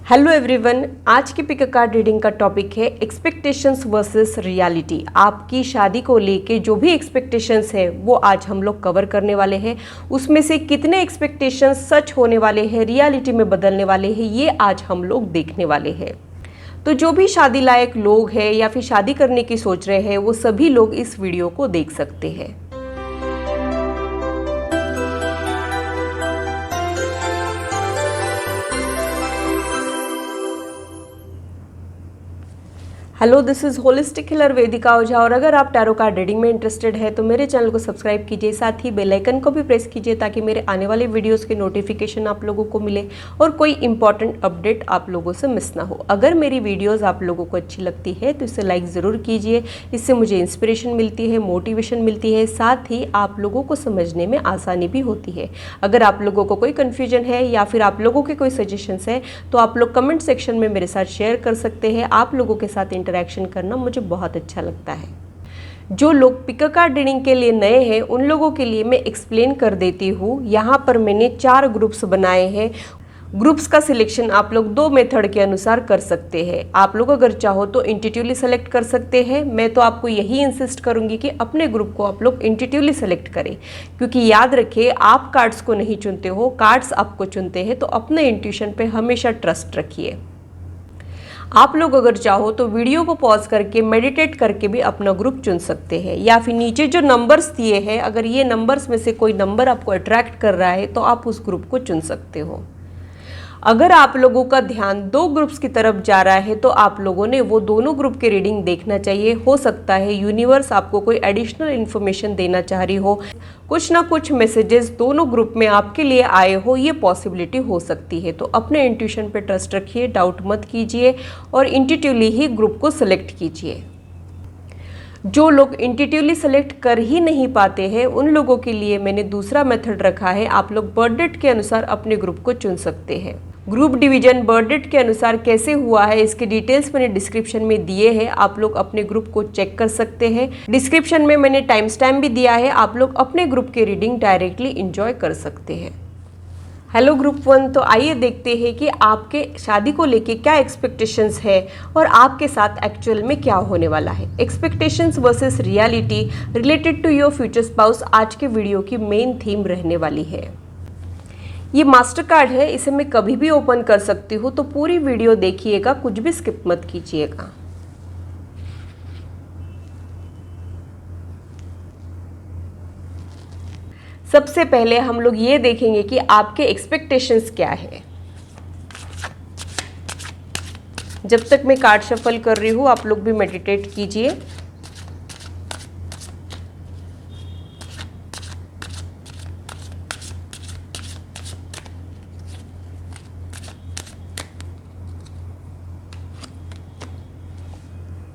Hello everyone, आज की pick a card reading का टॉपिक है एक्सपेक्टेशंस वर्सेस रियलिटी। आपकी शादी को लेके जो भी एक्सपेक्टेशंस है वो आज हम लोग कवर करने वाले हैं। उसमें से कितने एक्सपेक्टेशंस सच होने वाले हैं, रियलिटी में बदलने वाले हैं, ये आज हम लोग देखने वाले हैं। तो जो भी शादी लायक लोग हैं या फिर शादी करने की सोच रहे हैं वो सभी लोग इस वीडियो को देख सकते हैं। Hello, this is holistic healer Vedika Ojha. और अगर आप टैरो कार्ड रीडिंग में इंटरेस्टेड है तो मेरे चैनल को सब्सक्राइब कीजिए, साथ ही बेल आइकन को भी प्रेस कीजिए ताकि मेरे आने वाले वीडियोस के नोटिफिकेशन आप लोगों को मिले और कोई इंपॉर्टेंट अपडेट आप लोगों से मिस ना हो। अगर मेरी वीडियोस आप लोगों को अच्छी लगती है तो इसे लाइक ज़रूर कीजिए, इससे मुझे इंस्पिरेशन मिलती है, मोटिवेशन मिलती है, साथ ही आप लोगों को समझने में आसानी भी होती है। अगर आप लोगों को कोई कन्फ्यूजन है या फिर आप लोगों के कोई सजेशंस है तो आप लोग कमेंट सेक्शन में मेरे साथ शेयर कर सकते हैं। आप लोगों के साथ इंटरेक्शन करना मुझे बहुत अच्छा लगता है। जो लोग पिक अ कार्ड रीडिंग के लिए नए हैं उन लोगों के लिए मैं एक्सप्लेन कर देती हूँ। यहाँ पर मैंने 4 ग्रुप्स बनाए हैं। ग्रुप्स का सिलेक्शन आप लोग 2 मेथड के अनुसार कर सकते हैं। आप लोग अगर चाहो तो इंट्यूटिवली सेलेक्ट कर सकते हैं। मैं तो आपको यही इंसिस्ट करूंगी कि अपने ग्रुप को आप लोग इंट्यूटिवली सेलेक्ट करें, क्योंकि याद रखिए आप कार्ड्स को नहीं चुनते हो, कार्ड्स आपको चुनते हैं। तो अपने इंट्यूशन पे हमेशा ट्रस्ट रखिए। आप लोग अगर चाहो तो वीडियो को पॉज करके मेडिटेट करके भी अपना ग्रुप चुन सकते हैं, या फिर नीचे जो नंबर्स दिए हैं अगर ये नंबर्स में से कोई नंबर आपको अट्रैक्ट कर रहा है तो आप उस ग्रुप को चुन सकते हो। अगर आप लोगों का ध्यान 2 ग्रुप्स की तरफ जा रहा है तो आप लोगों ने वो दोनों ग्रुप की रीडिंग देखना चाहिए। हो सकता है यूनिवर्स आपको कोई एडिशनल इन्फॉर्मेशन देना चाह रही हो, कुछ ना कुछ मैसेजेस दोनों ग्रुप में आपके लिए आए हो, ये पॉसिबिलिटी हो सकती है। तो अपने इंट्यूशन पे ट्रस्ट रखिए, डाउट मत कीजिए और इंट्यूटिवली ही ग्रुप को सिलेक्ट कीजिए। जो लोग इंट्यूटिवली सेलेक्ट कर ही नहीं पाते हैं उन लोगों के लिए मैंने दूसरा मेथड रखा है। आप लोग बर्थ डेट के अनुसार अपने ग्रुप को चुन सकते हैं। ग्रुप डिवीजन बर्थ डेट के अनुसार कैसे हुआ है इसके डिटेल्स मैंने डिस्क्रिप्शन में दिए हैं। आप लोग अपने ग्रुप को चेक कर सकते हैं। डिस्क्रिप्शन में मैंने टाइम स्टैम्प भी दिया है। आप लोग अपने ग्रुप की रीडिंग डायरेक्टली एंजॉय कर सकते हैं। हेलो ग्रुप 1, तो आइए देखते हैं कि आपके शादी को लेके क्या एक्सपेक्टेशंस है और आपके साथ एक्चुअल में क्या होने वाला है। Expectations versus reality related to your future spouse आज के वीडियो की मेन थीम रहने वाली है। ये मास्टर कार्ड है, इसे मैं कभी भी ओपन कर सकती हूँ, तो पूरी वीडियो देखिएगा, कुछ भी स्किप मत कीजिएगा। सबसे पहले हम लोग ये देखेंगे कि आपके एक्सपेक्टेशंस क्या है। जब तक मैं कार्ड शफल कर रही हूँ आप लोग भी मेडिटेट कीजिए।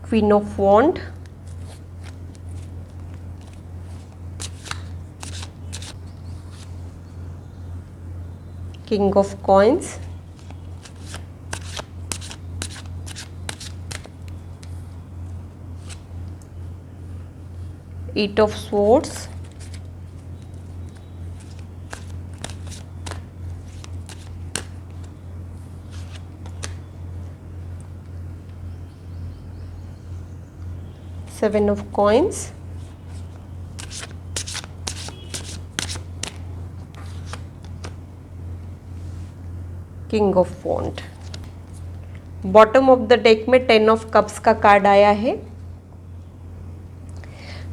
Queen of wand, King of Coins, Eight of Swords, Seven of Coins, king of wand. Bottom of the deck में 10 ऑफ कप्स का कार्ड आया है।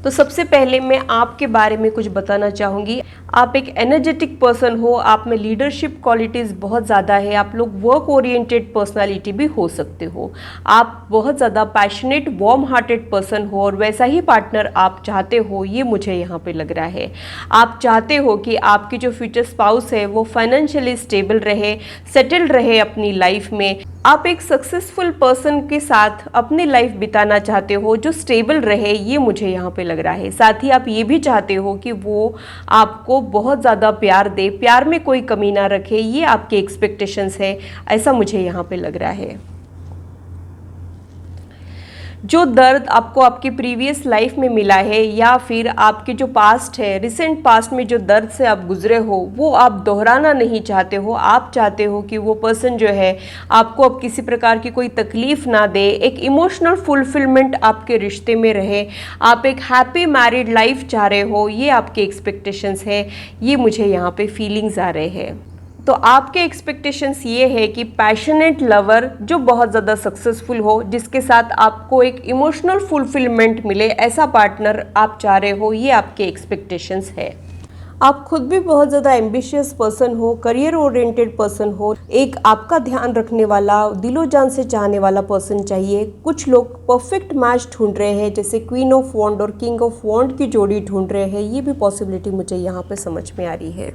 तो सबसे पहले मैं आपके बारे में कुछ बताना चाहूँगी। आप एक एनर्जेटिक पर्सन हो, आप में लीडरशिप क्वालिटीज़ बहुत ज़्यादा है। आप लोग वर्क ओरिएंटेड पर्सनालिटी भी हो सकते हो। आप बहुत ज़्यादा पैशनेट वार्म हार्टेड पर्सन हो और वैसा ही पार्टनर आप चाहते हो, ये मुझे यहाँ पे लग रहा है। आप चाहते हो कि आपकी जो फ्यूचर स्पाउस है वो फाइनेंशियली स्टेबल रहे, सेटल्ड रहे अपनी लाइफ में। आप एक सक्सेसफुल पर्सन के साथ अपनी लाइफ बिताना चाहते हो जो स्टेबल रहे, ये मुझे यहाँ पे लग रहा है। साथ ही आप ये भी चाहते हो कि वो आपको बहुत ज़्यादा प्यार दे, प्यार में कोई कमी ना रखे, ये आपके एक्सपेक्टेशंस है, ऐसा मुझे यहाँ पे लग रहा है। जो दर्द आपको आपकी प्रीवियस लाइफ में मिला है या फिर आपके जो पास्ट है, रिसेंट पास्ट में जो दर्द से आप गुजरे हो, वो आप दोहराना नहीं चाहते हो। आप चाहते हो कि वो पर्सन जो है आपको अब किसी प्रकार की कोई तकलीफ ना दे, एक इमोशनल फुलफिलमेंट आपके रिश्ते में रहे, आप एक हैप्पी मैरिड लाइफ चाह रहे हो। ये आपके एक्सपेक्टेशंस है, ये मुझे यहाँ पे फीलिंग्स आ रहे हैं। तो आपके एक्सपेक्टेशंस ये है कि पैशनेट लवर जो बहुत ज़्यादा सक्सेसफुल हो, जिसके साथ आपको एक इमोशनल फुलफिलमेंट मिले, ऐसा पार्टनर आप चाह रहे हो। ये आपके एक्सपेक्टेशंस है। आप खुद भी बहुत ज़्यादा एम्बिशियस पर्सन हो, करियर ओरिएंटेड पर्सन हो, एक आपका ध्यान रखने वाला, दिलो जान से चाहने वाला पर्सन चाहिए। कुछ लोग परफेक्ट मैच ढूंढ रहे हैं, जैसे क्वीन ऑफ वॉन्ड और किंग ऑफ वॉन्ड की जोड़ी ढूंढ रहे हैं। ये भी पॉसिबिलिटी मुझे यहाँ पे समझ में आ रही है।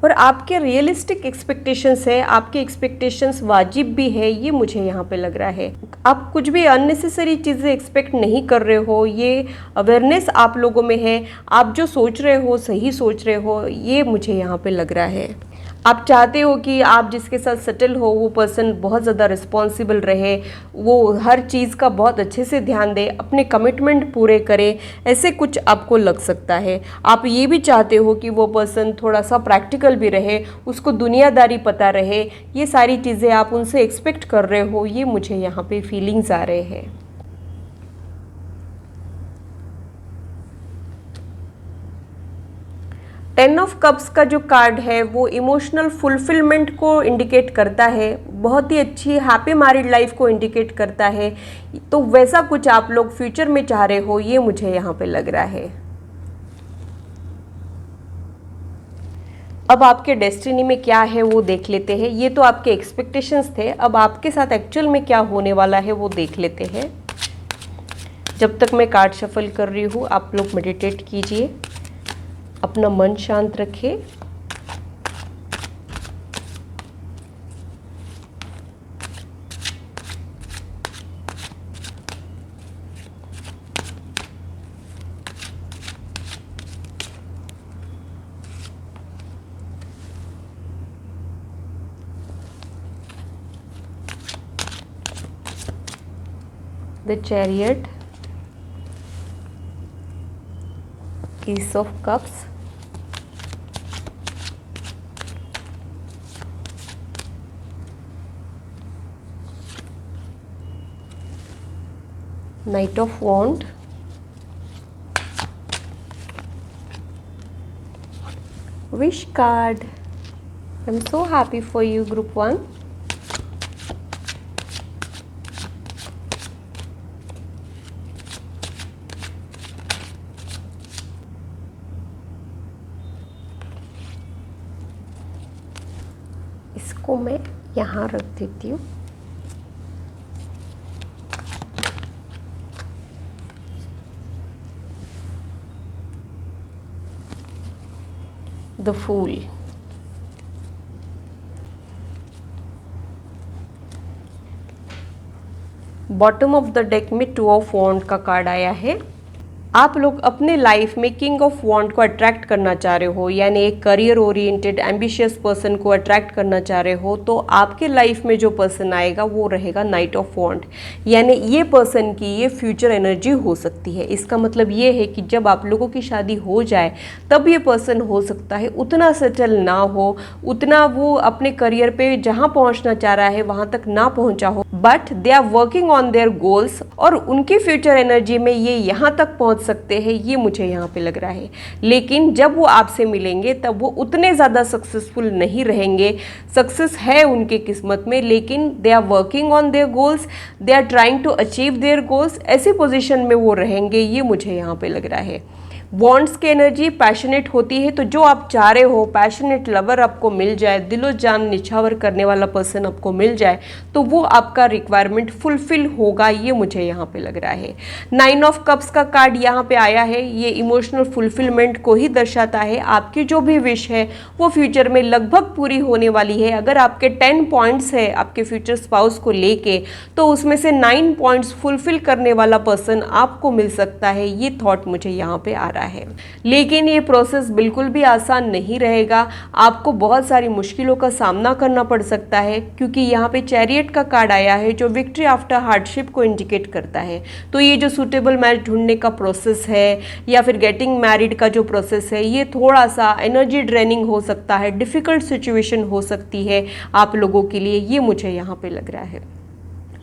और आपके रियलिस्टिक एक्सपेक्टेशंस है, आपके एक्सपेक्टेशंस वाजिब भी है, ये मुझे यहाँ पे लग रहा है। आप कुछ भी अननेसेसरी चीज़ें एक्सपेक्ट नहीं कर रहे हो, ये अवेयरनेस आप लोगों में है। आप जो सोच रहे हो सही सोच रहे हो, ये मुझे यहाँ पे लग रहा है। आप चाहते हो कि आप जिसके साथ सेटल हो वो पर्सन बहुत ज़्यादा रिस्पॉन्सिबल रहे, वो हर चीज़ का बहुत अच्छे से ध्यान दे, अपने कमिटमेंट पूरे करे, ऐसे कुछ आपको लग सकता है। आप ये भी चाहते हो कि वो पर्सन थोड़ा सा प्रैक्टिकल भी रहे, उसको दुनियादारी पता रहे। ये सारी चीज़ें आप उनसे एक्सपेक्ट कर रहे हो, ये मुझे यहाँ पे फीलिंग्स आ रहे हैं। 10 ऑफ कप्स का जो कार्ड है वो इमोशनल फुलफिलमेंट को इंडिकेट करता है, बहुत ही अच्छी हैप्पी मैरिड लाइफ को इंडिकेट करता है। तो वैसा कुछ आप लोग फ्यूचर में चाह रहे हो, ये मुझे यहाँ पे लग रहा है। अब आपके डेस्टिनी में क्या है वो देख लेते हैं। ये तो आपके एक्सपेक्टेशंस थे, अब आपके साथ एक्चुअल में क्या होने वाला है वो देख लेते हैं। जब तक मैं कार्ड शफल कर रही हूँ आप लोग मेडिटेट कीजिए, अपना मन शांत रखें। The Chariot, Ace of Cups, Knight of Wands, Wish card. I'm so happy for you, Group 1. इसको मैं यहाँ रख देती हूँ। The fool, bottom of the deck में 2 ऑफ वॉन्ड का कार्ड आया है। आप लोग अपने लाइफ में किंग ऑफ वॉन्ड को अट्रैक्ट करना चाह रहे हो, यानी एक करियर ओरिएंटेड एम्बिशियस पर्सन को अट्रैक्ट करना चाह रहे हो। तो आपके लाइफ में जो पर्सन आएगा वो रहेगा नाइट ऑफ वॉन्ड, यानी ये पर्सन की ये फ्यूचर एनर्जी हो सकती है। इसका मतलब ये है कि जब आप लोगों की शादी हो जाए तब ये पर्सन हो सकता है उतना सेटल ना हो, उतना वो अपने करियर पे जहाँ पहुँचना चाह रहा है वहाँ तक ना पहुँचा हो, but they are working on their goals और उनकी फ्यूचर एनर्जी में ये यहाँ तक पहुँच सकते हैं, ये मुझे यहाँ पे लग रहा है। लेकिन जब वो आपसे मिलेंगे तब वो उतने ज़्यादा सक्सेसफुल नहीं रहेंगे। सक्सेस है उनके किस्मत में, लेकिन they are working on their goals, they are trying to achieve their goals, ऐसी पोजीशन में वो रहेंगे, ये मुझे यहाँ पे लग रहा है। वॉन्ड्स की एनर्जी पैशनेट होती है, तो जो आप चाह रहे हो पैशनेट लवर आपको मिल जाए, दिलो जान निछावर करने वाला पर्सन आपको मिल जाए, तो वो आपका रिक्वायरमेंट फुलफिल होगा, ये मुझे यहाँ पे लग रहा है। 9 ऑफ कप्स का कार्ड यहाँ पे आया है, ये इमोशनल फुलफिलमेंट को ही दर्शाता है। आपकी जो भी विश है वो फ्यूचर में लगभग पूरी होने वाली है। अगर आपके 10 पॉइंट्स है आपके फ्यूचर स्पाउस को लेके, तो उसमें से 9 पॉइंट्स फुलफिल करने वाला पर्सन आपको मिल सकता है, ये थॉट मुझे यहाँ पे आ रहा है। रहा है। लेकिन ये प्रोसेस बिल्कुल भी आसान नहीं रहेगा, आपको बहुत सारी मुश्किलों का सामना करना पड़ सकता है, क्योंकि यहाँ पे चैरियट का कार्ड आया है जो विक्ट्री आफ्टर हार्डशिप को इंडिकेट करता है। तो ये जो सूटेबल मैच ढूंढने का प्रोसेस है या फिर गेटिंग मैरिड का जो प्रोसेस है, ये थोड़ा सा एनर्जी ड्रेनिंग हो सकता है, डिफ़िकल्ट सिचुएशन हो सकती है आप लोगों के लिए, ये मुझे यहाँ पे लग रहा है।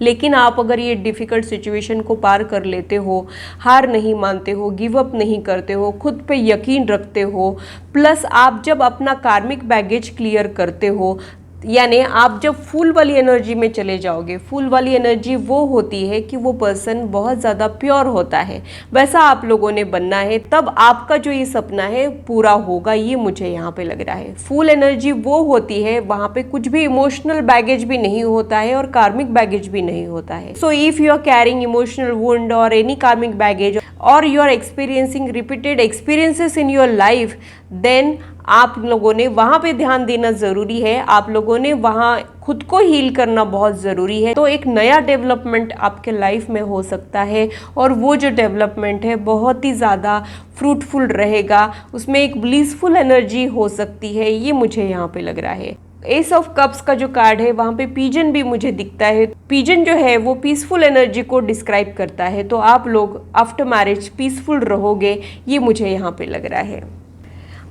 लेकिन आप अगर ये डिफ़िकल्ट सिचुएशन को पार कर लेते हो, हार नहीं मानते हो, गिव अप नहीं करते हो, खुद पे यकीन रखते हो, प्लस आप जब अपना कार्मिक बैगेज क्लियर करते हो, यानी आप जब फूल वाली एनर्जी में चले जाओगे, फूल वाली एनर्जी वो होती है कि वो पर्सन बहुत ज़्यादा प्योर होता है, वैसा आप लोगों ने बनना है, तब आपका जो ये सपना है पूरा होगा, ये मुझे यहाँ पे लग रहा है। फुल एनर्जी वो होती है वहाँ पे कुछ भी इमोशनल बैगेज भी नहीं होता है और कार्मिक बैगेज भी नहीं होता है। So if you are carrying emotional wound और एनी कार्मिक बैगेज और you are experiencing repeated experiences in your life, then आप लोगों ने वहाँ पे ध्यान देना ज़रूरी है, आप लोगों ने वहाँ खुद को हील करना बहुत ज़रूरी है। तो एक नया डेवलपमेंट आपके लाइफ में हो सकता है और वो जो डेवलपमेंट है बहुत ही ज़्यादा फ्रूटफुल रहेगा, उसमें एक ब्लिसफुल एनर्जी हो सकती है, ये मुझे यहाँ पे लग रहा है। एस ऑफ कप्स का जो कार्ड है वहाँ पे पीजन भी मुझे दिखता है। पीजन जो है वो पीसफुल एनर्जी को डिस्क्राइब करता है, तो आप लोग आफ्टर मैरिज पीसफुल रहोगे, ये मुझे यहाँ पे लग रहा है।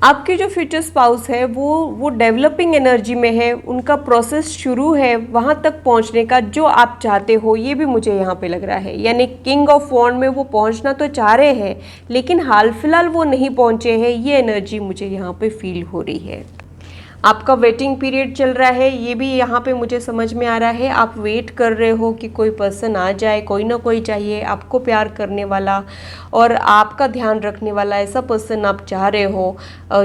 आपके जो फ्यूचर स्पाउस है वो डेवलपिंग एनर्जी में है, उनका प्रोसेस शुरू है वहाँ तक पहुँचने का जो आप चाहते हो, ये भी मुझे यहाँ पे लग रहा है। यानी किंग ऑफ वॉन्ड में वो पहुँचना तो चाह रहे हैं लेकिन हाल फिलहाल वो नहीं पहुँचे हैं, ये एनर्जी मुझे यहाँ पे फील हो रही है। आपका वेटिंग पीरियड चल रहा है, ये भी यहाँ पे मुझे समझ में आ रहा है। आप वेट कर रहे हो कि कोई पर्सन आ जाए, कोई ना कोई चाहिए आपको प्यार करने वाला और आपका ध्यान रखने वाला, ऐसा पर्सन आप चाह रहे हो,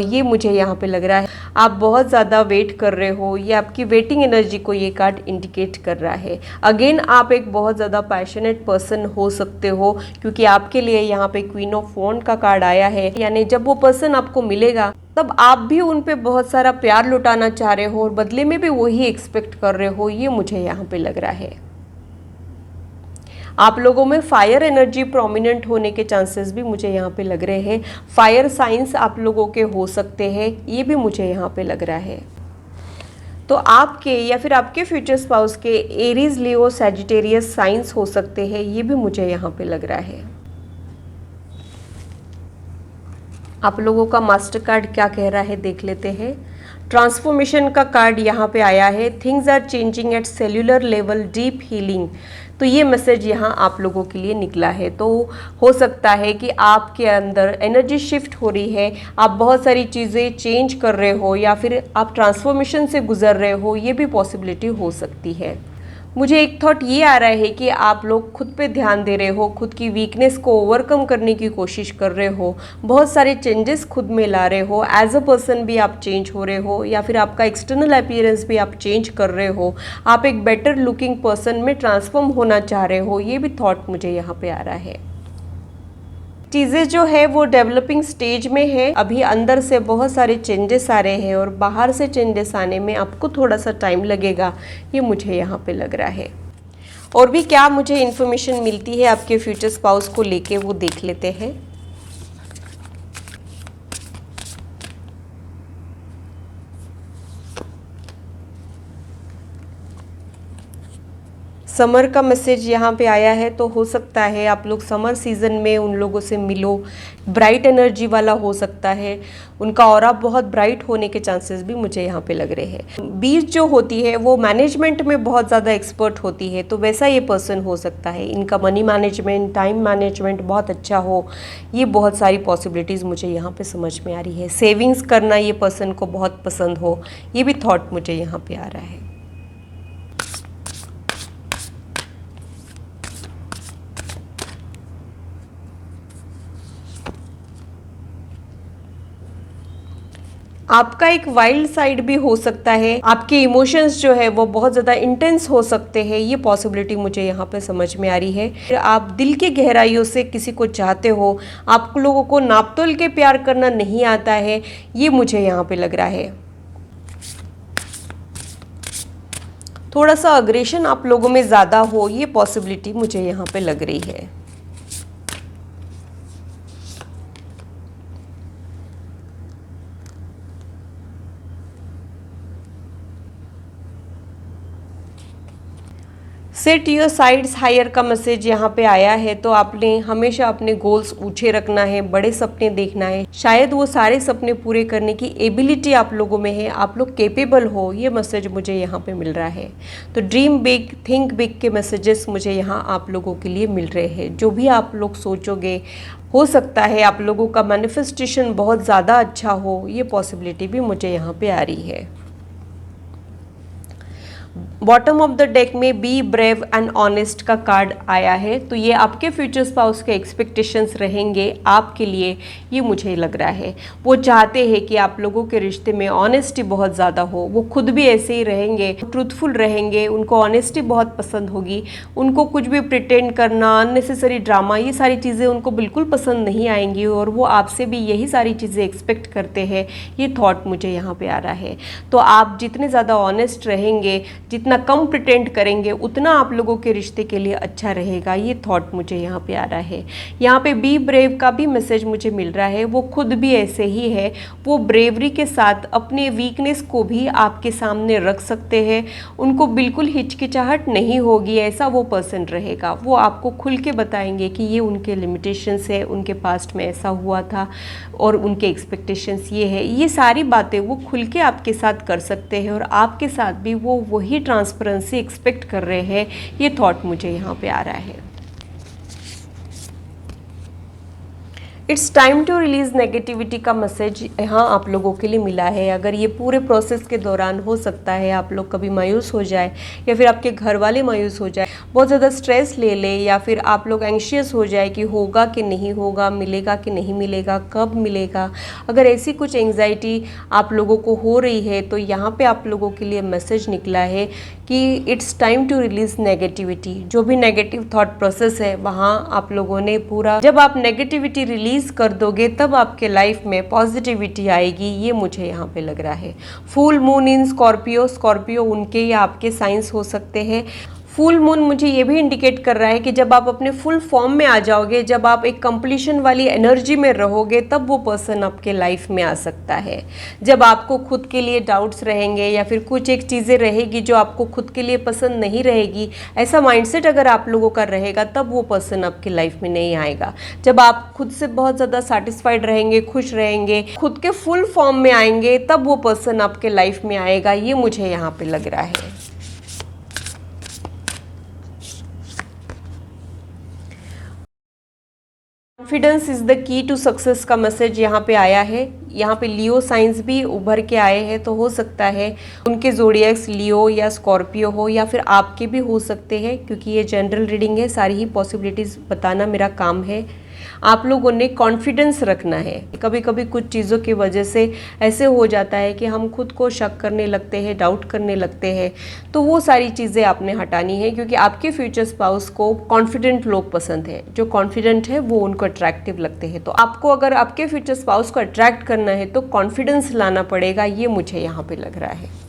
ये मुझे यहाँ पे लग रहा है। आप बहुत ज़्यादा वेट कर रहे हो, ये आपकी वेटिंग एनर्जी को ये कार्ड इंडिकेट कर रहा है। अगेन आप एक बहुत ज़्यादा पैशनेट पर्सन हो सकते हो, क्योंकि आपके लिए यहाँ पे क्वीन ऑफ वॉन्ड का कार्ड आया है। यानी जब वो पर्सन आपको मिलेगा तब आप भी उन पे बहुत सारा प्यार लुटाना चाह रहे हो और बदले में भी वही एक्सपेक्ट कर रहे हो, ये मुझे यहाँ पे लग रहा है। आप लोगों में फायर एनर्जी प्रोमिनेंट होने के चांसेस भी मुझे यहाँ पे लग रहे हैं। फायर साइंस आप लोगों के हो सकते हैं, ये भी मुझे यहाँ पे लग रहा है। तो आपके या फिर आपके फ्यूचर स्पाउस के एरीज, लियो, सैजिटेरियस साइंस हो सकते हैं, ये भी मुझे यहाँ पे लग रहा है। आप लोगों का मास्टर कार्ड क्या कह रहा है देख लेते हैं। ट्रांसफॉर्मेशन का कार्ड यहाँ पे आया है। Things are changing at cellular level, deep healing. तो ये मैसेज यहाँ आप लोगों के लिए निकला है। तो हो सकता है कि आपके अंदर एनर्जी शिफ्ट हो रही है, आप बहुत सारी चीज़ें चेंज कर रहे हो या फिर आप ट्रांसफॉर्मेशन से गुजर रहे हो, ये भी पॉसिबिलिटी हो सकती है। मुझे एक थॉट ये आ रहा है कि आप लोग खुद पे ध्यान दे रहे हो, खुद की वीकनेस को ओवरकम करने की कोशिश कर रहे हो, बहुत सारे चेंजेस खुद में ला रहे हो। एज अ पर्सन भी आप चेंज हो रहे हो या फिर आपका एक्सटर्नल अपीयरेंस भी आप चेंज कर रहे हो, आप एक बेटर लुकिंग पर्सन में ट्रांसफॉर्म होना चाह रहे हो, ये भी थॉट मुझे यहाँ पे आ रहा है। चीज़ें जो है वो डेवलपिंग स्टेज में है, अभी अंदर से बहुत सारे चेंजेस आ रहे हैं और बाहर से चेंजेस आने में आपको थोड़ा सा टाइम लगेगा, ये मुझे यहाँ पे लग रहा है। और भी क्या मुझे इन्फॉर्मेशन मिलती है आपके फ्यूचर स्पाउस को लेके, वो देख लेते हैं। समर का मैसेज यहाँ पे आया है, तो हो सकता है आप लोग समर सीजन में उन लोगों से मिलो, ब्राइट एनर्जी वाला हो सकता है, उनका ऑरा बहुत ब्राइट होने के चांसेस भी मुझे यहाँ पे लग रहे हैं। बीज जो होती है वो मैनेजमेंट में बहुत ज़्यादा एक्सपर्ट होती है, तो वैसा ये पर्सन हो सकता है। इनका मनी मैनेजमेंट, टाइम मैनेजमेंट बहुत अच्छा हो, ये बहुत सारी पॉसिबिलिटीज़ मुझे यहाँ पे समझ में आ रही है। सेविंग्स करना ये पर्सन को बहुत पसंद हो, ये भी थॉट मुझे यहाँ पे आ रहा है। आपका एक वाइल्ड साइड भी हो सकता है, आपके इमोशंस जो है वो बहुत ज़्यादा इंटेंस हो सकते हैं, ये पॉसिबिलिटी मुझे यहाँ पे समझ में आ रही है। आप दिल की गहराइयों से किसी को चाहते हो, आप लोगों को नापतोल के प्यार करना नहीं आता है, ये मुझे यहाँ पे लग रहा है। थोड़ा सा अग्रेशन आप लोगों में ज़्यादा हो, ये पॉसिबिलिटी मुझे यहाँ पे लग रही है। सेट योर साइड्स हायर का मैसेज यहाँ पे आया है। तो आपने हमेशा अपने गोल्स ऊंचे रखना है, बड़े सपने देखना है। शायद वो सारे सपने पूरे करने की एबिलिटी आप लोगों में है, आप लोग केपेबल हो, ये मैसेज मुझे यहाँ पे मिल रहा है। तो ड्रीम बिग, थिंक बिग के मैसेजेस मुझे यहाँ आप लोगों के लिए मिल रहे हैं। जो भी आप लोग सोचोगे, हो सकता है आप लोगों का मैनिफेस्टेशन बहुत ज़्यादा अच्छा हो, ये पॉसिबिलिटी भी मुझे यहाँ पे आ रही है। बॉटम ऑफ द डेक में बी ब्रेव एंड ऑनेस्ट का कार्ड आया है। तो ये आपके फ्यूचर स्पाउस के एक्सपेक्टेशंस रहेंगे आपके लिए, ये मुझे लग रहा है। वो चाहते हैं कि आप लोगों के रिश्ते में ऑनेस्टी बहुत ज़्यादा हो। वो खुद भी ऐसे ही रहेंगे, ट्रूथफुल रहेंगे, उनको ऑनेस्टी बहुत पसंद होगी। उनको कुछ भी प्रिटेंड करना, अननेसेसरी ड्रामा, ये सारी चीज़ें उनको बिल्कुल पसंद नहीं आएंगी और वो आपसे भी यही सारी चीज़ें एक्सपेक्ट करते हैं। ये थॉट मुझे यहाँ पे आ रहा है। तो आप जितने ज़्यादा ऑनेस्ट रहेंगे, जितना कम प्रिटेंड करेंगे, उतना आप लोगों के रिश्ते के लिए अच्छा रहेगा। ये थॉट मुझे यहाँ पे आ रहा है। यहाँ पे बी ब्रेव का भी मैसेज मुझे मिल रहा है। वो खुद भी ऐसे ही है। वो ब्रेवरी के साथ अपने वीकनेस को भी आपके सामने रख सकते हैं। उनको बिल्कुल हिचकिचाहट नहीं होगी, ऐसा वो पर्सन रहेगा। वो आपको खुल के बताएंगे कि ये उनके लिमिटेशंस है, उनके पास्ट में ऐसा हुआ था और उनके एक्सपेक्टेशंस ये है। ये सारी बातें वो खुल के आपके साथ कर सकते हैं और आपके साथ भी वो वही ट्रांसपेरेंसी एक्सपेक्ट कर रहे हैं। ये थॉट मुझे यहाँ पे आ रहा है। It's time to release negativity का मैसेज यहाँ आप लोगों के लिए मिला है। अगर ये पूरे प्रोसेस के दौरान हो सकता है आप लोग कभी मायूस हो जाए या फिर आपके घर वाले मायूस हो जाए, बहुत ज़्यादा स्ट्रेस ले ले, या फिर आप लोग एंशियस हो जाए कि होगा कि नहीं होगा, मिलेगा कि नहीं मिलेगा, कब मिलेगा। अगर ऐसी कुछ एंग्जाइटी आप लोगों को हो रही है तो यहाँ पे आप लोगों के लिए मैसेज निकला है कि it's time to release negativity. जो भी नेगेटिव थॉट प्रोसेस है वहाँ आप लोगों ने पूरा, जब आप नेगेटिविटी रिलीज कर दोगे तब आपके लाइफ में पॉजिटिविटी आएगी। ये मुझे यहाँ पे लग रहा है। Full moon in Scorpio, Scorpio उनके या आपके साइंस हो सकते हैं। फुल मून मुझे ये भी इंडिकेट कर रहा है कि जब आप अपने फुल फॉर्म में आ जाओगे, जब आप एक कंप्लीशन वाली एनर्जी में रहोगे, तब वो पर्सन आपके लाइफ में आ सकता है। जब आपको खुद के लिए डाउट्स रहेंगे या फिर कुछ एक चीज़ें रहेगी जो आपको खुद के लिए पसंद नहीं रहेगी, ऐसा माइंडसेट अगर आप लोगों का रहेगा, तब वो पर्सन आपकी लाइफ में नहीं आएगा। जब आप खुद से बहुत ज़्यादा सेटिस्फाइड रहेंगे, खुश रहेंगे, खुद के फुल फॉर्म में आएंगे, तब वो पर्सन आपके लाइफ में आएगा। ये मुझे यहाँ पे लग रहा है। Confidence is the key to success का मैसेज यहाँ पे आया है। यहाँ पे लियो साइंस भी उभर के आए हैं। तो हो सकता है उनके ज़ोडिएक्स लियो या स्कॉर्पियो हो, या फिर आपके भी हो सकते हैं, क्योंकि ये जनरल रीडिंग है। सारी ही पॉसिबिलिटीज़ बताना मेरा काम है। आप लोगों ने कॉन्फिडेंस रखना है। कभी कभी कुछ चीज़ों की वजह से ऐसे हो जाता है कि हम खुद को शक करने लगते हैं, डाउट करने लगते हैं। तो वो सारी चीज़ें आपने हटानी है, क्योंकि आपके फ्यूचर स्पाउस को कॉन्फिडेंट लोग पसंद है। जो कॉन्फिडेंट है वो उनको अट्रैक्टिव लगते हैं। तो आपको अगर आपके फ्यूचर स्पाउस को अट्रैक्ट करना है तो कॉन्फिडेंस लाना पड़ेगा। ये मुझे यहाँ पे लग रहा है।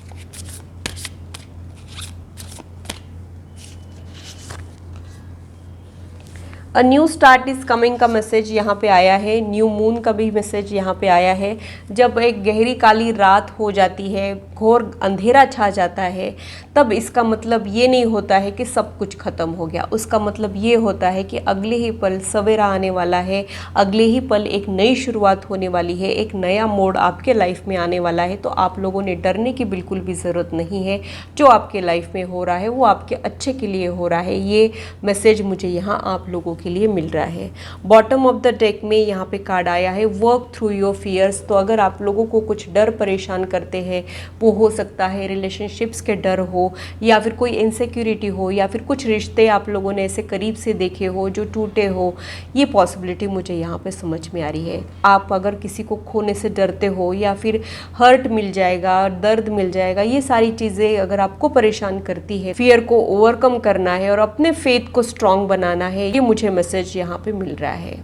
A new start is coming का मैसेज यहाँ पे आया है। न्यू मून का भी मैसेज यहाँ पे आया है। जब एक गहरी काली रात हो जाती है, घोर अंधेरा छा जाता है, तब इसका मतलब ये नहीं होता है कि सब कुछ खत्म हो गया। उसका मतलब ये होता है कि अगले ही पल सवेरा आने वाला है, अगले ही पल एक नई शुरुआत होने वाली है, एक नया मोड़ आपके लाइफ में आने वाला है। तो आप लोगों ने डरने की बिल्कुल भी ज़रूरत नहीं है। जो आपके लाइफ में हो रहा है वो आपके अच्छे के लिए हो रहा है। ये मैसेज मुझे यहाँ आप लोगों के लिए मिल रहा है। बॉटम ऑफ द डेक में यहाँ पे कार्ड आया है वर्क थ्रू योर फियर्स। तो अगर आप लोगों को कुछ डर परेशान करते हैं, वो हो सकता है रिलेशनशिप्स के डर हो, या फिर कोई इनसिक्योरिटी हो, या फिर कुछ रिश्ते आप लोगों ने ऐसे करीब से देखे हो जो टूटे हो, ये पॉसिबिलिटी मुझे यहाँ पे समझ में आ रही है। आप अगर किसी को खोने से डरते हो, या फिर हर्ट मिल जाएगा, दर्द मिल जाएगा, ये सारी चीज़ें अगर आपको परेशान करती है, फियर को ओवरकम करना है और अपने फेथ को स्ट्रांग बनाना है, ये मुझे मैसेज यहाँ पे मिल रहा है।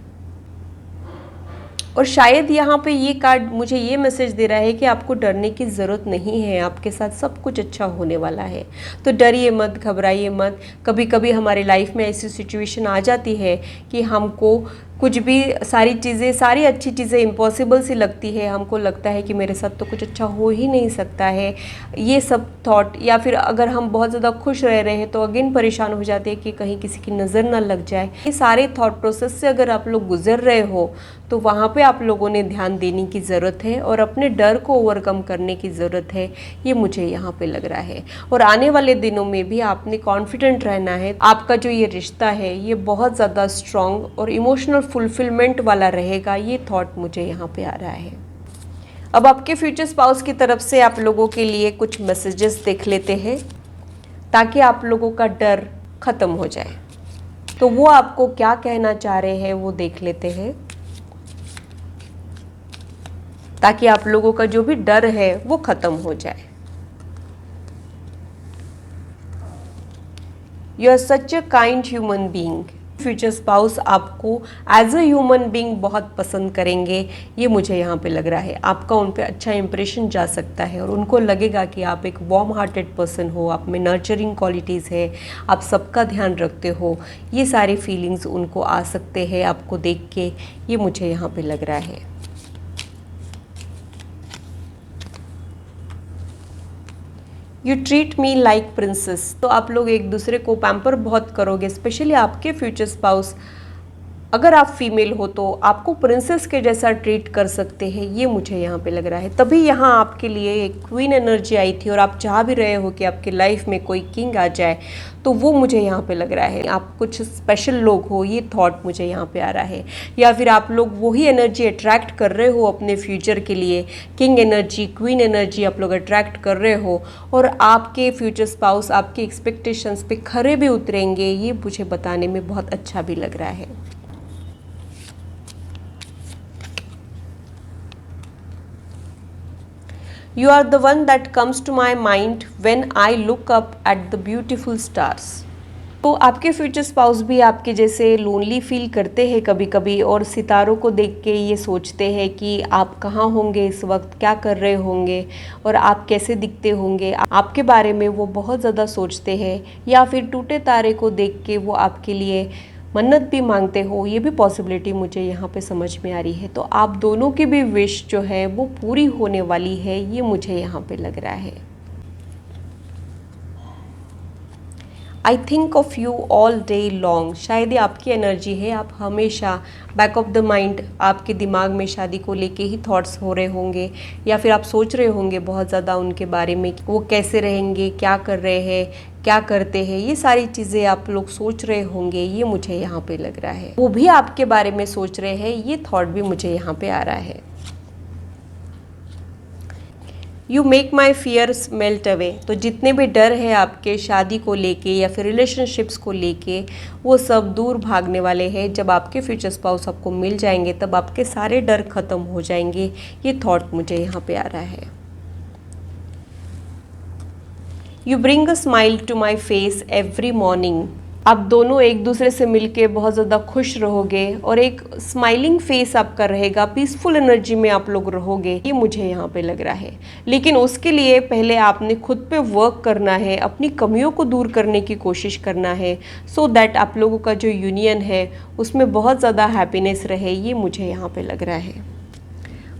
और शायद यहाँ पे ये कार्ड मुझे ये मैसेज दे रहा है कि आपको डरने की ज़रूरत नहीं है, आपके साथ सब कुछ अच्छा होने वाला है। तो डरिए मत, घबराइए मत। कभी कभी हमारे लाइफ में ऐसी सिचुएशन आ जाती है कि हमको कुछ भी सारी अच्छी चीज़ें इम्पॉसिबल सी लगती है, हमको लगता है कि मेरे साथ तो कुछ अच्छा हो ही नहीं सकता है, ये सब थॉट। या फिर अगर हम बहुत ज़्यादा खुश रह रहे हैं तो अगेन परेशान हो जाते हैं कि कहीं किसी की नज़र ना लग जाए। ये सारे थॉट प्रोसेस से अगर आप लोग गुजर रहे हो तो वहाँ पे आप लोगों ने ध्यान देने की ज़रूरत है और अपने डर को ओवरकम करने की ज़रूरत है, ये मुझे यहाँ पे लग रहा है। और आने वाले दिनों में भी आपने कॉन्फिडेंट रहना है। आपका जो ये रिश्ता है ये बहुत ज़्यादा स्ट्रॉन्ग और इमोशनल फुलफिलमेंट वाला रहेगा, ये थॉट मुझे यहाँ पे आ रहा है। अब आपके फ्यूचर स्पाउस की तरफ से आप लोगों के लिए कुछ मैसेजेस देख लेते हैं ताकि आप लोगों का डर ख़त्म हो जाए। तो वो आपको क्या कहना चाह रहे हैं वो देख लेते हैं, ताकि आप लोगों का जो भी डर है वो ख़त्म हो जाए। You are such a kind human being. Future spouse आपको एज अ ह्यूमन बीइंग बहुत पसंद करेंगे, ये मुझे यहाँ पे लग रहा है। आपका उन पे अच्छा इंप्रेशन जा सकता है और उनको लगेगा कि आप एक वार्म हार्टेड पर्सन हो, आप में नर्चरिंग क्वालिटीज़ है, आप सबका ध्यान रखते हो। ये सारे फीलिंग्स उनको आ सकते हैं आपको देख के, ये मुझे यहाँ पे लग रहा है। You treat me like princess. तो आप लोग एक दूसरे को पैम्पर बहुत करोगे, स्पेशली आपके फ्यूचर स्पाउस अगर आप फीमेल हो तो आपको प्रिंसेस के जैसा ट्रीट कर सकते हैं, ये मुझे यहाँ पे लग रहा है। तभी यहाँ आपके लिए एक क्वीन एनर्जी आई थी और आप चाह भी रहे हो कि आपके लाइफ में कोई किंग आ जाए, तो वो मुझे यहाँ पे लग रहा है। आप कुछ स्पेशल लोग हो, ये थॉट मुझे यहाँ पे आ रहा है। या फिर आप लोग वही एनर्जी अट्रैक्ट कर रहे हो अपने फ्यूचर के लिए, किंग एनर्जी, क्वीन एनर्जी आप लोग अट्रैक्ट कर रहे हो और आपके फ्यूचर स्पाउस आपके एक्सपेक्टेशंस पे खरे भी उतरेंगे, ये मुझे बताने में बहुत अच्छा भी लग रहा है। You are the one that comes to my mind when I look up at the beautiful stars। तो आपके फ्यूचर स्पाउस भी आपके जैसे लोनली फील करते हैं कभी कभी और सितारों को देख के ये सोचते हैं कि आप कहाँ होंगे इस वक्त, क्या कर रहे होंगे और आप कैसे दिखते होंगे। आपके बारे में वो बहुत ज़्यादा सोचते हैं या फिर टूटे तारे को देख के वो आपके लिए मन्नत भी मांगते हो, ये भी पॉसिबिलिटी मुझे यहाँ पे समझ में आ रही है। तो आप दोनों की भी विश जो है वो पूरी होने वाली है, ये मुझे यहाँ पे लग रहा है। I think of you all day long. शायद ये आपकी एनर्जी है, आप हमेशा बैक ऑफ द माइंड आपके दिमाग में शादी को लेके ही थॉट्स हो रहे होंगे या फिर आप सोच रहे होंगे बहुत ज़्यादा उनके बारे में, वो कैसे रहेंगे, क्या कर रहे हैं, क्या करते हैं, ये सारी चीज़ें आप लोग सोच रहे होंगे, ये मुझे यहाँ पे लग रहा है। वो भी आपके बारे में सोच रहे हैं, ये थॉट भी मुझे यहाँ पे आ रहा है। You make my fears melt away. तो जितने भी डर है आपके शादी को लेके या फिर रिलेशनशिप्स को लेके, वो सब दूर भागने वाले हैं। जब आपके फ्यूचर स्पाउस आपको मिल जाएंगे तब आपके सारे डर खत्म हो जाएंगे, ये थॉट मुझे यहाँ पे आ रहा है। You bring a smile to my face every morning. आप दोनों एक दूसरे से मिलके बहुत ज़्यादा खुश रहोगे और एक स्माइलिंग फेस आपका रहेगा, पीसफुल एनर्जी में आप लोग रहोगे, ये मुझे यहाँ पे लग रहा है। लेकिन उसके लिए पहले आपने खुद पे वर्क करना है, अपनी कमियों को दूर करने की कोशिश करना है, सो दैट आप लोगों का जो यूनियन है उसमें बहुत ज़्यादा हैप्पीनेस रहे, ये मुझे यहाँ पे लग रहा है।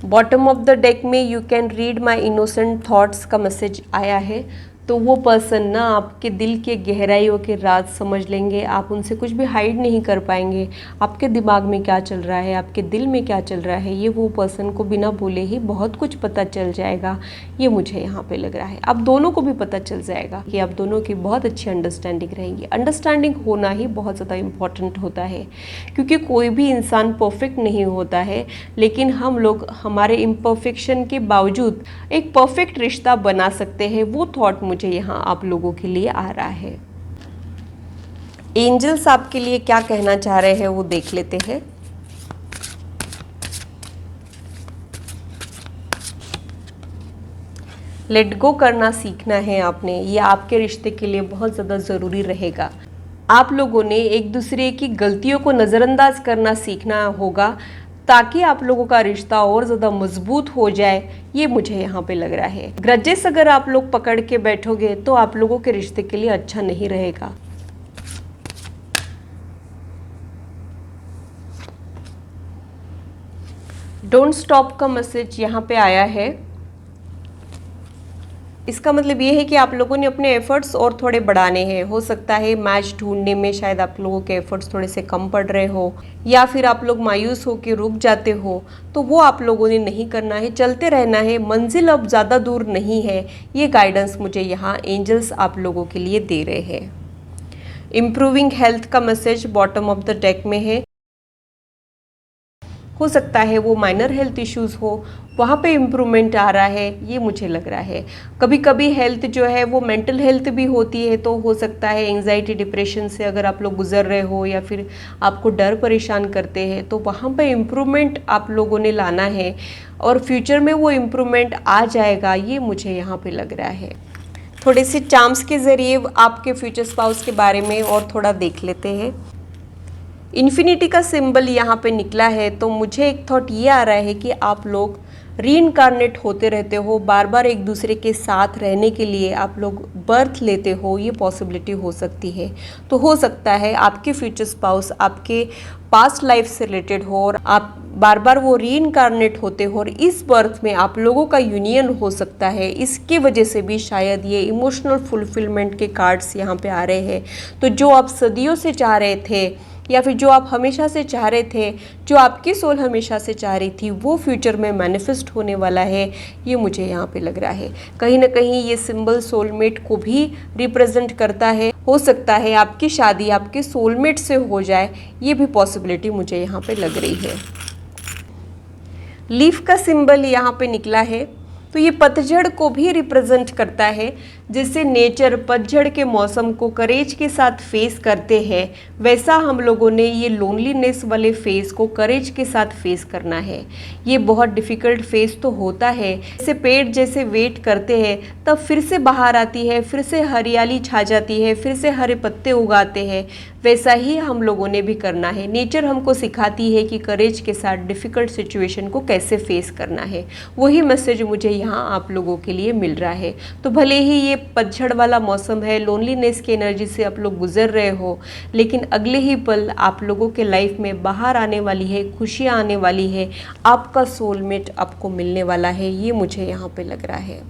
बॉटम ऑफ द डेक में you can read my innocent thoughts का मैसेज आया है। तो वो पर्सन ना आपके दिल के गहराइयों के राज समझ लेंगे, आप उनसे कुछ भी हाइड नहीं कर पाएंगे। आपके दिमाग में क्या चल रहा है, आपके दिल में क्या चल रहा है, ये वो पर्सन को बिना बोले ही बहुत कुछ पता चल जाएगा, ये मुझे यहाँ पे लग रहा है। आप दोनों को भी पता चल जाएगा कि आप दोनों की बहुत अच्छी अंडरस्टैंडिंग रहेंगी। अंडरस्टैंडिंग होना ही बहुत ज़्यादा इम्पॉर्टेंट होता है, क्योंकि कोई भी इंसान परफेक्ट नहीं होता है, लेकिन हम लोग हमारे इम्परफेक्शन के बावजूद एक परफेक्ट रिश्ता बना सकते हैं। वो थॉट मुझे यहाँ आप लोगों के लिए आ रहा है। एंजल्स आपके लिए क्या कहना चाह रहे हैं वो देख लेते हैं। लेट गो करना सीखना है आपने, ये आपके रिश्ते के लिए बहुत ज़्यादा ज़रूरी रहेगा। आप लोगों ने एक दूसरे की गलतियों को नज़रअंदाज करना सीखना होगा ताकि आप लोगों का रिश्ता और ज़्यादा मजबूत हो जाए, ये मुझे यहाँ पे लग रहा है। ग्रजेस अगर आप लोग पकड़ के बैठोगे तो आप लोगों के रिश्ते के लिए अच्छा नहीं रहेगा। डोंट स्टॉप का मैसेज यहाँ पे आया है। इसका मतलब ये है कि आप लोगों ने अपने एफर्ट्स और थोड़े बढ़ाने हैं। हो सकता है मैच ढूंढने में शायद आप लोगों के एफर्ट्स थोड़े से कम पड़ रहे हो, या फिर आप लोग मायूस होकर रुक जाते हो, तो वो आप लोगों ने नहीं करना है, चलते रहना है। मंजिल अब ज़्यादा दूर नहीं है, ये गाइडेंस मुझे यहाँ एंजल्स आप लोगों के लिए दे रहे हैं। इम्प्रूविंग हेल्थ का message bottom of the deck में है। हो सकता है वो माइनर हेल्थ इश्यूज़ हो, वहाँ पे इम्प्रूवमेंट आ रहा है, ये मुझे लग रहा है। कभी कभी हेल्थ जो है वो मेंटल हेल्थ भी होती है, तो हो सकता है एंजाइटी डिप्रेशन से अगर आप लोग गुजर रहे हो या फिर आपको डर परेशान करते हैं, तो वहाँ पे इम्प्रूवमेंट आप लोगों ने लाना है और फ्यूचर में वो इम्प्रूवमेंट आ जाएगा, ये मुझे यहाँ पे लग रहा है। थोड़े से चार्म्स के ज़रिए आपके फ्यूचर स्पाउस के बारे में और थोड़ा देख लेते हैं। इन्फिनिटी का सिंबल यहाँ पे निकला है, तो मुझे एक थॉट ये आ रहा है कि आप लोग रीइंकारनेट होते रहते हो, बार बार एक दूसरे के साथ रहने के लिए आप लोग बर्थ लेते हो, ये पॉसिबिलिटी हो सकती है। तो हो सकता है आपके फ्यूचर स्पाउस आपके पास्ट लाइफ से रिलेटेड हो और आप बार बार वो रीइंकारनेट होते हो और इस बर्थ में आप लोगों का यूनियन हो सकता है। इसकी वजह से भी शायद ये इमोशनल फुलफिलमेंट के कार्ड्स यहाँ पे आ रहे हैं। तो जो आप सदियों से चाह रहे थे या फिर जो आप हमेशा से चाह रहे थे, जो आपकी सोल हमेशा से चाह रही थी, वो फ्यूचर में मैनिफेस्ट होने वाला है, ये मुझे यहाँ पे लग रहा है। कहीं ना कहीं ये सिंबल सोलमेट को भी रिप्रेजेंट करता है। हो सकता है आपकी शादी आपके सोलमेट से हो जाए, ये भी पॉसिबिलिटी मुझे यहाँ पे लग रही है। लीफ का सिंबल यहाँ पे निकला है, तो ये पतझड़ को भी रिप्रेजेंट करता है। जैसे नेचर पतझड़ के मौसम को करेज के साथ फेस करते हैं, वैसा हम लोगों ने ये लोनलीनेस वाले फेस को करेज के साथ फेस करना है। ये बहुत डिफ़िकल्ट फेस तो होता है, जैसे पेड़ जैसे वेट करते हैं तब फिर से बाहर आती है, फिर से हरियाली छा जाती है, फिर से हरे पत्ते उगाते हैं, वैसा ही हम लोगों ने भी करना है। नेचर हमको सिखाती है कि करेज के साथ डिफ़िकल्ट सिचुएशन को कैसे फेस करना है। वही मैसेज मुझे यहाँ आप लोगों के लिए मिल रहा है। तो भले ही ये पतझड़ वाला मौसम है, लोनलीनेस की एनर्जी से आप लोग गुजर रहे हो, लेकिन अगले ही पल आप लोगों के लाइफ में बाहर आने वाली है, खुशियाँ आने वाली है, आपका सोलमेट आपको मिलने वाला है, ये मुझे यहाँ पे लग रहा है।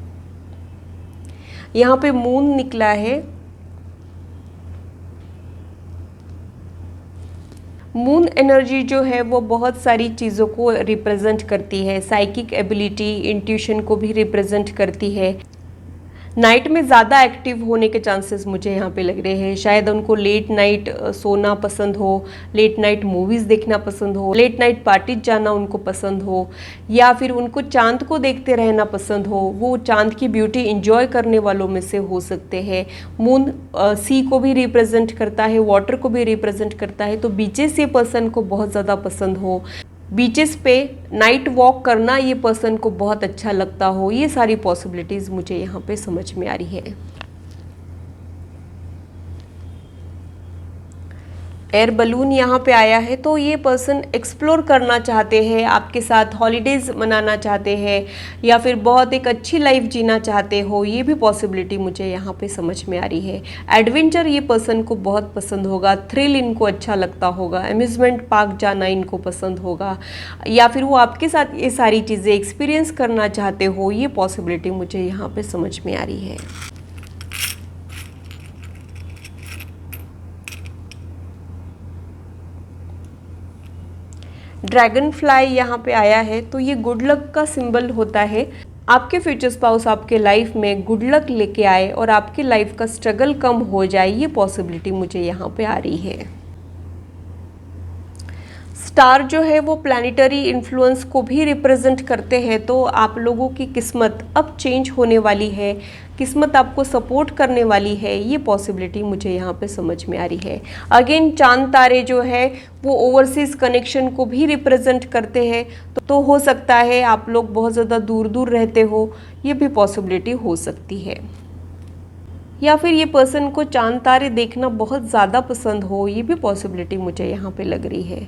यहाँ पे मून निकला है। मून एनर्जी जो है वो बहुत सारी चीज़ों को रिप्रेजेंट करती है। साइकिक एबिलिटी, इंट्यूशन को भी रिप्रेजेंट करती है। नाइट में ज़्यादा एक्टिव होने के चांसेस मुझे यहाँ पे लग रहे हैं। शायद उनको लेट नाइट सोना पसंद हो, लेट नाइट मूवीज़ देखना पसंद हो, लेट नाइट पार्टीज जाना उनको पसंद हो, या फिर उनको चांद को देखते रहना पसंद हो। वो चांद की ब्यूटी इंजॉय करने वालों में से हो सकते हैं। मून सी को भी रिप्रेजेंट करता है, वाटर को भी रिप्रेजेंट करता है। तो बीचेस ये पर्सन को बहुत ज़्यादा पसंद हो, बीचेस पे नाइट वॉक करना ये पर्सन को बहुत अच्छा लगता हो, ये सारी पॉसिबिलिटीज़ मुझे यहाँ पे समझ में आ रही है। एयर बलून यहाँ पे आया है, तो ये पर्सन एक्सप्लोर करना चाहते हैं, आपके साथ हॉलीडेज़ मनाना चाहते हैं, या फिर बहुत एक अच्छी लाइफ जीना चाहते हो, ये भी पॉसिबिलिटी मुझे यहाँ पे समझ में आ रही है। एडवेंचर ये पर्सन को बहुत पसंद होगा, थ्रिल इनको अच्छा लगता होगा, अम्यूज़मेंट पार्क जाना इनको पसंद होगा, या फिर वो आपके साथ ये सारी चीज़ें एक्सपीरियंस करना चाहते हो, ये पॉसिबिलिटी मुझे यहाँ पर समझ में आ रही है। ड्रैगन फ्लाई यहाँ पे आया है, तो ये गुड लक का सिंबल होता है। आपके फ्यूचर स्पाउस आपके लाइफ में गुड लक लेके आए और आपकी लाइफ का स्ट्रगल कम हो जाए, ये पॉसिबिलिटी मुझे यहाँ पे आ रही है। स्टार जो है वो प्लानिटरी इन्फ्लुएंस को भी रिप्रेजेंट करते हैं, तो आप लोगों की किस्मत अब चेंज होने वाली है, किस्मत आपको सपोर्ट करने वाली है, ये पॉसिबिलिटी मुझे यहाँ पे समझ में आ रही है। अगेन चांद तारे जो है वो ओवरसीज़ कनेक्शन को भी रिप्रेजेंट करते हैं, तो हो सकता है आप लोग बहुत ज़्यादा दूर दूर रहते हो, ये भी पॉसिबिलिटी हो सकती है। या फिर ये पर्सन को चांद तारे देखना बहुत ज़्यादा पसंद हो, ये भी पॉसिबिलिटी मुझे यहाँ पे लग रही है।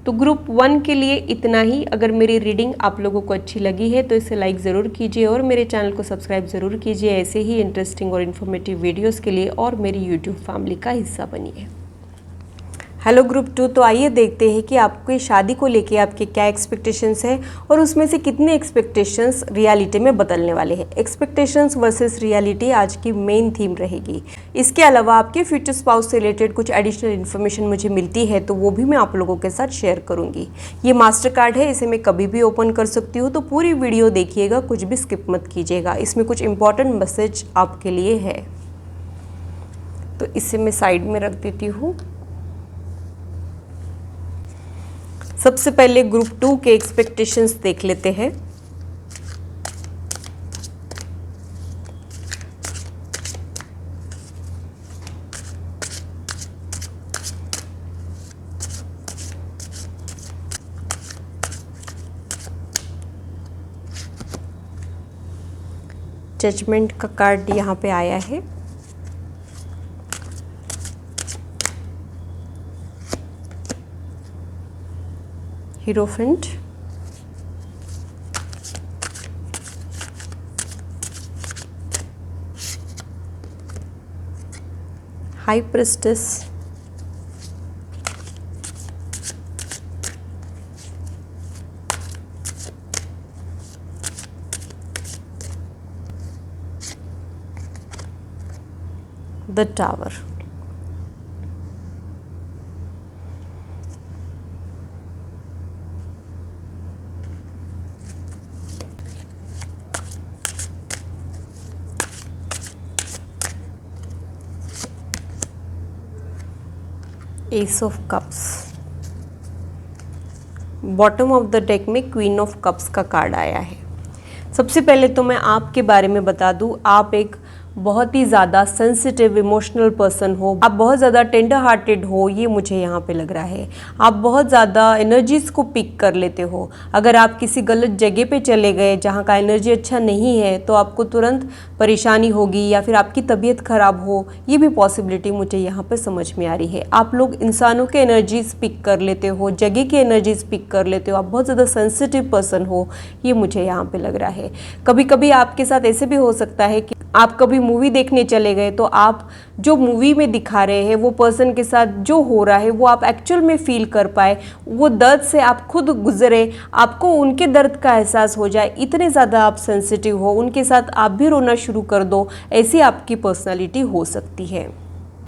तो ग्रुप 1 के लिए इतना ही। अगर मेरी रीडिंग आप लोगों को अच्छी लगी है तो इसे लाइक ज़रूर कीजिए और मेरे चैनल को सब्सक्राइब ज़रूर कीजिए। ऐसे ही इंटरेस्टिंग और इन्फॉर्मेटिव वीडियोज़ के लिए और मेरी यूट्यूब फैमिली का हिस्सा बनिए। हेलो ग्रुप 2, तो आइए देखते हैं कि आपकी शादी को लेके आपके क्या एक्सपेक्टेशंस हैं और उसमें से कितने एक्सपेक्टेशंस रियलिटी में बदलने वाले हैं। एक्सपेक्टेशंस वर्सेस रियलिटी आज की मेन थीम रहेगी। इसके अलावा आपके फ्यूचर स्पाउस से रिलेटेड कुछ एडिशनल इन्फॉर्मेशन मुझे मिलती है तो वो भी मैं आप लोगों के साथ शेयर करूँगी। ये मास्टर कार्ड है, इसे मैं कभी भी ओपन कर सकती हूँ, तो पूरी वीडियो देखिएगा, कुछ भी स्किप मत कीजिएगा। इसमें कुछ इंपॉर्टेंट मैसेज आपके लिए है, तो इसे मैं साइड में रख देती हूँ। सबसे पहले ग्रुप 2 के एक्सपेक्टेशंस देख लेते हैं। जजमेंट का कार्ड यहाँ पे आया है। Hierophant, high priestess, the tower. Ace of cups. Bottom of the deck में क्वीन ऑफ कप्स का कार्ड आया है। सबसे पहले तो मैं आपके बारे में बता दूं, आप एक बहुत ही ज़्यादा सेंसिटिव इमोशनल पर्सन हो, आप बहुत ज़्यादा टेंडर हार्टेड हो, ये मुझे यहाँ पे लग रहा है। आप बहुत ज़्यादा एनर्जीज़ को पिक कर लेते हो। अगर आप किसी गलत जगह पे चले गए जहाँ का एनर्जी अच्छा नहीं है तो आपको तुरंत परेशानी होगी या फिर आपकी तबीयत ख़राब हो, ये भी पॉसिबिलिटी मुझे यहाँ पे समझ में आ रही है। आप लोग इंसानों के एनर्जीज़ पिक कर लेते हो, जगह के एनर्जीज़ पिक कर लेते हो, आप बहुत ज़्यादा सेंसिटिव पर्सन हो, ये मुझे यहाँ पे लग रहा है। कभी कभी आपके साथ ऐसे भी हो सकता है कि आप कभी मूवी देखने चले गए तो आप जो मूवी में दिखा रहे हैं वो पर्सन के साथ जो हो रहा है वो आप एक्चुअल में फील कर पाए, वो दर्द से आप खुद गुजरे, आपको उनके दर्द का एहसास हो जाए, इतने ज़्यादा आप सेंसिटिव हो, उनके साथ आप भी रोना शुरू कर दो, ऐसी आपकी पर्सनालिटी हो सकती है।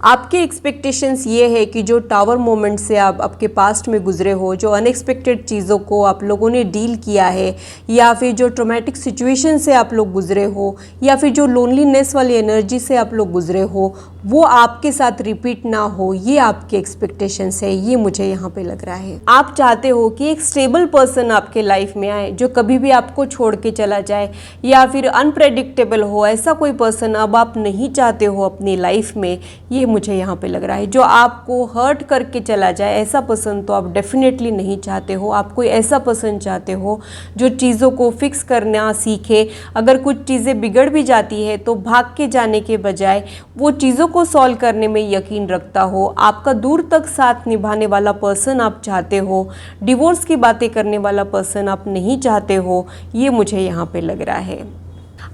आपके एक्सपेक्टेशंस ये है कि जो टावर मोमेंट से आप आपके पास्ट में गुजरे हो, जो अनएक्सपेक्टेड चीज़ों को आप लोगों ने डील किया है, या फिर जो ट्रॉमेटिक सिचुएशन से आप लोग गुजरे हो, या फिर जो लोनलीनेस वाली एनर्जी से आप लोग गुजरे हो, वो आपके साथ रिपीट ना हो, ये आपके एक्सपेक्टेशंस है, ये मुझे यहाँ पे लग रहा है। आप चाहते हो कि एक स्टेबल पर्सन आपके लाइफ में आए जो कभी भी आपको छोड़ के चला जाए या फिर अनप्रेडिक्टेबल हो, ऐसा कोई पर्सन अब आप नहीं चाहते हो अपनी लाइफ में, ये मुझे यहाँ पे लग रहा है। जो आपको हर्ट करके चला जाए ऐसा पर्सन तो आप डेफिनेटली नहीं चाहते हो। आप कोई ऐसा पर्सन चाहते हो जो चीज़ों को फिक्स करना सीखे। अगर कुछ चीज़ें बिगड़ भी जाती है तो भाग के जाने के बजाय वो चीज़ों को सॉल्व करने में यकीन रखता हो। आपका दूर तक साथ निभाने वाला पर्सन आप चाहते हो। डिवोर्स की बातें करने वाला पर्सन आप नहीं चाहते हो, ये मुझे यहाँ पे लग रहा है।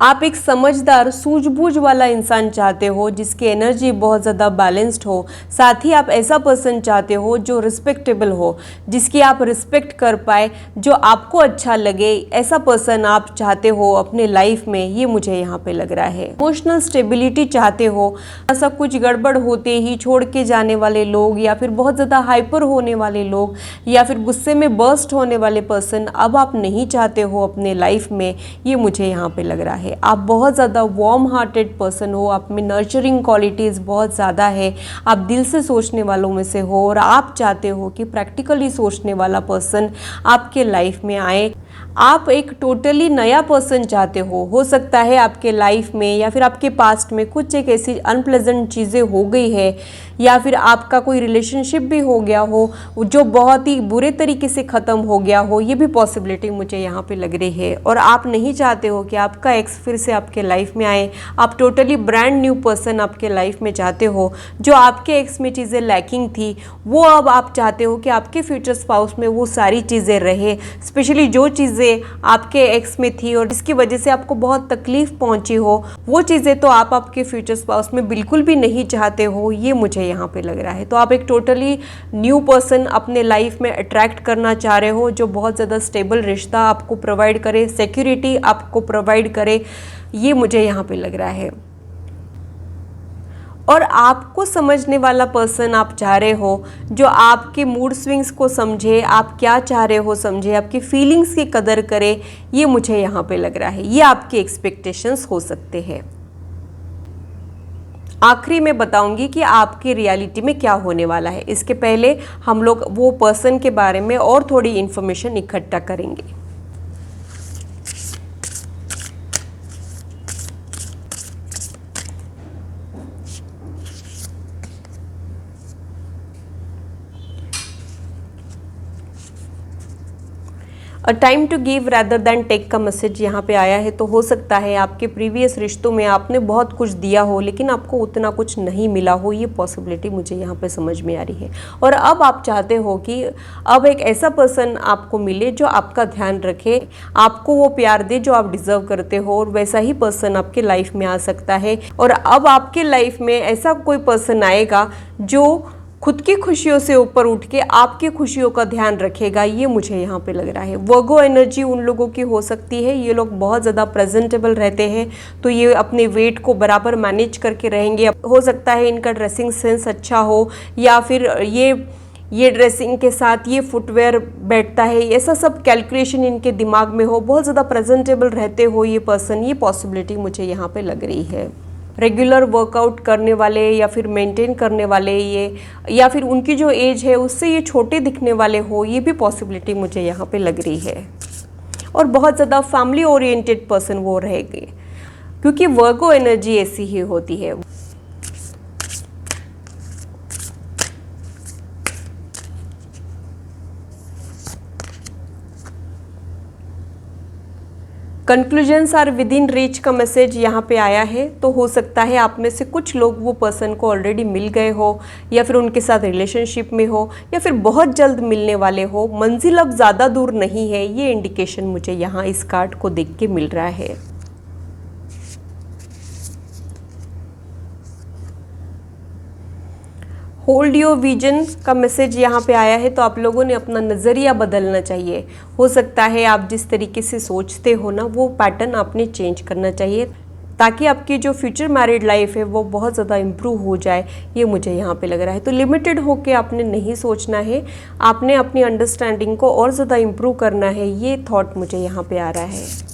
आप एक समझदार सूझबूझ वाला इंसान चाहते हो जिसकी एनर्जी बहुत ज़्यादा बैलेंस्ड हो। साथ ही आप ऐसा पर्सन चाहते हो जो रिस्पेक्टेबल हो, जिसकी आप रिस्पेक्ट कर पाए, जो आपको अच्छा लगे, ऐसा पर्सन आप चाहते हो अपने लाइफ में, ये मुझे यहाँ पे लग रहा है। इमोशनल स्टेबिलिटी चाहते हो। ऐसा कुछ गड़बड़ होते ही छोड़ के जाने वाले लोग या फिर बहुत ज़्यादा हाइपर होने वाले लोग या फिर गुस्से में बर्स्ट होने वाले पर्सन अब आप नहीं चाहते हो अपने लाइफ में, ये मुझे यहाँ पे लग रहा है। आप बहुत ज़्यादा वार्म हार्टेड पर्सन हो, आप में नर्चरिंग क्वालिटीज़ बहुत ज़्यादा है, आप दिल से सोचने वालों में से हो और आप चाहते हो कि प्रैक्टिकली सोचने वाला पर्सन आपके लाइफ में आए। आप एक टोटली नया पर्सन चाहते हो सकता है आपके लाइफ में या फिर आपके पास्ट में कुछ एक ऐसी अनप्लेजेंट चीज़ें हो गई है या फिर आपका कोई रिलेशनशिप भी हो गया हो जो बहुत ही बुरे तरीके से ख़त्म हो गया हो, ये भी पॉसिबिलिटी मुझे यहाँ पे लग रही है। और आप नहीं चाहते हो कि आपका एक्स फिर से आपके लाइफ में आए, आप टोटली ब्रांड न्यू पर्सन आपके लाइफ में चाहते हो। जो आपके एक्स में चीज़ें लैकिंग थी वो अब आप चाहते हो कि आपके फ्यूचर स्पाउस में वो सारी चीज़ें रहे। स्पेशली जो चीज़ें आपके एक्स में थी और जिसकी वजह से आपको बहुत तकलीफ पहुंची हो, वो चीज़ें तो आप आपके फ्यूचर स्पाउस में बिल्कुल भी नहीं चाहते हो, ये मुझे यहाँ पे लग रहा है। तो आप एक टोटली न्यू पर्सन अपने लाइफ में अट्रैक्ट करना चाह रहे हो, जो बहुत ज़्यादा स्टेबल रिश्ता आपको प्रोवाइड करे, सिक्योरिटी आपको प्रोवाइड करे, ये मुझे यहाँ पे लग रहा है। और आपको समझने वाला पर्सन आप चाह रहे हो, जो आपके मूड स्विंग्स को समझे, आप क्या चाह रहे हो समझे, आपकी फीलिंग्स की कदर करे, ये मुझे यहाँ पे लग रहा है। ये आपके एक्सपेक्टेशंस हो सकते हैं। आखिरी में बताऊंगी कि आपकी रियलिटी में क्या होने वाला है। इसके पहले हम लोग वो पर्सन के बारे में और थोड़ी इन्फॉर्मेशन इकट्ठा करेंगे। A time to give rather than take का मैसेज यहाँ पे आया है। तो हो सकता है आपके प्रीवियस रिश्तों में आपने बहुत कुछ दिया हो लेकिन आपको उतना कुछ नहीं मिला हो, ये पॉसिबिलिटी मुझे यहाँ पे समझ में आ रही है। और अब आप चाहते हो कि अब एक ऐसा पर्सन आपको मिले जो आपका ध्यान रखे, आपको वो प्यार दे जो आप डिज़र्व करते हो, और वैसा ही पर्सन आपके लाइफ में आ सकता है। और अब आपके लाइफ में ऐसा कोई पर्सन आएगा जो खुद की खुशियों से ऊपर उठ के आपकी खुशियों का ध्यान रखेगा, ये मुझे यहाँ पे लग रहा है। वर्गो एनर्जी उन लोगों की हो सकती है, ये लोग बहुत ज़्यादा प्रेजेंटेबल रहते हैं, तो ये अपने वेट को बराबर मैनेज करके रहेंगे। हो सकता है इनका ड्रेसिंग सेंस अच्छा हो, या फिर ये ड्रेसिंग के साथ ये फुटवेयर बैठता है, ऐसा सब कैलकुलेशन इनके दिमाग में हो, बहुत ज़्यादा प्रेजेंटेबल रहते हो ये पर्सन, ये पॉसिबिलिटी मुझे यहाँ पे लग रही है। रेगुलर वर्कआउट करने वाले या फिर मेंटेन करने वाले, ये या फिर उनकी जो एज है उससे ये छोटे दिखने वाले हो, ये भी पॉसिबिलिटी मुझे यहाँ पे लग रही है। और बहुत ज़्यादा फैमिली ओरिएंटेड पर्सन वो रहेंगे, क्योंकि वर्गो एनर्जी ऐसी ही होती है। Conclusions are within reach का मैसेज यहाँ पे आया है। तो हो सकता है आप में से कुछ लोग वो पर्सन को ऑलरेडी मिल गए हो, या फिर उनके साथ रिलेशनशिप में हो, या फिर बहुत जल्द मिलने वाले हो। मंजिल अब ज़्यादा दूर नहीं है, ये इंडिकेशन मुझे यहाँ इस कार्ड को देख के मिल रहा है। होल्ड योर विजन का मैसेज यहाँ पे आया है। तो आप लोगों ने अपना नज़रिया बदलना चाहिए। हो सकता है आप जिस तरीके से सोचते हो ना, वो पैटर्न आपने चेंज करना चाहिए, ताकि आपकी जो फ्यूचर मैरिड लाइफ है वो बहुत ज़्यादा इम्प्रूव हो जाए, ये मुझे यहाँ पे लग रहा है। तो लिमिटेड होके आपने नहीं सोचना है, आपने अपनी अंडरस्टैंडिंग को और ज़्यादा इम्प्रूव करना है, ये थॉट मुझे यहाँ पे आ रहा है।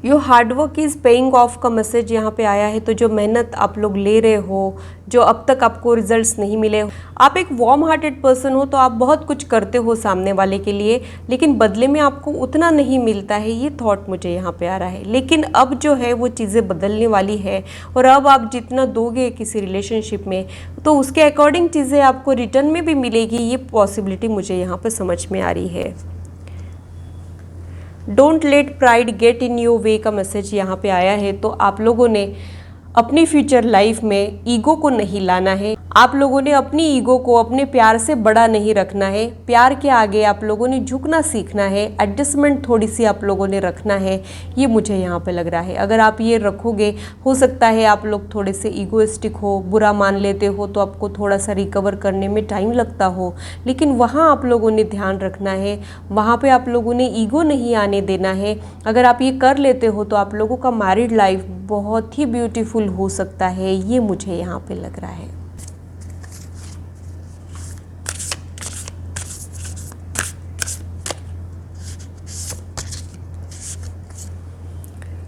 Your hard work is paying off का मैसेज यहाँ पे आया है। तो जो मेहनत आप लोग ले रहे हो, जो अब तक आपको रिजल्ट्स नहीं मिले, आप एक वार्म हार्टेड पर्सन हो, तो आप बहुत कुछ करते हो सामने वाले के लिए, लेकिन बदले में आपको उतना नहीं मिलता है, ये थॉट मुझे यहाँ पे आ रहा है। लेकिन अब जो है वो चीज़ें बदलने वाली है, और अब आप जितना दोगे किसी रिलेशनशिप में, तो उसके अकॉर्डिंग चीज़ें आपको रिटर्न में भी मिलेगी, ये पॉसिबिलिटी मुझे यहाँ पर समझ में आ रही है। Don't let pride get in your way का मैसेज यहाँ पे आया है। तो आप लोगों ने अपनी फ्यूचर लाइफ में ईगो को नहीं लाना है, आप लोगों ने अपनी ईगो को अपने प्यार से बड़ा नहीं रखना है, प्यार के आगे आप लोगों ने झुकना सीखना है, एडजस्टमेंट थोड़ी सी आप लोगों ने रखना है, ये मुझे यहाँ पे लग रहा है। अगर आप ये रखोगे, हो सकता है आप लोग थोड़े से ईगोइस्टिक हो, बुरा मान लेते हो, तो आपको थोड़ा सा रिकवर करने में टाइम लगता हो, लेकिन वहाँ आप लोगों ने ध्यान रखना है, वहाँ पर आप लोगों ने ईगो नहीं आने देना है। अगर आप ये कर लेते हो तो आप लोगों का मैरिड लाइफ बहुत ही ब्यूटीफुल हो सकता है, ये मुझे यहाँ पे लग रहा है।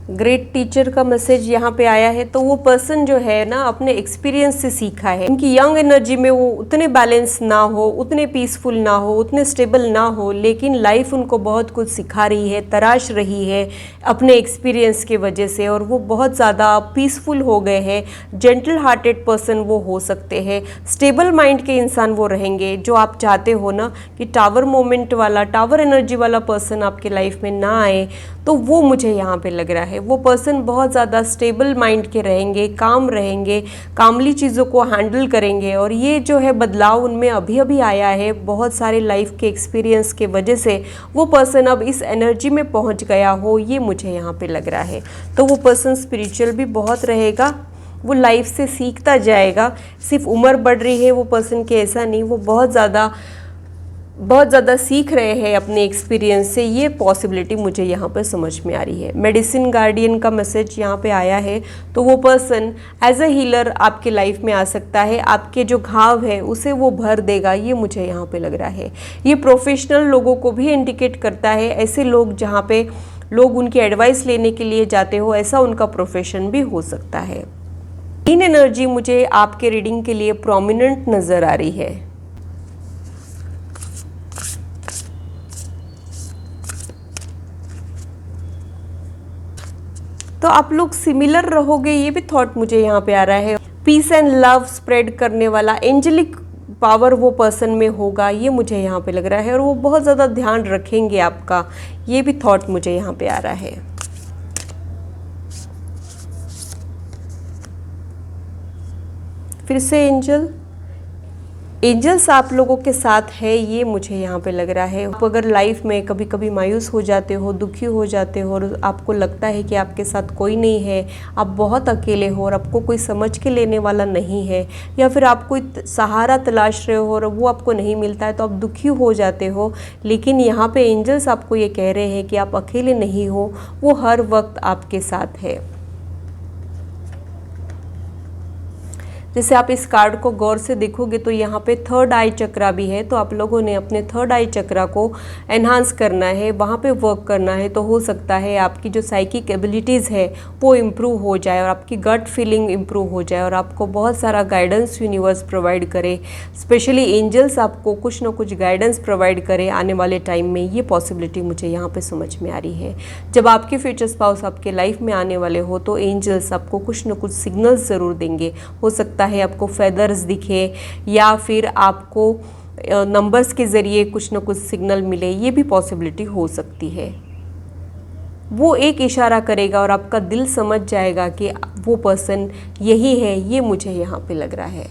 ग्रेट टीचर का मैसेज यहाँ पे आया है। तो वो पर्सन जो है ना अपने एक्सपीरियंस से सीखा है। उनकी यंग एनर्जी में वो उतने बैलेंस ना हो, उतने पीसफुल ना हो, उतने स्टेबल ना हो, लेकिन लाइफ उनको बहुत कुछ सिखा रही है, तराश रही है अपने एक्सपीरियंस की वजह से, और वो बहुत ज़्यादा पीसफुल हो गए हैं। जेंटल हार्टेड पर्सन वो हो सकते हैं, स्टेबल माइंड के इंसान वो रहेंगे। जो आप चाहते हो ना कि टावर मोमेंट वाला, टावर एनर्जी वाला पर्सन आपके लाइफ में ना आए, तो वो मुझे यहाँ पे लग रहा है। वो पर्सन बहुत ज़्यादा स्टेबल माइंड के रहेंगे, काम रहेंगे, कामली चीज़ों को हैंडल करेंगे। और ये जो है बदलाव उनमें अभी अभी आया है, बहुत सारे लाइफ के एक्सपीरियंस के वजह से वो पर्सन अब इस एनर्जी में पहुँच गया हो, ये मुझे यहाँ पे लग रहा है। तो वो पर्सन स्पिरिचुअल भी बहुत रहेगा, वो लाइफ से सीखता जाएगा। सिर्फ उम्र बढ़ रही है वो पर्सन के, ऐसा नहीं, वो बहुत ज़्यादा सीख रहे हैं अपने एक्सपीरियंस से। ये पॉसिबिलिटी मुझे यहाँ पर समझ में आ रही है। मेडिसिन गार्डियन का मैसेज यहाँ पे आया है। तो वो पर्सन एज अ हीलर आपके लाइफ में आ सकता है, आपके जो घाव है उसे वो भर देगा, ये मुझे यहाँ पे लग रहा है। ये प्रोफेशनल लोगों को भी इंडिकेट करता है, ऐसे लोग जहाँ पे लोग उनकी एडवाइस लेने के लिए जाते हो, ऐसा उनका प्रोफेशन भी हो सकता है। इन एनर्जी मुझे आपके रीडिंग के लिए प्रोमिनेंट नज़र आ रही है। तो आप लोग सिमिलर रहोगे, ये भी थॉट मुझे यहाँ पे आ रहा है। पीस एंड लव स्प्रेड करने वाला एंजेलिक पावर वो पर्सन में होगा, ये मुझे यहाँ पे लग रहा है। और वो बहुत ज़्यादा ध्यान रखेंगे आपका, ये भी थॉट मुझे यहाँ पे आ रहा है। फिर से एंजल्स आप लोगों के साथ है, ये मुझे यहाँ पे लग रहा है। आप अगर लाइफ में कभी कभी मायूस हो जाते हो, दुखी हो जाते हो, और आपको लगता है कि आपके साथ कोई नहीं है, आप बहुत अकेले हो और आपको कोई समझ के लेने वाला नहीं है, या फिर आप कोई सहारा तलाश रहे हो और वो आपको नहीं मिलता है, तो आप दुखी हो जाते हो। लेकिन यहाँ पे एंजल्स आपको ये कह रहे हैं कि आप अकेले नहीं हो, वो हर वक्त आपके साथ है। जैसे आप इस कार्ड को गौर से देखोगे तो यहाँ पे थर्ड आई चक्रा भी है। तो आप लोगों ने अपने थर्ड आई चक्रा को एनहांस करना है, वहाँ पे वर्क करना है। तो हो सकता है आपकी जो साइकिक एबिलिटीज़ है वो इम्प्रूव हो जाए, और आपकी गट फीलिंग इम्प्रूव हो जाए, और आपको बहुत सारा गाइडेंस यूनिवर्स प्रोवाइड करे। स्पेशली एंजल्स आपको कुछ ना कुछ गाइडेंस प्रोवाइड करे आने वाले टाइम में, ये पॉसिबिलिटी मुझे यहाँ पर समझ में आ रही है। जब आपके फ्यूचर स्पाउस आपके लाइफ में आने वाले हो तो एंजल्स आपको कुछ ना कुछ सिग्नल्स ज़रूर देंगे। हो सकता है आपको फेदर्स दिखे, या फिर आपको नंबर्स के ज़रिए कुछ ना कुछ सिग्नल मिले, ये भी पॉसिबिलिटी हो सकती है। वो एक इशारा करेगा और आपका दिल समझ जाएगा कि वो पर्सन यही है, ये मुझे यहाँ पे लग रहा है।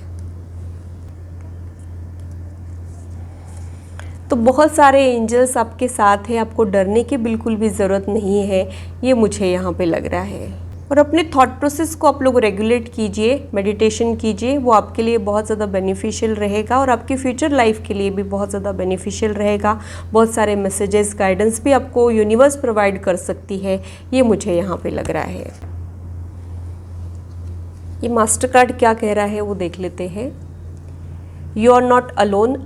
तो बहुत सारे एंजल्स आपके साथ हैं, आपको डरने की बिल्कुल भी ज़रूरत नहीं है, ये मुझे यहाँ पे लग रहा है। और अपने थॉट प्रोसेस को आप लोग रेगुलेट कीजिए, मेडिटेशन कीजिए, वो आपके लिए बहुत ज़्यादा बेनिफिशियल रहेगा, और आपकी फ्यूचर लाइफ के लिए भी बहुत ज़्यादा बेनिफिशियल रहेगा। बहुत सारे मैसेजेस, गाइडेंस भी आपको यूनिवर्स प्रोवाइड कर सकती है, ये मुझे यहाँ पे लग रहा है। ये मास्टर कार्ड क्या कह रहा है वो देख लेते हैं। You are not alone,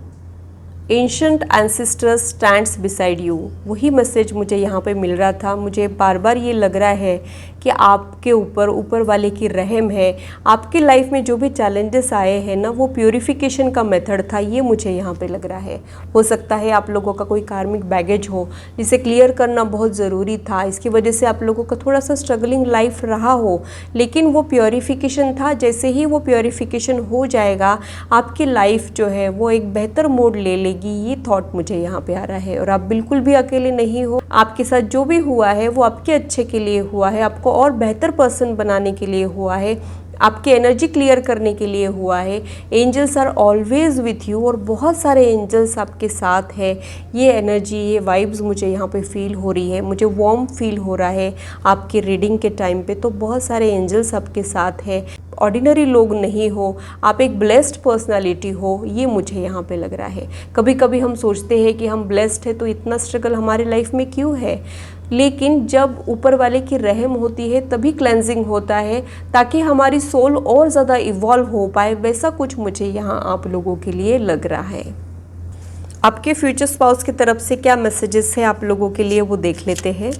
ancient ancestors stands beside you. वही मैसेज मुझे यहाँ पे मिल रहा था। मुझे बार बार ये लग रहा है कि आपके ऊपर वाले की रहम है। आपके लाइफ में जो भी चैलेंजेस आए हैं ना, वो प्योरीफिकेशन का मेथड था, ये मुझे यहाँ पे लग रहा है। हो सकता है आप लोगों का कोई कार्मिक बैगेज हो जिसे क्लियर करना बहुत ज़रूरी था, इसकी वजह से आप लोगों का थोड़ा सा स्ट्रगलिंग लाइफ रहा हो, लेकिन वो प्योरीफिकेशन था। जैसे ही वो प्योरीफिकेशन हो जाएगा, आपकी लाइफ जो है वो एक बेहतर मोड ले लेगी, ये थॉट मुझे यहाँ पे आ रहा है। और आप बिल्कुल भी अकेले नहीं हो, आपके साथ जो भी हुआ है वो आपके अच्छे के लिए हुआ है, आपको और बेहतर पर्सन बनाने के लिए हुआ है, आपकी एनर्जी क्लियर करने के लिए हुआ है। Angels are always with you, और बहुत सारे एंजल्स आपके साथ है। ये एनर्जी, ये वाइब्स मुझे यहाँ पे फील हो रही है, मुझे वार्म फील हो रहा है आपकी रीडिंग के टाइम पे। तो बहुत सारे एंजल्स आपके साथ है, ऑर्डिनरी लोग नहीं हो, आप एक ब्लेस्ड पर्सनालिटी हो, ये मुझे यहाँ पे लग रहा है। कभी कभी हम सोचते हैं कि हम ब्लेस्ड है तो इतना स्ट्रगल हमारे लाइफ में क्यों है, लेकिन जब ऊपर वाले की रहम होती है तभी क्लेंजिंग होता है, ताकि हमारी सोल और ज़्यादा इवॉल्व हो पाए। वैसा कुछ मुझे यहाँ आप लोगों के लिए लग रहा है। आपके फ्यूचर स्पाउस की तरफ से क्या मैसेजेस है आप लोगों के लिए, वो देख लेते हैं।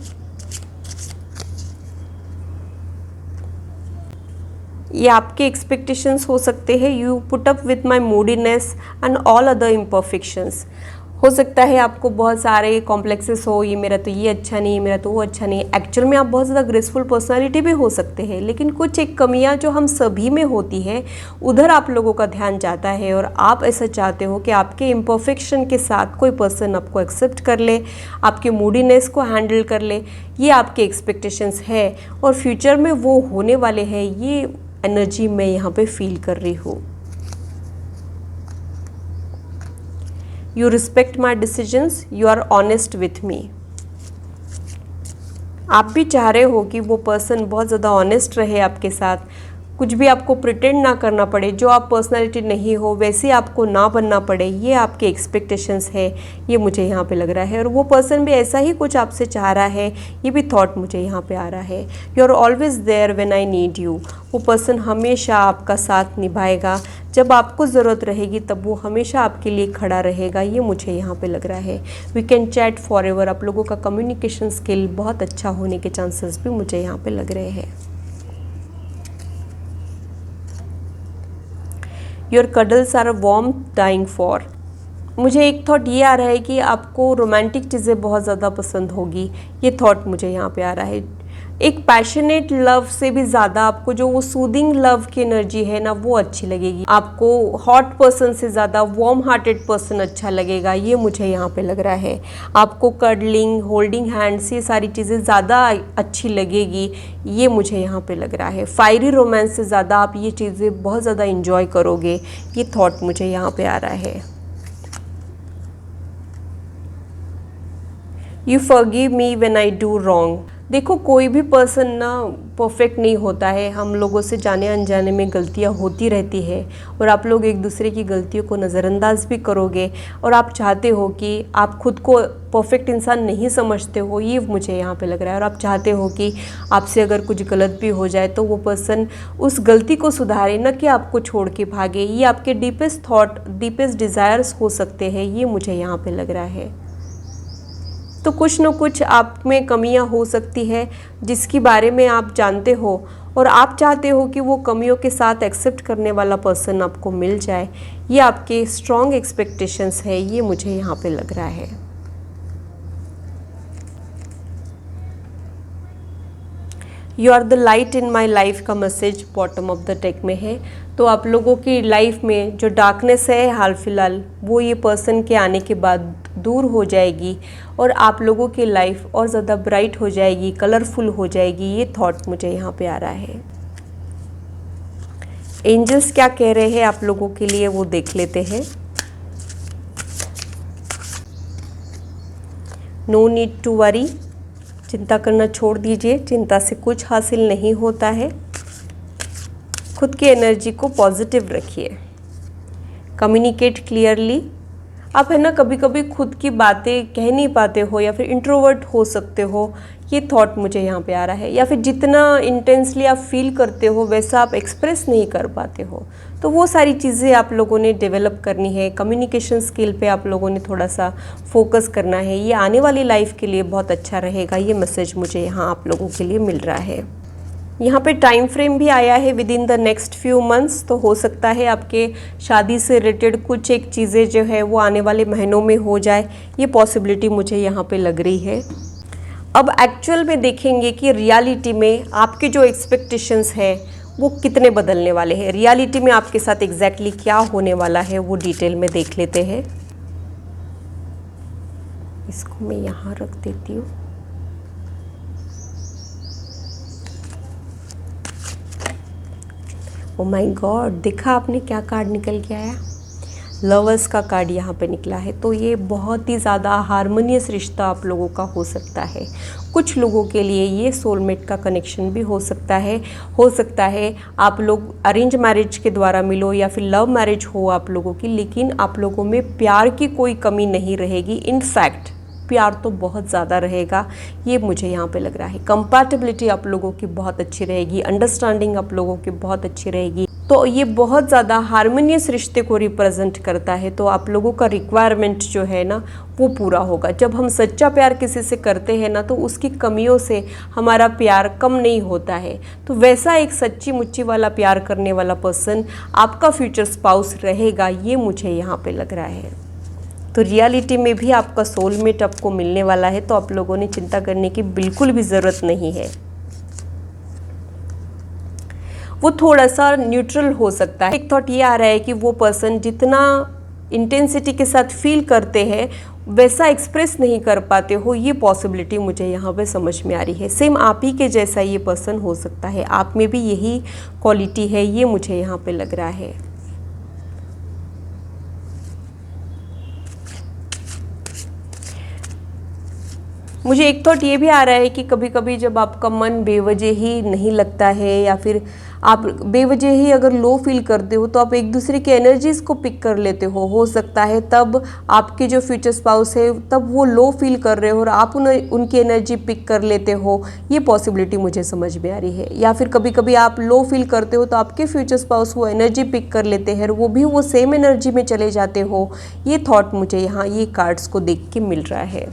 ये आपके एक्सपेक्टेशंस हो सकते हैं। You put up with my मूडीनेस and all other imperfections. हो सकता है आपको बहुत सारे कॉम्प्लेक्सेस हो, ये मेरा तो ये अच्छा नहीं, मेरा तो वो अच्छा नहीं। एक्चुअल में आप बहुत ज़्यादा ग्रेसफुल पर्सनालिटी भी हो सकते हैं, लेकिन कुछ एक कमियां जो हम सभी में होती है, उधर आप लोगों का ध्यान जाता है और आप ऐसा चाहते हो कि आपके इम्परफेक्शन के साथ कोई पर्सन आपको एक्सेप्ट कर ले, आपके मूडीनेस को हैंडल कर ले। ये आपके एक्सपेक्टेशंस है और फ्यूचर में वो होने वाले हैं। ये एनर्जी मैं यहाँ पे फील कर रही हूँ। You respect my decisions, you are honest with me। आप भी चाह रहे हो कि वो पर्सन बहुत ज़्यादा ऑनेस्ट रहे आपके साथ, कुछ भी आपको प्रिटेंड ना करना पड़े, जो आप पर्सनालिटी नहीं हो वैसे आपको ना बनना पड़े। ये आपके एक्सपेक्टेशंस है, ये मुझे यहाँ पे लग रहा है। और वो पर्सन भी ऐसा ही कुछ आपसे चाह रहा है, ये भी थॉट मुझे यहाँ पे आ रहा है। You are always there when I need you. वो पर्सन हमेशा आपका साथ निभाएगा, जब आपको ज़रूरत रहेगी तब वो हमेशा आपके लिए खड़ा रहेगा। ये मुझे यहाँ पे लग रहा है। We can chat forever. आप लोगों का कम्युनिकेशन स्किल बहुत अच्छा होने के चांसेस भी मुझे यहाँ पे लग रहे हैं। Your cuddles are warm dying for. मुझे एक थॉट ये आ रहा है कि आपको रोमांटिक चीज़ें बहुत ज़्यादा पसंद होगी। ये थॉट मुझे यहाँ पे आ रहा है। एक पैशनेट लव से भी ज़्यादा आपको जो वो सूदिंग लव की एनर्जी है ना, वो अच्छी लगेगी। आपको हॉट पर्सन से ज़्यादा वार्म हार्टेड पर्सन अच्छा लगेगा। ये मुझे यहाँ पे लग रहा है। आपको कडलिंग, होल्डिंग हैंड्स, ये सारी चीज़ें ज़्यादा अच्छी लगेगी। ये मुझे यहाँ पे लग रहा है। फायरी रोमांस से ज़्यादा आप ये चीज़ें बहुत ज़्यादा इंजॉय करोगे। ये थॉट मुझे यहाँ पे आ रहा है। You forgive me when I do wrong. देखो, कोई भी पर्सन ना परफेक्ट नहीं होता है। हम लोगों से जाने अनजाने में गलतियां होती रहती है और आप लोग एक दूसरे की गलतियों को नज़रअंदाज भी करोगे और आप चाहते हो कि आप खुद को परफेक्ट इंसान नहीं समझते हो। ये मुझे यहाँ पे लग रहा है। और आप चाहते हो कि आपसे अगर कुछ गलत भी हो जाए तो वो पर्सन उस गलती को सुधारे, न कि आपको छोड़ के भागे। ये आपके डीपेस्ट थॉट, डीपेस्ट डिज़ायर्स हो सकते हैं। ये मुझे यहाँ पे लग रहा है। तो कुछ न कुछ आप में कमियां हो सकती है जिसके बारे में आप जानते हो और आप चाहते हो कि वो कमियों के साथ एक्सेप्ट करने वाला पर्सन आपको मिल जाए। ये आपके स्ट्रॉन्ग एक्सपेक्टेशंस है। ये मुझे यहाँ पे लग रहा है। You are the light in my life का message bottom of the deck में है। तो आप लोगों की लाइफ में जो डार्कनेस है हाल फिलहाल, वो ये पर्सन के आने के बाद दूर हो जाएगी और आप लोगों की लाइफ और ज़्यादा ब्राइट हो जाएगी, कलरफुल हो जाएगी। ये थॉट मुझे यहाँ पे आ रहा है। एंजल्स क्या कह रहे हैं आप लोगों के लिए, वो देख लेते हैं। No need to worry. चिंता करना छोड़ दीजिए। चिंता से कुछ हासिल नहीं होता है। खुद की एनर्जी को पॉजिटिव रखिए। Communicate clearly. आप है ना कभी कभी खुद की बातें कह नहीं पाते हो या फिर इंट्रोवर्ट हो सकते हो। ये थॉट मुझे यहाँ पे आ रहा है। या फिर जितना इंटेंसली आप फील करते हो वैसा आप एक्सप्रेस नहीं कर पाते हो। तो वो सारी चीज़ें आप लोगों ने डेवलप करनी है। कम्युनिकेशन स्किल पे आप लोगों ने थोड़ा सा फोकस करना है। ये आने वाली लाइफ के लिए बहुत अच्छा रहेगा। ये मैसेज मुझे यहाँ आप लोगों के लिए मिल रहा है। यहाँ पे टाइम फ्रेम भी आया है with in the next few months. तो हो सकता है आपके शादी से रिलेटेड कुछ एक चीज़ें जो है वो आने वाले महीनों में हो जाए। ये पॉसिबिलिटी मुझे यहाँ पे लग रही है। अब एक्चुअल में देखेंगे कि रियलिटी में आपके जो एक्सपेक्टेशंस हैं वो कितने बदलने वाले हैं। रियलिटी में आपके साथ एग्जैक्टली क्या होने वाला है वो डिटेल में देख लेते हैं। इसको मैं यहाँ रख देती हूँ। ओ माय गॉड, देखा आपने क्या कार्ड निकल के आया। लवर्स का कार्ड यहाँ पे निकला है। तो ये बहुत ही ज़्यादा हारमोनियस रिश्ता आप लोगों का हो सकता है। कुछ लोगों के लिए ये सोलमेट का कनेक्शन भी हो सकता है। आप लोग अरेंज मैरिज के द्वारा मिलो या फिर लव मैरिज हो आप लोगों की, लेकिन आप लोगों में प्यार की कोई कमी नहीं रहेगी। इनफैक्ट प्यार तो बहुत ज़्यादा रहेगा। ये मुझे यहाँ पे लग रहा है। कंपैटिबिलिटी आप लोगों की बहुत अच्छी रहेगी। अंडरस्टैंडिंग आप लोगों की बहुत अच्छी रहेगी। तो ये बहुत ज़्यादा हार्मोनियस रिश्ते को रिप्रेजेंट करता है। तो आप लोगों का रिक्वायरमेंट जो है ना वो पूरा होगा। जब हम सच्चा प्यार किसी से करते हैं ना तो उसकी कमियों से हमारा प्यार कम नहीं होता है। तो वैसा एक सच्ची मुच्ची वाला प्यार करने वाला पर्सन आपका फ्यूचर स्पाउस रहेगा, ये मुझे यहाँ पे लग रहा है। तो रियलिटी में भी आपका सोलमेट आपको मिलने वाला है, तो आप लोगों ने चिंता करने की बिल्कुल भी ज़रूरत नहीं है। वो थोड़ा सा न्यूट्रल हो सकता है। एक थॉट ये आ रहा है कि वो पर्सन जितना इंटेंसिटी के साथ फील करते हैं वैसा एक्सप्रेस नहीं कर पाते हो, ये पॉसिबिलिटी मुझे यहाँ पे समझ में आ रही है। सेम आप ही के जैसा ये पर्सन हो सकता है, आप में भी यही क्वालिटी है, ये मुझे यहाँ पे लग रहा है। मुझे एक थॉट ये भी आ रहा है कि कभी कभी जब आपका मन बेवजह ही नहीं लगता है या फिर आप बेवजह ही अगर लो फील करते हो तो आप एक दूसरे की एनर्जीज़ को पिक कर लेते हो सकता है तब आपके जो फ्यूचर स्पाउस है तब वो लो फील कर रहे हो और आप उनकी एनर्जी पिक कर लेते हो, ये पॉसिबिलिटी मुझे समझ में आ रही है। या फिर कभी कभी आप लो फील करते हो तो आपके फ्यूचर स्पाउस वो एनर्जी पिक कर लेते हैं और वो भी वो सेम एनर्जी में चले जाते हो, ये थॉट मुझे यहाँ ये कार्ड्स को देख के मिल रहा है।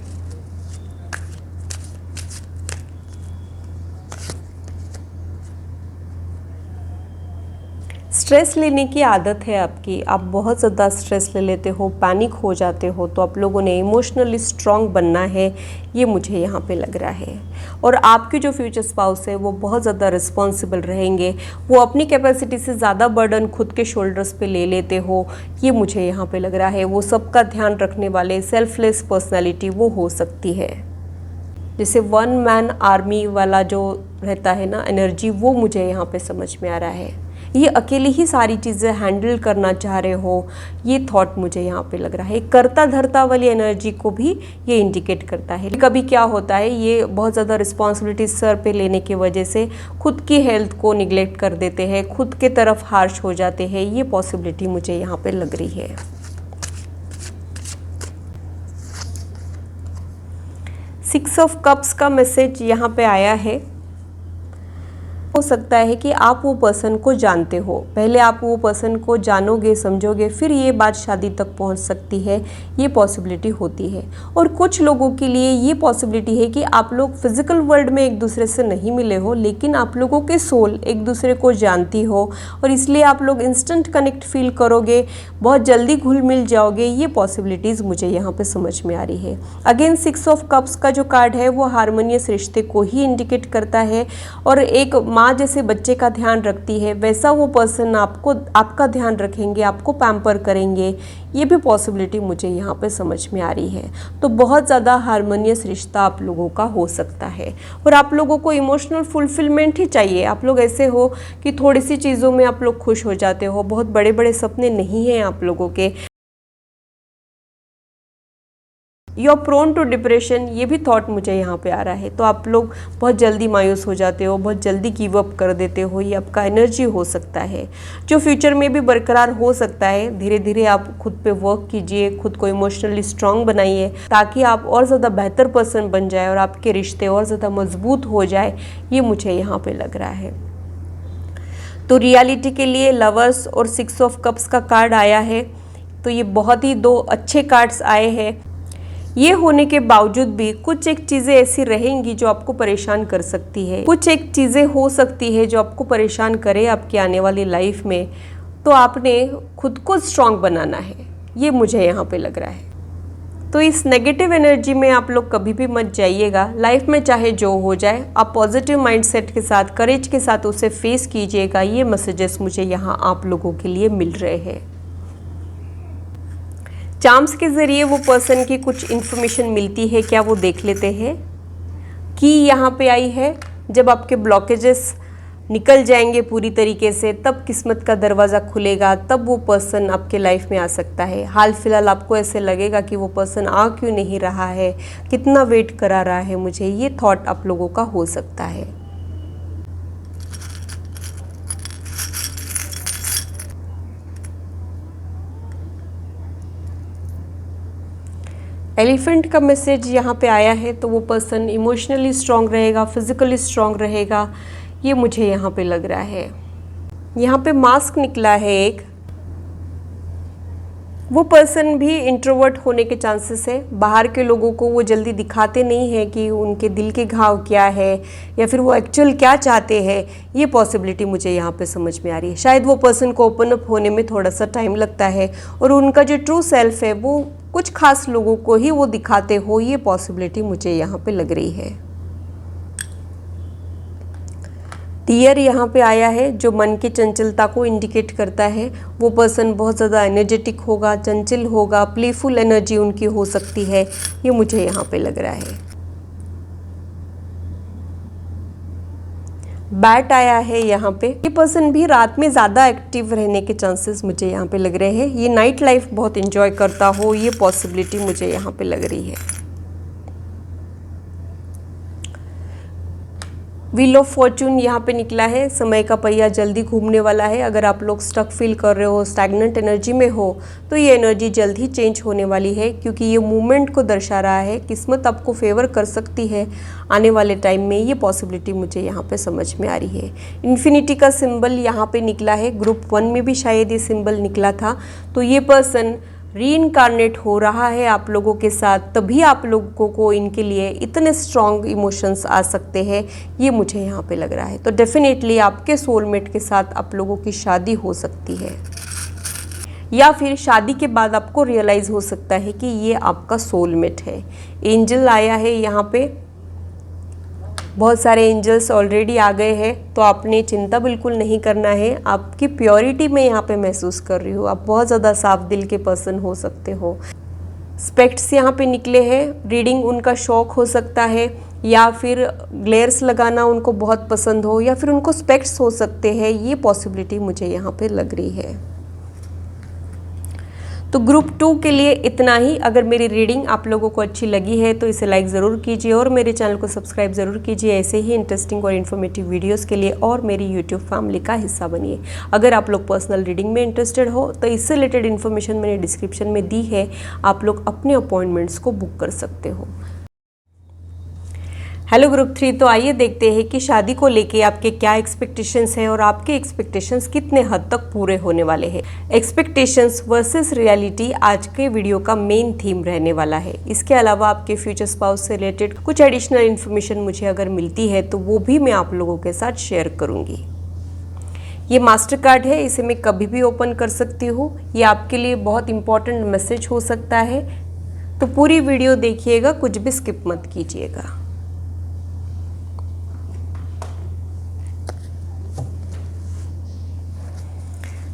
स्ट्रेस लेने की आदत है आपकी, आप बहुत ज़्यादा स्ट्रेस ले लेते हो, पैनिक हो जाते हो, तो आप लोगों ने इमोशनली स्ट्रांग बनना है, ये मुझे यहाँ पे लग रहा है। और आपके जो फ्यूचर स्पाउस है वो बहुत ज़्यादा रिस्पॉन्सिबल रहेंगे, वो अपनी कैपेसिटी से ज़्यादा बर्डन खुद के शोल्डर्स पे ले लेते हो, ये मुझे यहाँ पे लग रहा है। वो सबका ध्यान रखने वाले सेल्फलेस पर्सनैलिटी वो हो सकती है, जैसे वन मैन आर्मी वाला जो रहता है ना एनर्जी, वो मुझे यहाँ पे समझ में आ रहा है। ये अकेले ही सारी चीज़ें हैंडल करना चाह रहे हो, ये थॉट मुझे यहाँ पे लग रहा है। करता धरता वाली एनर्जी को भी ये इंडिकेट करता है। कभी क्या होता है, ये बहुत ज़्यादा रिस्पॉन्सिबिलिटी सर पे लेने की वजह से खुद की हेल्थ को निगलेक्ट कर देते हैं, खुद के तरफ हार्श हो जाते हैं, ये पॉसिबिलिटी मुझे यहाँ पे लग रही है। सिक्स ऑफ कप्स का मैसेज यहाँ पे आया है। हो सकता है कि आप वो पर्सन को जानते हो, पहले आप वो पर्सन को जानोगे समझोगे फिर ये बात शादी तक पहुंच सकती है, ये पॉसिबिलिटी होती है। और कुछ लोगों के लिए ये पॉसिबिलिटी है कि आप लोग फिजिकल वर्ल्ड में एक दूसरे से नहीं मिले हो लेकिन आप लोगों के सोल एक दूसरे को जानती हो और इसलिए आप लोग इंस्टेंट कनेक्ट फील करोगे, बहुत जल्दी घुल मिल जाओगे, ये पॉसिबिलिटीज़ मुझे यहाँ पर समझ में आ रही है। अगेन सिक्स ऑफ कप्स का जो कार्ड है वो हारमोनियस रिश्ते को ही इंडिकेट करता है और एक माँ जैसे बच्चे का ध्यान रखती है वैसा वो पर्सन आपका ध्यान रखेंगे, आपको पैम्पर करेंगे, ये भी पॉसिबिलिटी मुझे यहाँ पे समझ में आ रही है। तो बहुत ज़्यादा हारमोनियस रिश्ता आप लोगों का हो सकता है और आप लोगों को इमोशनल फुलफिलमेंट ही चाहिए। आप लोग ऐसे हो कि थोड़ी सी चीज़ों में आप लोग खुश हो जाते हो, बहुत बड़े बड़े सपने नहीं हैं आप लोगों के। You are prone to depression, ये भी थॉट मुझे यहाँ पे आ रहा है। तो आप लोग बहुत जल्दी मायूस हो जाते हो, बहुत जल्दी गिव अप कर देते हो, ये आपका एनर्जी हो सकता है जो फ्यूचर में भी बरकरार हो सकता है। धीरे धीरे आप खुद पे वर्क कीजिए, खुद को इमोशनली स्ट्रांग बनाइए ताकि आप और ज़्यादा बेहतर पर्सन बन जाए और आपके रिश्ते और ज़्यादा मजबूत हो जाए, ये मुझे यहाँ पर लग रहा है। तो रियलिटी के लिए लवर्स और सिक्स ऑफ कप्स का कार्ड आया है, तो ये बहुत ही दो अच्छे कार्ड्स आए हैं। ये होने के बावजूद भी कुछ एक चीज़ें ऐसी रहेंगी जो आपको परेशान कर सकती है, कुछ एक चीज़ें हो सकती है जो आपको परेशान करे आपकी आने वाली लाइफ में, तो आपने खुद को स्ट्रांग बनाना है, ये मुझे यहाँ पे लग रहा है। तो इस नेगेटिव एनर्जी में आप लोग कभी भी मत जाइएगा। लाइफ में चाहे जो हो जाए आप पॉजिटिव माइंडसेट के साथ, करेज के साथ उसे फेस कीजिएगा, ये मैसेजेस मुझे यहाँ आप लोगों के लिए मिल रहे हैं। चार्म्स के ज़रिए वो पर्सन की कुछ इन्फॉर्मेशन मिलती है, क्या वो देख लेते हैं। की यहाँ पे आई है, जब आपके ब्लॉकेजेस निकल जाएंगे पूरी तरीके से तब किस्मत का दरवाज़ा खुलेगा, तब वो पर्सन आपके लाइफ में आ सकता है। हाल फिलहाल आपको ऐसे लगेगा कि वो पर्सन आ क्यों नहीं रहा है, कितना वेट करा रहा है मुझे, ये थॉट आप लोगों का हो सकता है। एलिफेंट का मैसेज यहाँ पे आया है, तो वो पर्सन इमोशनली स्ट्रांग रहेगा, फिजिकली स्ट्रांग रहेगा, ये मुझे यहाँ पे लग रहा है। यहाँ पे मास्क निकला है एक। वो पर्सन भी इंट्रोवर्ट होने के चांसेस है। बाहर के लोगों को वो जल्दी दिखाते नहीं है कि उनके दिल के घाव क्या है या फिर वो एक्चुअल क्या चाहते हैं। ये पॉसिबिलिटी मुझे यहाँ पे समझ में आ रही है। शायद वो पर्सन को ओपन अप होने में थोड़ा सा टाइम लगता है और उनका जो ट्रू सेल्फ है वो कुछ खास लोगों को ही वो दिखाते हो। ये पॉसिबिलिटी मुझे यहाँ पे लग रही है। डियर यहाँ पे आया है जो मन की चंचलता को इंडिकेट करता है। वो पर्सन बहुत ज़्यादा एनर्जेटिक होगा, चंचल होगा, प्लेफुल एनर्जी उनकी हो सकती है। ये मुझे यहाँ पे लग रहा है। बैट आया है यहाँ पे। ये पर्सन भी रात में ज़्यादा एक्टिव रहने के चांसेस मुझे यहाँ पे लग रहे हैं। ये नाइट लाइफ बहुत एंजॉय करता हो, ये पॉसिबिलिटी मुझे यहाँ पे लग रही है। व्हील ऑफ फॉर्चून यहाँ पे निकला है। समय का पहिया जल्दी घूमने वाला है। अगर आप लोग स्टक फील कर रहे हो, स्टैग्नेंट एनर्जी में हो, तो ये एनर्जी जल्द ही चेंज होने वाली है, क्योंकि ये मूवमेंट को दर्शा रहा है। किस्मत आपको फेवर कर सकती है आने वाले टाइम में। ये पॉसिबिलिटी मुझे यहाँ पे समझ में आ रही है। इन्फिनिटी का सिंबल यहाँ पे निकला है। ग्रुप 1 में भी शायद ये सिंबल निकला था। तो ये पर्सन रीइनकारनेट हो रहा है आप लोगों के साथ, तभी आप लोगों को इनके लिए इतने स्ट्रॉन्ग इमोशंस आ सकते हैं। ये मुझे यहाँ पे लग रहा है। तो डेफिनेटली आपके सोलमेट के साथ आप लोगों की शादी हो सकती है, या फिर शादी के बाद आपको रियलाइज़ हो सकता है कि ये आपका सोलमेट है। एंजल आया है यहाँ पे। बहुत सारे एंजल्स ऑलरेडी आ गए हैं, तो आपने चिंता बिल्कुल नहीं करना है। आपकी प्योरिटी में यहाँ पे महसूस कर रही हूँ। आप बहुत ज़्यादा साफ दिल के पर्सन हो सकते हो। स्पेक्ट्स यहाँ पे निकले हैं। रीडिंग उनका शौक हो सकता है, या फिर ग्लेयर्स लगाना उनको बहुत पसंद हो, या फिर उनको स्पेक्ट्स हो सकते हैं। ये पॉसिबिलिटी मुझे यहाँ पे लग रही है। तो ग्रुप 2 के लिए इतना ही। अगर मेरी रीडिंग आप लोगों को अच्छी लगी है तो इसे लाइक ज़रूर कीजिए और मेरे चैनल को सब्सक्राइब ज़रूर कीजिए। ऐसे ही इंटरेस्टिंग और इन्फॉर्मेटिव वीडियोस के लिए और मेरी यूट्यूब फैमिली का हिस्सा बनिए। अगर आप लोग पर्सनल रीडिंग में इंटरेस्टेड हो तो इससे रिलेटेड इन्फॉर्मेशन मैंने डिस्क्रिप्शन में दी है। आप लोग अपने अपॉइंटमेंट्स को बुक कर सकते हो। हेलो ग्रुप 3, तो आइए देखते हैं कि शादी को लेके आपके क्या एक्सपेक्टेशंस हैं और आपके एक्सपेक्टेशंस कितने हद तक पूरे होने वाले हैं। एक्सपेक्टेशंस वर्सेस रियलिटी आज के वीडियो का मेन थीम रहने वाला है। इसके अलावा आपके फ्यूचर स्पाउस से रिलेटेड कुछ एडिशनल इन्फॉर्मेशन मुझे अगर मिलती है तो वो भी मैं आप लोगों के साथ शेयर करूँगी। ये मास्टर कार्ड है, इसे मैं कभी भी ओपन कर सकती हूँ। ये आपके लिए बहुत इंपॉर्टेंट मैसेज हो सकता है, तो पूरी वीडियो देखिएगा, कुछ भी स्किप मत कीजिएगा।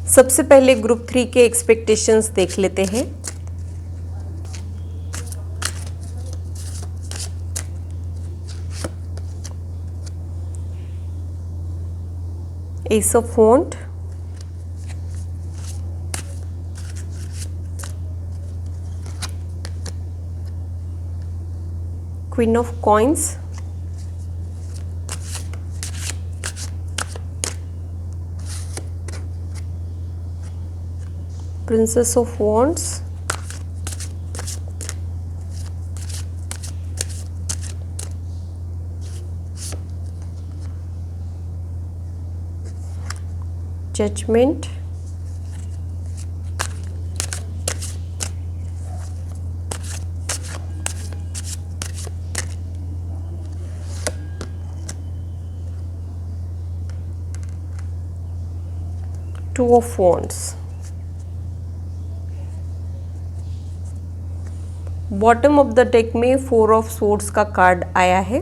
सबसे पहले ग्रुप 3 के एक्सपेक्टेशंस देख लेते हैं। Ace of wand, queen of coins, Princess of Wands, Judgment, Two of Wands। Bottom of the deck में 4 ऑफ सोर्ड्स का कार्ड आया है।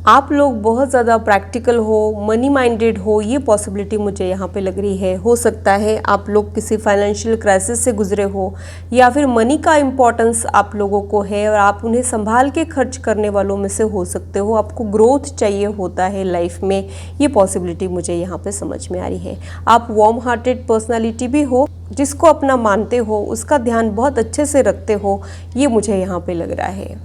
आप लोग बहुत ज़्यादा प्रैक्टिकल हो, मनी माइंडेड हो, ये पॉसिबिलिटी मुझे यहाँ पे लग रही है। हो सकता है आप लोग किसी फाइनेंशियल क्राइसिस से गुजरे हो, या फिर मनी का इम्पोर्टेंस आप लोगों को है और आप उन्हें संभाल के खर्च करने वालों में से हो सकते हो। आपको ग्रोथ चाहिए होता है लाइफ में, ये पॉसिबिलिटी मुझे यहाँ पे समझ में आ रही है। आप वार्म हार्टेड पर्सनालिटी भी हो, जिसको अपना मानते हो, उसका ध्यान बहुत अच्छे से रखते हो, ये मुझे यहाँ पे लग रहा है।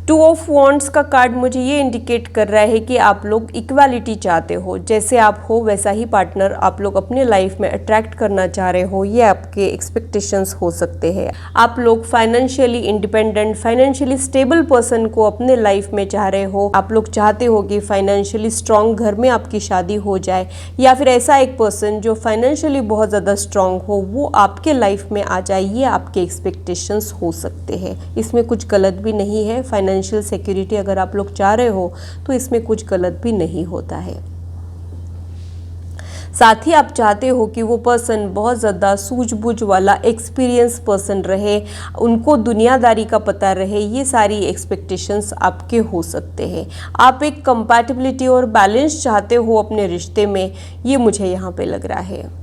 टू ऑफ वॉन्ड्स का कार्ड मुझे ये इंडिकेट कर रहा है कि आप लोग इक्वालिटी चाहते हो, जैसे आप हो वैसा ही पार्टनर आप लोग अपने लाइफ में अट्रैक्ट करना चाह रहे हो, ये आपके एक्सपेक्टेशंस हो सकते हैं। आप लोग financially independent, financially stable person को अपने लाइफ में चाह रहे हो। आप लोग चाहते हो कि फाइनेंशियली स्ट्रांग घर में आपकी शादी हो जाए, या फिर ऐसा एक पर्सन जो फाइनेंशियली बहुत ज़्यादा स्ट्रांग हो वो आपके लाइफ में आ जाए, ये आपके एक्सपेक्टेशंस हो सकते हैं। इसमें कुछ गलत भी नहीं है। फाइनेंशियल सिक्योरिटी अगर आप लोग चाह रहे हो तो इसमें कुछ गलत भी नहीं होता है। साथ ही आप चाहते हो कि वो पर्सन बहुत ज़्यादा सूझबूझ वाला एक्सपीरियंस पर्सन रहे, उनको दुनियादारी का पता रहे, ये सारी एक्सपेक्टेशंस आपके हो सकते हैं। आप एक कंपैटिबिलिटी और बैलेंस चाहते हो अपने रिश्ते में, ये मुझे यहाँ पे लग रहा है।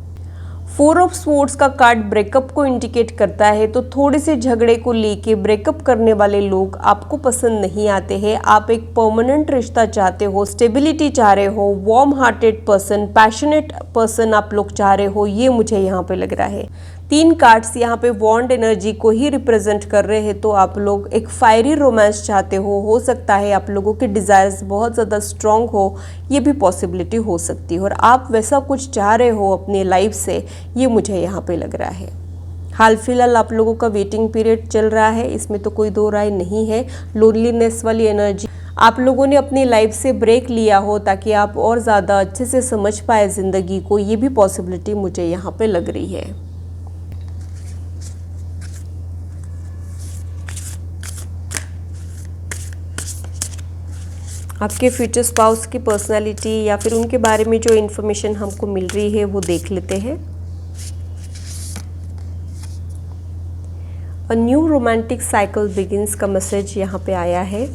फोर ऑफ स्वॉर्ड्स का कार्ड ब्रेकअप को इंडिकेट करता है, तो थोड़े से झगड़े को लेके ब्रेकअप करने वाले लोग आपको पसंद नहीं आते हैं। आप एक परमानेंट रिश्ता चाहते हो, स्टेबिलिटी चाह रहे हो, warm hearted person, passionate person आप लोग चाह रहे हो, ये मुझे यहाँ पे लग रहा है। 3 कार्ड्स यहाँ पे वॉन्ड एनर्जी को ही रिप्रेजेंट कर रहे हैं, तो आप लोग एक फायरी रोमांस चाहते हो सकता है आप लोगों के डिज़ायर्स बहुत ज़्यादा स्ट्रॉन्ग हो, ये भी पॉसिबिलिटी हो सकती है, और आप वैसा कुछ चाह रहे हो अपने लाइफ से, ये मुझे यहाँ पे लग रहा है। हाल फिलहाल आप लोगों का वेटिंग पीरियड चल रहा है, इसमें तो कोई दो राय नहीं है। लोनलीनेस वाली एनर्जी, आप लोगों ने अपनी लाइफ से ब्रेक लिया हो ताकि आप और ज़्यादा अच्छे से समझ पाए ज़िंदगी को, ये भी पॉसिबिलिटी मुझे यहाँ पे लग रही है। आपके फ्यूचर स्पाउस की पर्सनालिटी या फिर उनके बारे में जो इन्फॉर्मेशन हमको मिल रही है वो देख लेते हैं। A new romantic cycle begins का मैसेज यहाँ पे आया है।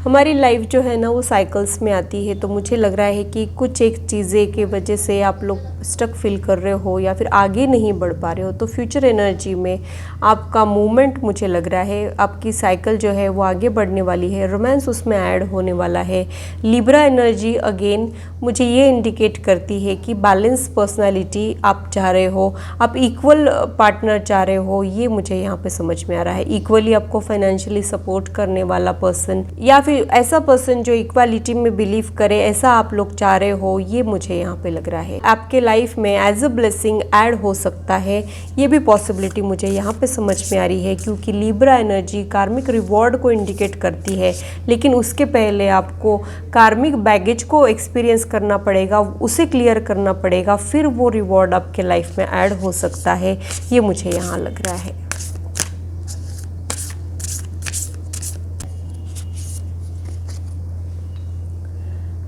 हमारी लाइफ जो है ना वो साइकिल्स में आती है, तो मुझे लग रहा है कि कुछ एक चीज़ें की वजह से आप लोग स्टक फील कर रहे हो या फिर आगे नहीं बढ़ पा रहे हो, तो फ्यूचर एनर्जी में आपका मूवमेंट मुझे लग रहा है, आपकी साइकिल जो है वो आगे बढ़ने वाली है, रोमांस उसमें ऐड होने वाला है। लिब्रा एनर्जी अगेन मुझे ये इंडिकेट करती है कि बैलेंस पर्सनालिटी आप चाह रहे हो, आप इक्वल पार्टनर चाह रहे हो, ये मुझे यहाँ पे समझ में आ रहा है। इक्वली आपको फाइनेंशियली सपोर्ट करने वाला पर्सन या फिर ऐसा पर्सन जो इक्वालिटी में बिलीव करे, ऐसा आप लोग चाह रहे हो, ये मुझे यहाँ पे लग रहा है। आपके लाइफ में एज अ ब्लेसिंग ऐड हो सकता है, ये भी पॉसिबिलिटी मुझे यहाँ पे समझ में आ रही है, क्योंकि लिब्रा एनर्जी कार्मिक रिवॉर्ड को इंडिकेट करती है, लेकिन उसके पहले आपको कार्मिक बैगेज को एक्सपीरियंस करना पड़ेगा, उसे क्लियर करना पड़ेगा, फिर वो रिवॉर्ड आपके लाइफ में ऐड हो सकता है, ये मुझे यहाँ लग रहा है।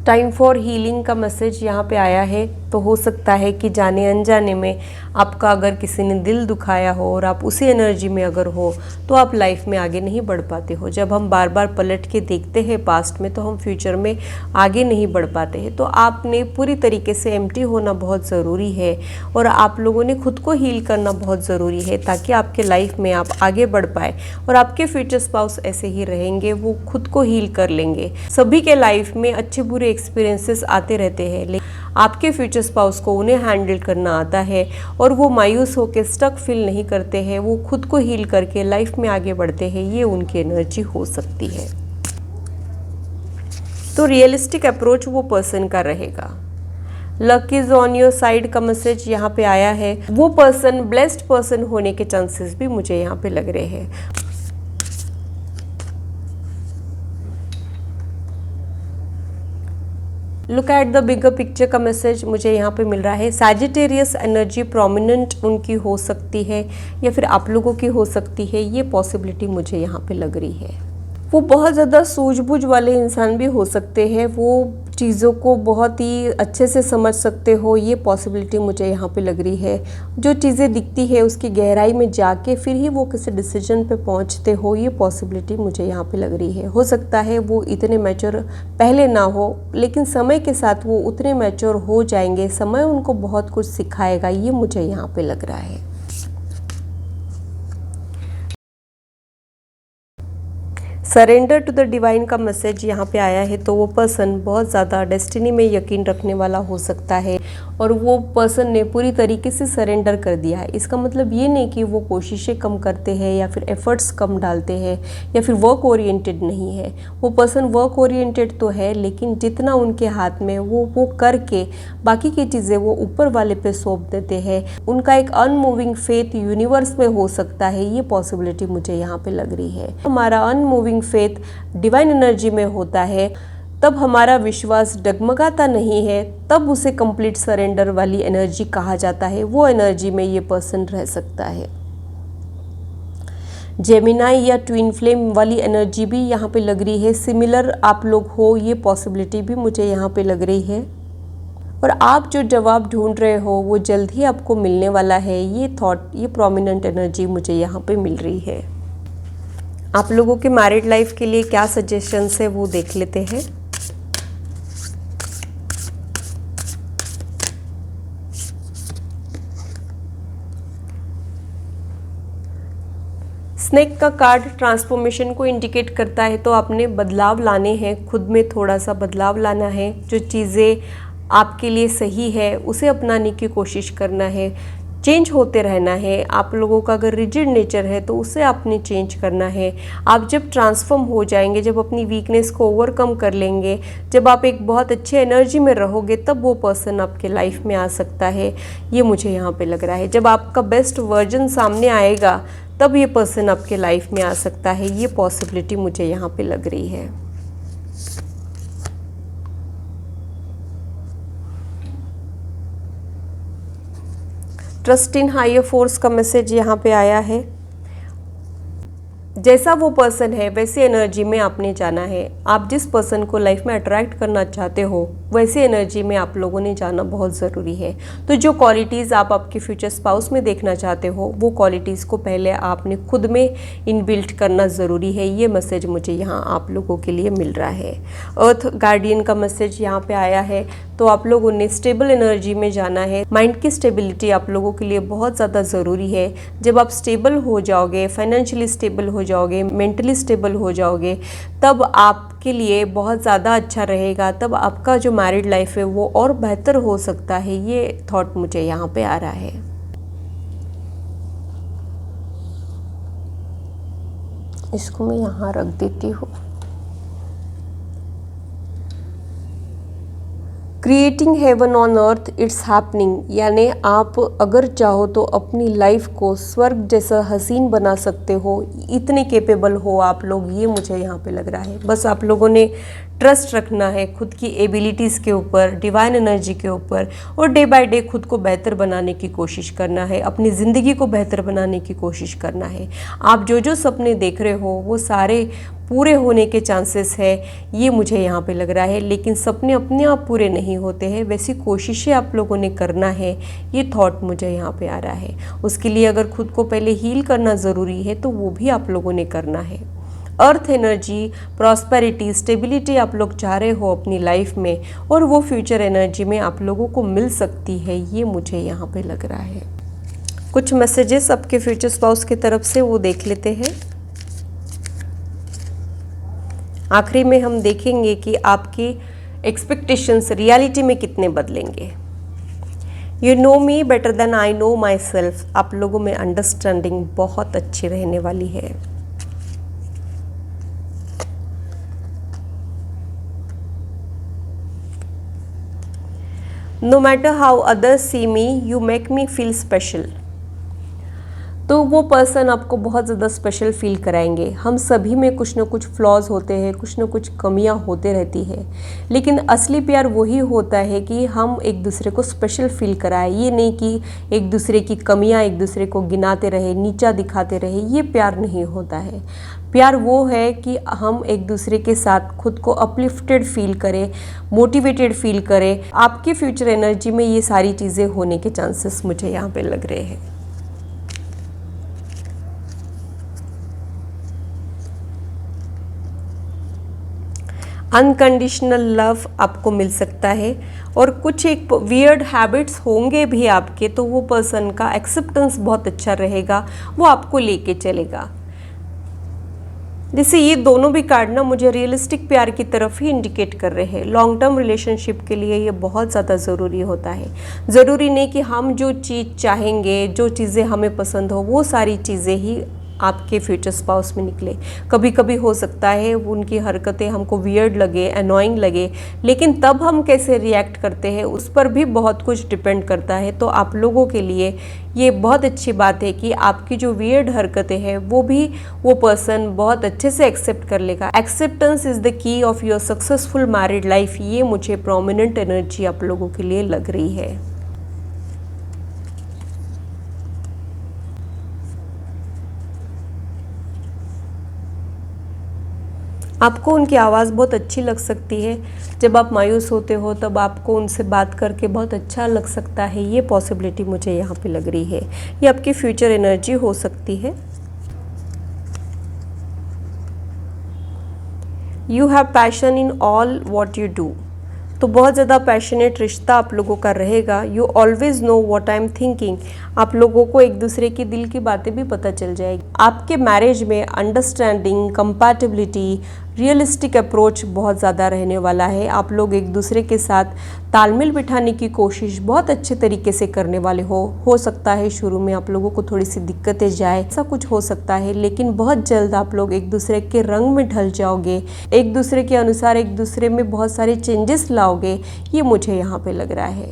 टाइम फॉर हीलिंग का मैसेज यहाँ पे आया है, तो हो सकता है कि जाने अनजाने में आपका अगर किसी ने दिल दुखाया हो और आप उसी एनर्जी में अगर हो तो आप लाइफ में आगे नहीं बढ़ पाते हो। जब हम बार बार पलट के देखते हैं पास्ट में तो हम फ्यूचर में आगे नहीं बढ़ पाते हैं। तो आपने पूरी तरीके से एम्प्टी होना बहुत ज़रूरी है और आप लोगों ने खुद को हील करना बहुत ज़रूरी है, ताकि आपके लाइफ में आप आगे बढ़ पाए। और आपके फ्यूचर स्पाउस ऐसे ही रहेंगे, वो खुद को हील कर लेंगे। सभी के लाइफ में अच्छे बुरे एक्सपीरियंसेस आते रहते हैं, लेकिन आपके फ्यूचर स्पाउस को उन्हें हैंडल करना आता है और वो मायूस होकर स्टक फील नहीं करते हैं, वो खुद को हील करके लाइफ में आगे बढ़ते हैं। ये उनकी एनर्जी हो सकती है। तो रियलिस्टिक अप्रोच वो पर्सन का रहेगा। Luck is on your side का मैसेज यहाँ पे आया है। वो पर्सन ब्लेस्ड पर्सन होने के चांसेस भी मुझे यहाँ पे लग रहे हैं। Look at the bigger picture का मैसेज मुझे यहाँ पे मिल रहा है। सैजिटेरियस एनर्जी प्रोमिनेंट उनकी हो सकती है या फिर आप लोगों की हो सकती है, ये पॉसिबिलिटी मुझे यहाँ पे लग रही है। वो बहुत ज़्यादा सूझबूझ वाले इंसान भी हो सकते हैं, वो चीज़ों को बहुत ही अच्छे से समझ सकते हो, ये पॉसिबिलिटी मुझे यहाँ पे लग रही है। जो चीज़ें दिखती है उसकी गहराई में जाके फिर ही वो किसी डिसीजन पे पहुँचते हो, ये पॉसिबिलिटी मुझे यहाँ पे लग रही है। हो सकता है वो इतने मैच्योर पहले ना हो, लेकिन समय के साथ वो उतने मैच्योर हो जाएंगे, समय उनको बहुत कुछ सिखाएगा, ये मुझे यहाँ पे लग रहा है। सरेंडर टू द डिवाइन का मैसेज यहाँ पे आया है। तो वो पर्सन बहुत ज़्यादा डेस्टिनी में यकीन रखने वाला हो सकता है और वो पर्सन ने पूरी तरीके से सरेंडर कर दिया है। इसका मतलब ये नहीं कि वो कोशिशें कम करते हैं या फिर एफर्ट्स कम डालते हैं या फिर वर्क ओरिएंटेड नहीं है। वो पर्सन वर्क ओरिएंटेड तो है, लेकिन जितना उनके हाथ में वो करके बाकी की चीज़ें वो ऊपर वाले पे सौंप देते हैं। उनका एक अनमूविंग फेथ यूनिवर्स में हो सकता है, ये पॉसिबिलिटी मुझे यहाँ पे लग रही है। हमारा अनमूविंग फेथ डिवाइन एनर्जी में होता है, तब हमारा विश्वास डगमगाता नहीं है, तब उसे कंप्लीट सरेंडर वाली एनर्जी कहा जाता है। वो एनर्जी में ये पर्सन रह सकता है। जेमिनाई या ट्विन फ्लेम वाली एनर्जी भी यहाँ पे लग रही है। सिमिलर आप लोग हो, ये पॉसिबिलिटी भी मुझे यहाँ पे लग रही है। और आप जो जवाब ढूंढ रहे हो वो जल्द ही आपको मिलने वाला है। ये थॉट, ये प्रोमिनेंट एनर्जी मुझे यहाँ पे मिल रही है। आप लोगों के मैरिड लाइफ के लिए क्या सजेशंस है वो देख लेते हैं। स्नेक का कार्ड ट्रांसफॉर्मेशन को इंडिकेट करता है, तो आपने बदलाव लाने हैं, खुद में थोड़ा सा बदलाव लाना है। जो चीज़ें आपके लिए सही है उसे अपनाने की कोशिश करना है, चेंज होते रहना है। आप लोगों का अगर रिजिड नेचर है तो उसे आपने चेंज करना है। आप जब ट्रांसफॉर्म हो जाएंगे, जब अपनी वीकनेस को ओवरकम कर लेंगे, जब आप एक बहुत अच्छे एनर्जी में रहोगे, तब वो पर्सन आपके लाइफ में आ सकता है। ये मुझे यहाँ पे लग रहा है। जब आपका बेस्ट वर्जन सामने आएगा तब ये पर्सन आपके लाइफ में आ सकता है। ये पॉसिबिलिटी मुझे यहाँ पे लग रही है। ट्रस्ट इन हायर फोर्स का मैसेज यहाँ पे आया है। जैसा वो पर्सन है वैसी एनर्जी में आपने जाना है। आप जिस पर्सन को लाइफ में अट्रैक्ट करना चाहते हो वैसी एनर्जी में आप लोगों ने जाना बहुत ज़रूरी है। तो जो क्वालिटीज़ आप आपके फ्यूचर स्पाउस में देखना चाहते हो वो क्वालिटीज़ को पहले आपने खुद में इनबिल्ट करना ज़रूरी है। ये मैसेज मुझे यहाँ आप लोगों के लिए मिल रहा है। अर्थ गार्डियन का मैसेज यहाँ पे आया है। तो आप लोगों ने स्टेबल एनर्जी में जाना है। माइंड की स्टेबिलिटी आप लोगों के लिए बहुत ज़्यादा ज़रूरी है। जब आप स्टेबल हो जाओगे, फाइनेंशियली स्टेबल हो जाओगे, मेंटली स्टेबल हो जाओगे, तब आपके लिए बहुत ज़्यादा अच्छा रहेगा। तब आपका जो मैरिड लाइफ है वो और बेहतर हो सकता है। ये थॉट मुझे यहाँ पे आ रहा है। इसको मैं यहाँ रख देती हूँ। Creating heaven on earth it's happening, यानी आप अगर चाहो तो अपनी लाइफ को स्वर्ग जैसा हसीन बना सकते हो। इतने केपेबल हो आप लोग, ये मुझे यहाँ पे लग रहा है। बस आप लोगों ने ट्रस्ट रखना है खुद की एबिलिटीज़ के ऊपर, डिवाइन एनर्जी के ऊपर, और डे बाय डे खुद को बेहतर बनाने की कोशिश करना है, अपनी ज़िंदगी को बेहतर बनाने की कोशिश करना है। आप जो जो सपने देख रहे हो वो सारे पूरे होने के चांसेस है, ये मुझे यहाँ पे लग रहा है। लेकिन सपने अपने आप पूरे नहीं होते हैं, वैसी कोशिशें आप लोगों ने करना है। ये थॉट मुझे यहाँ पे आ रहा है। उसके लिए अगर खुद को पहले हील करना ज़रूरी है तो वो भी आप लोगों ने करना है। अर्थ एनर्जी, प्रॉस्पेरिटी, स्टेबिलिटी आप लोग चाह रहे हो अपनी लाइफ में, और वो फ्यूचर एनर्जी में आप लोगों को मिल सकती है। ये मुझे यहाँ पे लग रहा है। कुछ मैसेजेस आपके फ्यूचर स्पाउस की तरफ से वो देख लेते हैं। आखिरी में हम देखेंगे कि आपकी एक्सपेक्टेशंस रियलिटी में कितने बदलेंगे। You know me better than I know myself, आप लोगों में अंडरस्टैंडिंग बहुत अच्छी रहने वाली है। No matter how others see me, you make me feel special. तो वो पर्सन आपको बहुत ज़्यादा स्पेशल फील कराएंगे। हम सभी में कुछ ना कुछ फ्लॉज होते हैं, कुछ ना कुछ कमियां होते रहती है, लेकिन असली प्यार वही होता है कि हम एक दूसरे को स्पेशल फील कराएं। ये नहीं कि एक दूसरे की कमियां एक दूसरे को गिनाते रहे, नीचा दिखाते रहे। ये प्यार नहीं होता है। प्यार वो है कि हम एक दूसरे के साथ खुद को अपलिफ्टेड फील करें, मोटिवेटेड फील करें। आपकी फ्यूचर एनर्जी में ये सारी चीज़ें होने के चांसेस मुझे यहाँ पे लग रहे हैं। अनकंडीशनल लव आपको मिल सकता है, और कुछ एक वियर्ड हैबिट्स होंगे भी आपके, तो वो पर्सन का एक्सेप्टेंस बहुत अच्छा रहेगा, वो आपको लेके चलेगा। जैसे ये दोनों भी कार्ड ना मुझे रियलिस्टिक प्यार की तरफ ही इंडिकेट कर रहे हैं। लॉन्ग टर्म रिलेशनशिप के लिए ये बहुत ज़्यादा ज़रूरी होता है। ज़रूरी नहीं कि हम जो चीज़ चाहेंगे, जो चीज़ें हमें पसंद हो, वो सारी चीज़ें ही आपके फ्यूचर स्पाउस में निकले। कभी कभी हो सकता है उनकी हरकतें हमको वियर्ड लगे, अनोइंग लगे, लेकिन तब हम कैसे रिएक्ट करते हैं उस पर भी बहुत कुछ डिपेंड करता है। तो आप लोगों के लिए ये बहुत अच्छी बात है कि आपकी जो वियर्ड हरकतें हैं वो भी वो पर्सन बहुत अच्छे से एक्सेप्ट कर लेगा। Acceptance is the key of your successful married life, ये मुझे प्रोमिनेंट एनर्जी आप लोगों के लिए लग रही है। आपको उनकी आवाज़ बहुत अच्छी लग सकती है। जब आप मायूस होते हो तब आपको उनसे बात करके बहुत अच्छा लग सकता है। ये पॉसिबिलिटी मुझे यहाँ पे लग रही है। ये आपकी फ्यूचर एनर्जी हो सकती है। You have passion in all what you do, तो बहुत ज़्यादा पैशनेट रिश्ता आप लोगों का रहेगा। You always know what I am thinking, आप लोगों को एक दूसरे की दिल की बातें भी पता चल जाएगी। आपके मैरिज में अंडरस्टैंडिंग, कंपैटिबिलिटी, रियलिस्टिक अप्रोच बहुत ज़्यादा रहने वाला है। आप लोग एक दूसरे के साथ तालमेल बिठाने की कोशिश बहुत अच्छे तरीके से करने वाले हो सकता है शुरू में आप लोगों को थोड़ी सी दिक्कतें जाए, ऐसा कुछ हो सकता है, लेकिन बहुत जल्द आप लोग एक दूसरे के रंग में ढल जाओगे, एक दूसरे के अनुसार एक दूसरे में बहुत सारे चेंजेस लाओगे। ये मुझे यहाँ पे लग रहा है।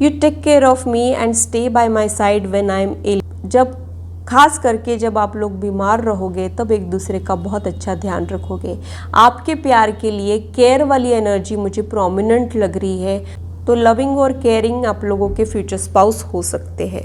You take care of me and stay by my side when I am ill, जब खास करके जब आप लोग बीमार रहोगे तब एक दूसरे का बहुत अच्छा ध्यान रखोगे। आपके प्यार के लिए केयर वाली एनर्जी मुझे प्रोमिनेंट लग रही है। तो लविंग और केयरिंग आप लोगों के फ्यूचर स्पाउस हो सकते हैं।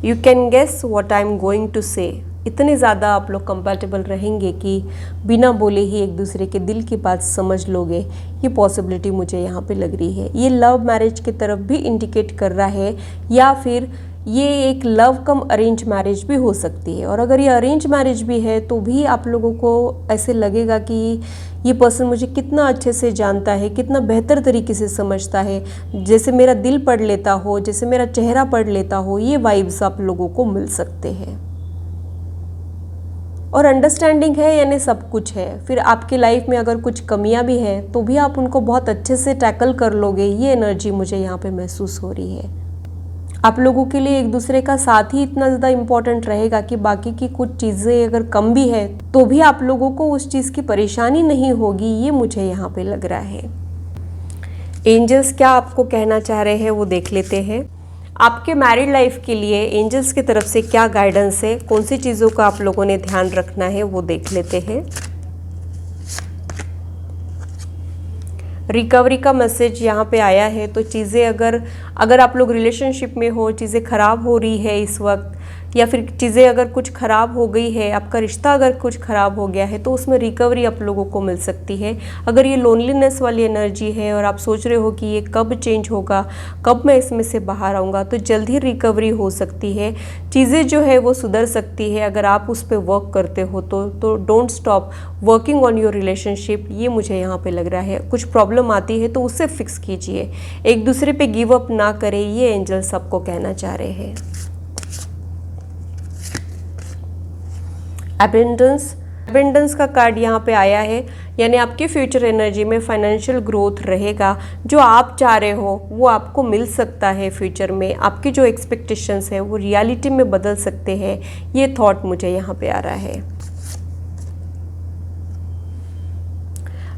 You can guess what I am going to say, इतने ज़्यादा आप लोग कंपैटिबल रहेंगे कि बिना बोले ही एक दूसरे के दिल की बात समझ लोगे। ये पॉसिबिलिटी मुझे यहाँ पे लग रही है। ये लव मैरिज की तरफ भी इंडिकेट कर रहा है, या फिर ये एक लव कम अरेंज मैरिज भी हो सकती है। और अगर ये अरेंज मैरिज भी है तो भी आप लोगों को ऐसे लगेगा कि ये पर्सन मुझे कितना अच्छे से जानता है, कितना बेहतर तरीके से समझता है, जैसे मेरा दिल पढ़ लेता हो, जैसे मेरा चेहरा पढ़ लेता हो। ये वाइब्स आप लोगों को मिल सकते हैं। और अंडरस्टैंडिंग है यानी सब कुछ है। फिर आपकी लाइफ में अगर कुछ कमियां भी हैं तो भी आप उनको बहुत अच्छे से टैकल कर लोगे। ये एनर्जी मुझे यहाँ पे महसूस हो रही है। आप लोगों के लिए एक दूसरे का साथ ही इतना ज़्यादा इम्पोर्टेंट रहेगा कि बाकी की कुछ चीज़ें अगर कम भी है तो भी आप लोगों को उस चीज़ की परेशानी नहीं होगी। ये मुझे यहाँ पे लग रहा है। एंजल्स क्या आपको कहना चाह रहे हैं वो देख लेते हैं। आपके मैरिड लाइफ के लिए एंजल्स की तरफ से क्या गाइडेंस है, कौन सी चीज़ों का आप लोगों ने ध्यान रखना है वो देख लेते हैं। रिकवरी का मैसेज यहाँ पे आया है। तो चीज़ें अगर आप लोग रिलेशनशिप में हो, चीज़ें ख़राब हो रही है इस वक्त, या फिर चीज़ें अगर कुछ ख़राब हो गई है, आपका रिश्ता अगर कुछ ख़राब हो गया है तो उसमें रिकवरी आप लोगों को मिल सकती है। अगर ये लोनलीनेस वाली एनर्जी है और आप सोच रहे हो कि ये कब चेंज होगा, कब मैं इसमें से बाहर आऊँगा, तो जल्द ही रिकवरी हो सकती है। चीज़ें जो है वो सुधर सकती है अगर आप उस पर वर्क करते हो तो don't stop working on your relationship. ये मुझे यहाँ पे लग रहा है। कुछ प्रॉब्लम आती है तो उससे फिक्स कीजिए, एक दूसरे पे गिव अप ना करें। ये एंजल्स आपको कहना चाह रहे हैं। एबेंडेंस का कार्ड यहाँ पे आया है, यानी आपकी फ्यूचर एनर्जी में फाइनेंशियल ग्रोथ रहेगा। जो आप चाह रहे हो वो आपको मिल सकता है फ्यूचर में। आपकी जो एक्सपेक्टेशंस है वो रियलिटी में बदल सकते हैं। ये थॉट मुझे यहाँ पे आ रहा है।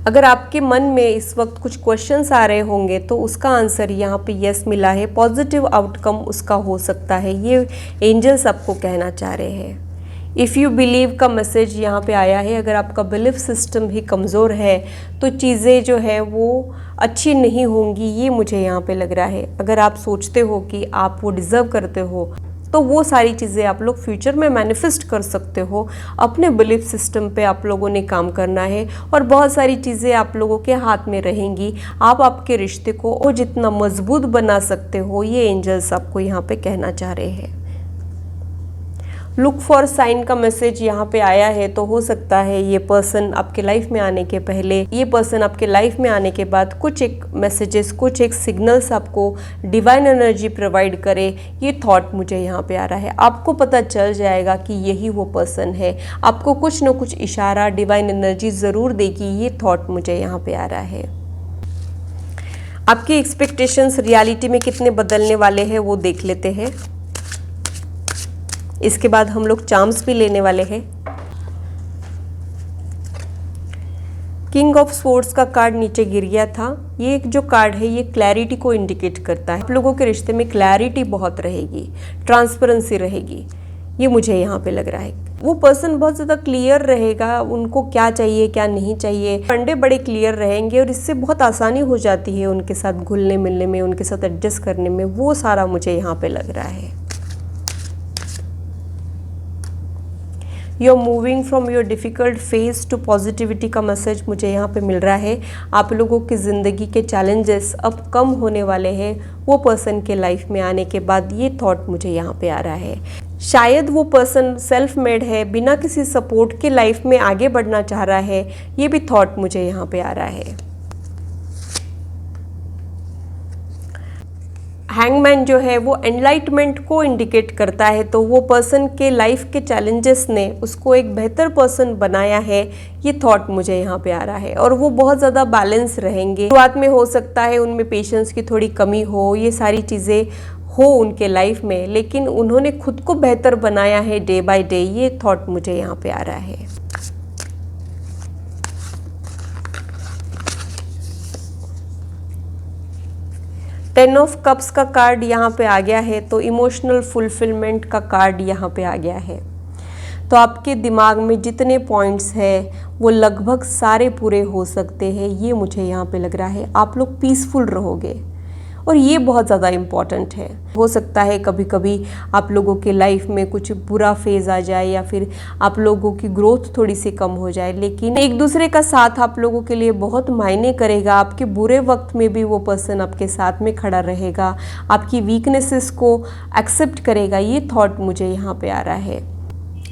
अगर आपके मन में इस वक्त कुछ क्वेश्चंस आ रहे होंगे तो उसका आंसर यहाँ पे यस मिला है। पॉजिटिव आउटकम उसका हो सकता है। ये एंजल्स आपको कहना चाह रहे हैं। इफ़ यू बिलीव का मैसेज यहाँ पे आया है। अगर आपका बिलीफ सिस्टम ही कमज़ोर है तो चीज़ें जो है वो अच्छी नहीं होंगी। ये मुझे यहाँ पे लग रहा है। अगर आप सोचते हो कि आप वो डिज़र्व करते हो तो वो सारी चीज़ें आप लोग फ्यूचर में मैनिफेस्ट कर सकते हो। अपने बिलीफ सिस्टम पे आप लोगों ने काम करना है और बहुत सारी चीज़ें आप लोगों के हाथ में रहेंगी। आप आपके रिश्ते को और जितना मजबूत बना सकते हो, ये एंजल्स आपको यहाँ पे कहना चाह रहे हैं। लुक फॉर साइन का मैसेज यहाँ पे आया है, तो हो सकता है ये पर्सन आपके लाइफ में आने के पहले, ये पर्सन आपके लाइफ में आने के बाद कुछ एक मैसेजेस, कुछ एक सिग्नल्स आपको डिवाइन एनर्जी प्रोवाइड करे। ये थॉट मुझे यहाँ पे आ रहा है। आपको पता चल जाएगा कि यही वो पर्सन है। आपको कुछ न कुछ इशारा डिवाइन एनर्जी ज़रूर देगी। ये थॉट मुझे यहाँ पे आ रहा है। आपकी एक्सपेक्टेशंस रियलिटी में कितने बदलने वाले हैं वो देख लेते हैं। इसके बाद हम लोग चार्म्स भी लेने वाले हैं। किंग ऑफ स्वॉर्ड्स का कार्ड नीचे गिर गया था। ये जो कार्ड है ये क्लैरिटी को इंडिकेट करता है। आप लोगों के रिश्ते में क्लैरिटी बहुत रहेगी, ट्रांसपेरेंसी रहेगी, ये मुझे यहाँ पे लग रहा है। वो पर्सन बहुत ज़्यादा क्लियर रहेगा, उनको क्या चाहिए क्या नहीं चाहिए, फंडे बड़े क्लियर रहेंगे और इससे बहुत आसानी हो जाती है उनके साथ घुलने मिलने में, उनके साथ एडजस्ट करने में। वो सारा मुझे यहाँ पे लग रहा है। You are moving from your difficult phase to positivity का मैसेज मुझे यहाँ पे मिल रहा है। आप लोगों की ज़िंदगी के चैलेंजेस अब कम होने वाले हैं वो पर्सन के लाइफ में आने के बाद। ये थॉट मुझे यहाँ पे आ रहा है। शायद वो पर्सन सेल्फ मेड है, बिना किसी सपोर्ट के लाइफ में आगे बढ़ना चाह रहा है। ये भी थॉट मुझे यहाँ पे आ रहा है। हैंगमैन जो है वो एनलाइटमेंट को इंडिकेट करता है, तो वो पर्सन के लाइफ के चैलेंजेस ने उसको एक बेहतर पर्सन बनाया है। ये थॉट मुझे यहाँ पे आ रहा है। और वो बहुत ज़्यादा बैलेंस रहेंगे। शुरुआत में हो सकता है उनमें पेशेंस की थोड़ी कमी हो, ये सारी चीज़ें हो उनके लाइफ में, लेकिन उन्होंने खुद को बेहतर बनाया है डे बाय डे। ये थॉट मुझे यहाँ पे आ रहा है। टेन ऑफ कप्स का कार्ड यहाँ पे आ गया है, तो इमोशनल फुलफिलमेंट का कार्ड यहाँ पे आ गया है। तो आपके दिमाग में जितने पॉइंट्स हैं वो लगभग सारे पूरे हो सकते हैं। ये मुझे यहाँ पे लग रहा है। आप लोग पीसफुल रहोगे और ये बहुत ज़्यादा इम्पॉर्टेंट है। हो सकता है कभी कभी आप लोगों के लाइफ में कुछ बुरा फेज़ आ जाए या फिर आप लोगों की ग्रोथ थोड़ी सी कम हो जाए, लेकिन एक दूसरे का साथ आप लोगों के लिए बहुत मायने करेगा। आपके बुरे वक्त में भी वो पर्सन आपके साथ में खड़ा रहेगा, आपकी वीकनेसेस को एक्सेप्ट करेगा। ये थॉट मुझे यहाँ पे आ रहा है।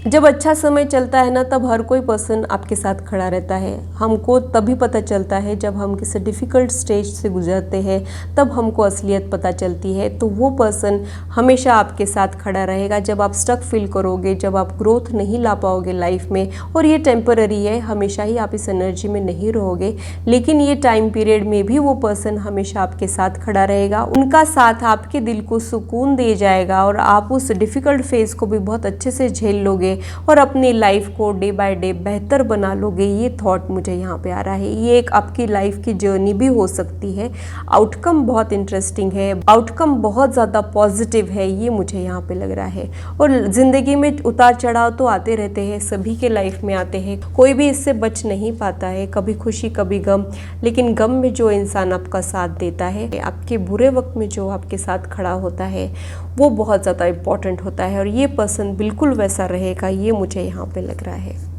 जब अच्छा समय चलता है ना, तब हर कोई पर्सन आपके साथ खड़ा रहता है। हमको तभी पता चलता है जब हम किसी डिफ़िकल्ट स्टेज से गुजरते हैं, तब हमको असलियत पता चलती है। तो वो पर्सन हमेशा आपके साथ खड़ा रहेगा जब आप स्टक फील करोगे, जब आप ग्रोथ नहीं ला पाओगे लाइफ में। और ये टेम्पररी है, हमेशा ही आप इस एनर्जी में नहीं रहोगे, लेकिन ये टाइम पीरियड में भी वो पर्सन हमेशा आपके साथ खड़ा रहेगा। उनका साथ आपके दिल को सुकून दे जाएगा और आप उस डिफ़िकल्ट फेज़ को भी बहुत अच्छे से झेल लोगे और अपनी लाइफ को डे बाय डे बेहतर बना लोगे। ये थॉट मुझे यहाँ पे आ रहा है। ये एक आपकी लाइफ की जर्नी भी हो सकती है। आउटकम बहुत इंटरेस्टिंग है, आउटकम बहुत ज़्यादा पॉजिटिव है, ये मुझे यहाँ पे लग रहा है। और ज़िंदगी में उतार चढ़ाव तो आते रहते हैं, सभी के लाइफ में आते हैं, कोई भी इससे बच नहीं पाता है। कभी खुशी कभी गम, लेकिन गम में जो इंसान आपका साथ देता है, आपके बुरे वक्त में जो आपके साथ खड़ा होता है, वो बहुत ज़्यादा इम्पॉर्टेंट होता है। और ये पर्सन बिल्कुल वैसा रहेगा, ये मुझे यहाँ पे लग रहा है।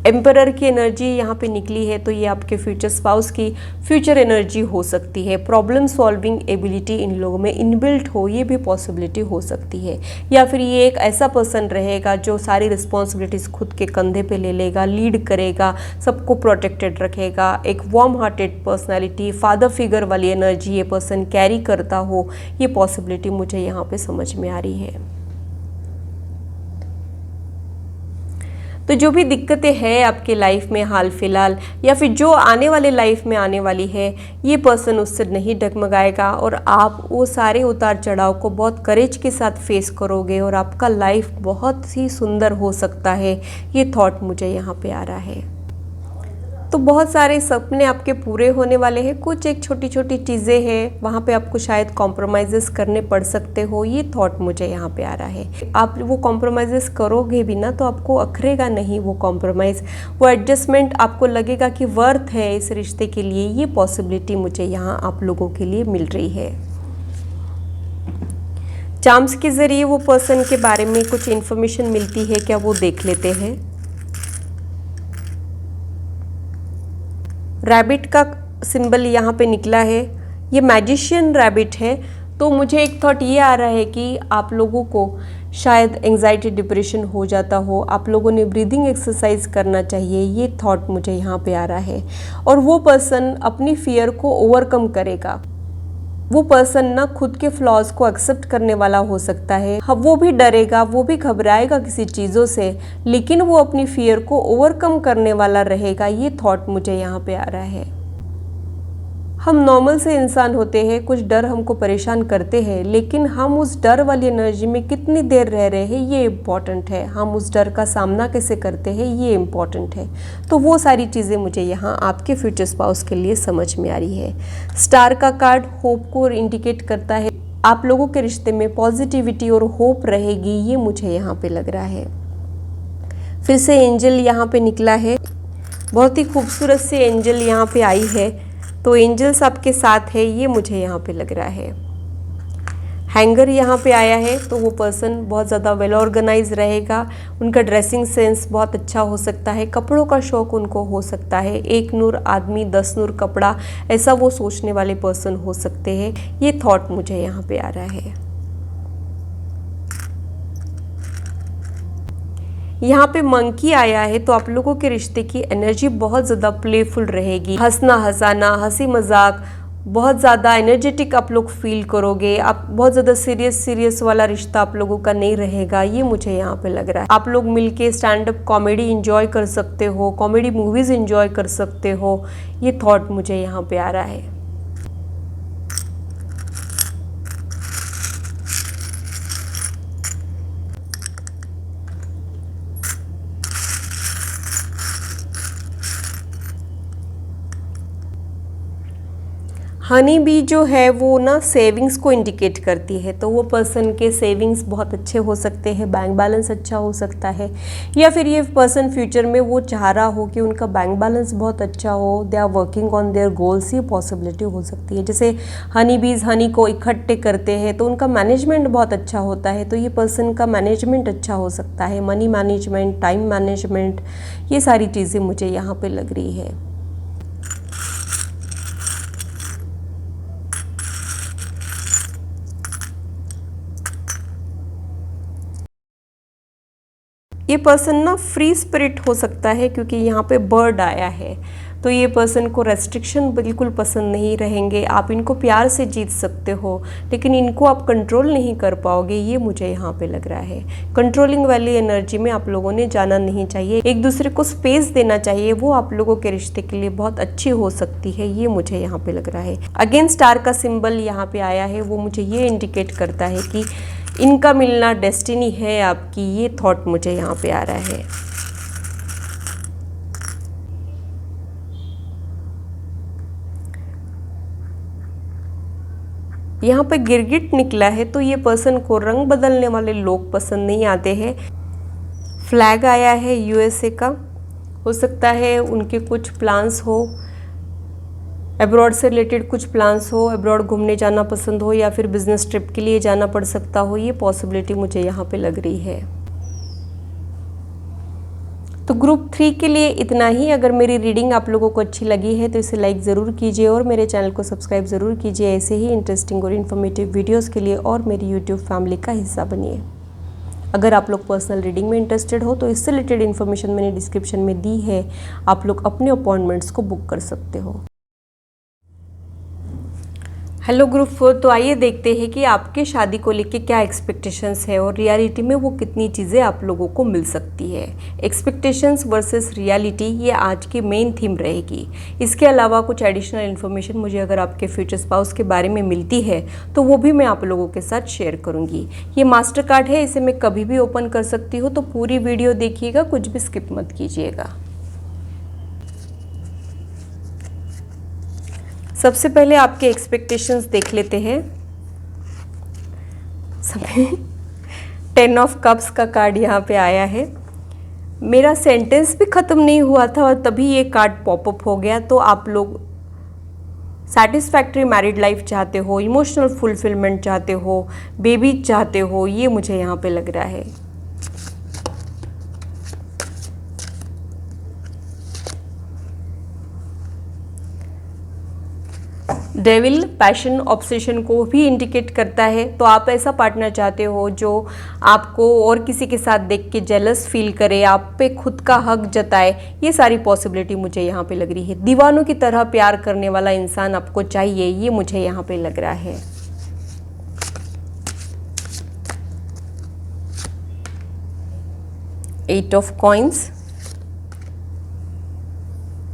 एम्परर की एनर्जी यहाँ पे निकली है, तो ये आपके फ्यूचर स्पाउस की फ्यूचर एनर्जी हो सकती है। प्रॉब्लम सॉल्विंग एबिलिटी इन लोगों में इनबिल्ट हो, ये भी पॉसिबिलिटी हो सकती है। या फिर ये एक ऐसा पर्सन रहेगा जो सारी रिस्पॉन्सिबिलिटीज़ खुद के कंधे पे ले लेगा, लीड करेगा, सबको प्रोटेक्टेड रखेगा। एक warm hearted personality, father figure वाली एनर्जी ये पर्सन कैरी करता हो, ये पॉसिबिलिटी मुझे यहाँ पे समझ में आ रही है। तो जो भी दिक्कतें हैं आपके लाइफ में हाल फिलहाल या फिर जो आने वाले लाइफ में आने वाली है, ये पर्सन उससे नहीं डगमगाएगा और आप वो सारे उतार चढ़ाव को बहुत करेज के साथ फेस करोगे और आपका लाइफ बहुत ही सुंदर हो सकता है। ये थॉट मुझे यहाँ पे आ रहा है। तो बहुत सारे सपने आपके पूरे होने वाले हैं। कुछ एक छोटी छोटी चीज़ें हैं, वहाँ पे आपको शायद कॉम्प्रोमाइज़ेस करने पड़ सकते हो, ये थॉट मुझे यहाँ पे आ रहा है। आप वो कॉम्प्रोमाइज़ेस करोगे भी ना, तो आपको अखरेगा नहीं वो कॉम्प्रोमाइज़, वो एडजस्टमेंट आपको लगेगा कि वर्थ है इस रिश्ते के लिए। ये पॉसिबिलिटी मुझे यहाँ आप लोगों के लिए मिल रही है। चार्म्स के ज़रिए वो पर्सन के बारे में कुछ इन्फॉर्मेशन मिलती है क्या, वो देख लेते हैं। रैबिट का सिंबल यहाँ पे निकला है, ये मैजिशियन रैबिट है। तो मुझे एक थॉट ये आ रहा है कि आप लोगों को शायद एंजाइटी डिप्रेशन हो जाता हो, आप लोगों ने ब्रीदिंग एक्सरसाइज करना चाहिए, ये थॉट मुझे यहाँ पे आ रहा है। और वो पर्सन अपनी फियर को ओवरकम करेगा। वो पर्सन ना खुद के फ्लॉज को एक्सेप्ट करने वाला हो सकता है। हाँ, वो भी डरेगा, वो भी घबराएगा किसी चीज़ों से, लेकिन वो अपनी फियर को ओवरकम करने वाला रहेगा। ये थॉट मुझे यहाँ पे आ रहा है। हम नॉर्मल से इंसान होते हैं, कुछ डर हमको परेशान करते हैं, लेकिन हम उस डर वाली एनर्जी में कितनी देर रह रहे हैं ये इम्पॉर्टेंट है। हम उस डर का सामना कैसे करते हैं ये इम्पॉर्टेंट है। तो वो सारी चीज़ें मुझे यहाँ आपके फ्यूचर स्पाउस के लिए समझ में आ रही है। स्टार का कार्ड होप को इंडिकेट करता है। आप लोगों के रिश्ते में पॉजिटिविटी और होप रहेगी, ये मुझे यहाँ पे लग रहा है। फिर से एंजल यहाँ पे निकला है, बहुत ही खूबसूरत से एंजल यहाँ पे आई है। तो एंजल्स आपके साथ है, ये मुझे यहाँ पे लग रहा है। हैंगर यहाँ पे आया है, तो वो पर्सन बहुत ज़्यादा वेल ऑर्गेनाइज रहेगा। उनका ड्रेसिंग सेंस बहुत अच्छा हो सकता है, कपड़ों का शौक उनको हो सकता है। 1 नूर आदमी 10 नूर कपड़ा, ऐसा वो सोचने वाले पर्सन हो सकते हैं। ये थॉट मुझे यहाँ पे आ रहा है। यहाँ पे मंकी आया है, तो आप लोगों के रिश्ते की एनर्जी बहुत ज़्यादा प्लेफुल रहेगी। हंसना हंसाना, हंसी मजाक, बहुत ज़्यादा एनर्जेटिक आप लोग फील करोगे। आप बहुत ज़्यादा सीरियस वाला रिश्ता आप लोगों का नहीं रहेगा, ये मुझे यहाँ पे लग रहा है। आप लोग मिलके स्टैंड अप कॉमेडी इंजॉय कर सकते हो, कॉमेडी मूवीज़ इंजॉय कर सकते हो। ये थॉट मुझे यहाँ पे आ रहा है। हनी बी जो है वो ना सेविंग्स को इंडिकेट करती है, तो वो पर्सन के सेविंग्स बहुत अच्छे हो सकते हैं, बैंक बैलेंस अच्छा हो सकता है, या फिर ये पर्सन फ्यूचर में वो चाह रहा हो कि उनका बैंक बैलेंस बहुत अच्छा हो। They are working on their goals, ये पॉसिबिलिटी हो सकती है। जैसे हनी बीज हनी को इकट्ठे करते हैं तो उनका मैनेजमेंट बहुत अच्छा होता है, तो ये पर्सन का मैनेजमेंट अच्छा हो सकता है। मनी मैनेजमेंट, टाइम मैनेजमेंट, ये सारी चीज़ें मुझे यहाँ पर लग रही है। ये पर्सन ना फ्री स्पिरिट हो सकता है, क्योंकि यहाँ पे बर्ड आया है, तो ये पर्सन को रेस्ट्रिक्शन बिल्कुल पसंद नहीं रहेंगे। आप इनको प्यार से जीत सकते हो, लेकिन इनको आप कंट्रोल नहीं कर पाओगे, ये मुझे यहाँ पे लग रहा है। कंट्रोलिंग वाली एनर्जी में आप लोगों ने जाना नहीं चाहिए, एक दूसरे को स्पेस देना चाहिए, वो आप लोगों के रिश्ते के लिए बहुत अच्छी हो सकती है, ये मुझे यहाँ पे लग रहा है। अगेन स्टार का सिंबल यहाँ पे आया है, वो मुझे ये इंडिकेट करता है कि इनका मिलना डेस्टिनी है आपकी, ये थॉट मुझे यहाँ पे आ रहा है। यहाँ पे गिरगिट निकला है, तो ये पर्सन को रंग बदलने वाले लोग पसंद नहीं आते हैं। फ्लैग आया है यूएसए का, हो सकता है उनके कुछ प्लान्स हो, अब्रॉड से रिलेटेड कुछ प्लान्स हो, अब्रॉड घूमने जाना पसंद हो, या फिर बिजनेस ट्रिप के लिए जाना पड़ सकता हो, ये पॉसिबिलिटी मुझे यहाँ पे लग रही है। तो ग्रुप 3 के लिए इतना ही। अगर मेरी रीडिंग आप लोगों को अच्छी लगी है तो इसे लाइक ज़रूर कीजिए और मेरे चैनल को सब्सक्राइब ज़रूर कीजिए ऐसे ही इंटरेस्टिंग और इन्फॉर्मेटिव वीडियोस के लिए, और मेरी यूट्यूब फैमिली का हिस्सा बनिए। अगर आप लोग पर्सनल रीडिंग में इंटरेस्टेड हो तो इससे रिलेटेड इन्फॉर्मेशन मैंने डिस्क्रिप्शन में दी है, आप लोग अपने अपॉइंटमेंट्स को बुक कर सकते हो। हेलो ग्रुप 4, तो आइए देखते हैं कि आपके शादी को लेके क्या एक्सपेक्टेशंस है और रियलिटी में वो कितनी चीज़ें आप लोगों को मिल सकती है। एक्सपेक्टेशंस वर्सेस रियलिटी, ये आज की मेन थीम रहेगी। इसके अलावा कुछ एडिशनल इन्फॉर्मेशन मुझे अगर आपके फ्यूचर स्पाउस के बारे में मिलती है तो वो भी मैं आप लोगों के साथ शेयर करूँगी। ये मास्टर कार्ड है, इसे मैं कभी भी ओपन कर सकती हूँ, तो पूरी वीडियो देखिएगा, कुछ भी स्किप मत कीजिएगा। सबसे पहले आपके एक्सपेक्टेशंस देख लेते हैं। सभी 10 ऑफ कप्स का कार्ड यहाँ पे आया है। मेरा सेंटेंस भी ख़त्म नहीं हुआ था और तभी ये कार्ड पॉपअप हो गया। तो आप लोग सैटिस्फैक्ट्री मैरिड लाइफ चाहते हो, इमोशनल फुलफिलमेंट चाहते हो, बेबी चाहते हो, ये मुझे यहाँ पे लग रहा है। डेविल पैशन ऑब्सेशन को भी इंडिकेट करता है। तो आप ऐसा पार्टनर चाहते हो जो आपको और किसी के साथ देख के जेलस फील करे, आप पे खुद का हक जताए, ये सारी पॉसिबिलिटी मुझे यहाँ पे लग रही है। दीवानों की तरह प्यार करने वाला इंसान आपको चाहिए, ये मुझे यहाँ पे लग रहा है। Eight of coins,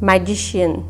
magician.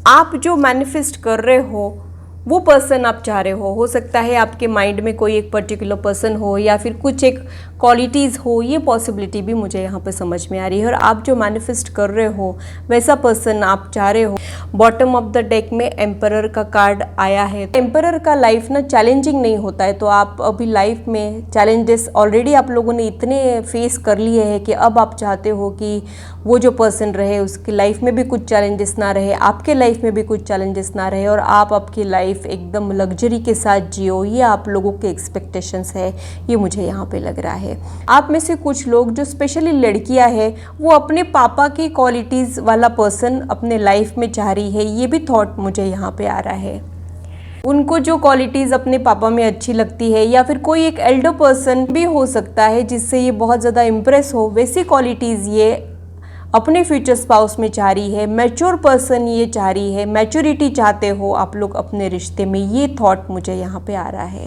आप जो मैनिफेस्ट कर रहे हो वो पर्सन आप चाह रहे हो सकता है आपके माइंड में कोई एक पर्टिकुलर पर्सन हो या फिर कुछ एक क्वालिटीज़ हो, ये पॉसिबिलिटी भी मुझे यहाँ पे समझ में आ रही है। और आप जो मैनिफेस्ट कर रहे हो वैसा पर्सन आप चाह रहे हो। बॉटम ऑफ द डेक में एम्परर का कार्ड आया है। एम्परर का लाइफ ना चैलेंजिंग नहीं होता है, तो आप अभी लाइफ में चैलेंजेस ऑलरेडी आप लोगों ने इतने फेस कर लिए हैं कि अब आप चाहते हो कि वो जो पर्सन रहे उसकी लाइफ में भी कुछ चैलेंजेस ना रहे, आपके लाइफ में भी कुछ चैलेंजेस ना रहे, और आप आपकी लाइफ एकदम लग्जरी के साथ जियो। ये आप लोगों के एक्सपेक्टेशंस है, ये मुझे यहाँ पे लग रहा है। आप में से कुछ लोग जो स्पेशली लड़कियां हैं वो अपने पापा की क्वालिटीज़ वाला पर्सन अपने लाइफ में चाह रही है, ये भी थॉट मुझे यहाँ पे आ रहा है। उनको जो क्वालिटीज़ अपने पापा में अच्छी लगती है या फिर कोई एक एल्डर पर्सन भी हो सकता है जिससे ये बहुत ज़्यादा इम्प्रेस हो, वैसी क्वालिटीज़ ये अपने फ्यूचर स्पाउस में चाह रही है। मैच्योर पर्सन ये चाह रही है, मैच्योरिटी चाहते हो आप लोग अपने रिश्ते में, ये थॉट मुझे यहाँ पे आ रहा है।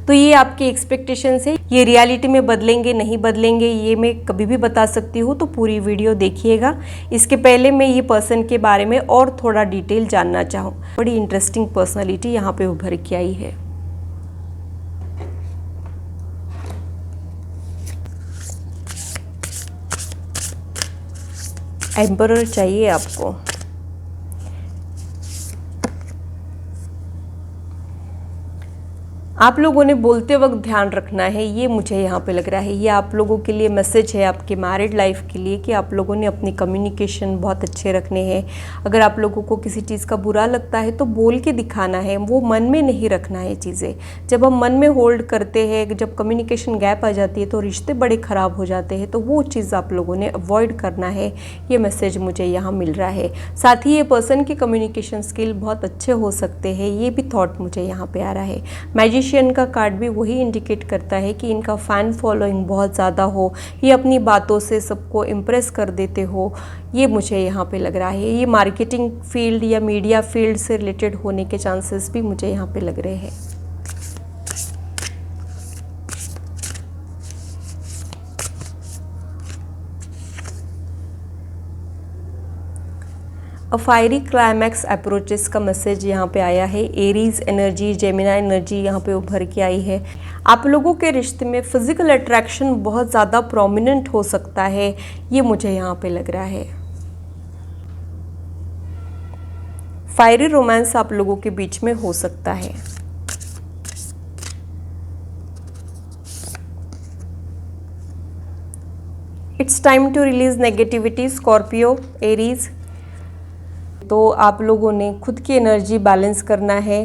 तो ये आपके एक्सपेक्टेशंस है, ये रियलिटी में बदलेंगे नहीं बदलेंगे ये मैं कभी भी बता सकती हूँ, तो पूरी वीडियो देखिएगा। इसके पहले मैं ये पर्सन के बारे में और थोड़ा डिटेल जानना चाहूँ। बड़ी इंटरेस्टिंग पर्सनालिटी यहाँ पे उभर के आई है। एम्परर चाहिए आपको। आप लोगों ने बोलते वक्त ध्यान रखना है, ये मुझे यहाँ पे लग रहा है। ये आप लोगों के लिए मैसेज है आपके मैरिड लाइफ के लिए कि आप लोगों ने अपनी कम्युनिकेशन बहुत अच्छे रखने हैं। अगर आप लोगों को किसी चीज़ का बुरा लगता है तो बोल के दिखाना है, वो मन में नहीं रखना है चीज़ें। जब हम मन में होल्ड करते हैं, जब कम्युनिकेशन गैप आ जाती है तो रिश्ते बड़े ख़राब हो जाते हैं, तो वो चीज़ आप लोगों ने अवॉइड करना है। ये मैसेज मुझे यहाँ मिल रहा है। साथ ही ये पर्सन के कम्युनिकेशन स्किल बहुत अच्छे हो सकते हैं, ये भी थॉट मुझे यहाँ पे आ रहा है। मैजिशियन का कार्ड भी वही इंडिकेट करता है कि इनका फ़ैन फॉलोइंग बहुत ज़्यादा हो, ये अपनी बातों से सबको इम्प्रेस कर देते हो, ये मुझे यहाँ पे लग रहा है। ये मार्केटिंग फील्ड या मीडिया फील्ड से रिलेटेड होने के चांसेस भी मुझे यहाँ पे लग रहे हैं। फायरी क्लाइमैक्स अप्रोचेस का मैसेज यहाँ पे आया है। एरीज एनर्जी, जेमिना एनर्जी यहाँ पे उभर के आई है। आप लोगों के रिश्ते में फिजिकल अट्रैक्शन बहुत ज़्यादा प्रोमिनेंट हो सकता है, ये मुझे यहाँ पे लग रहा है। फायरी रोमांस आप लोगों के बीच में हो सकता है। It's time to release negativity, Scorpio, Aries. तो आप लोगों ने खुद की एनर्जी बैलेंस करना है,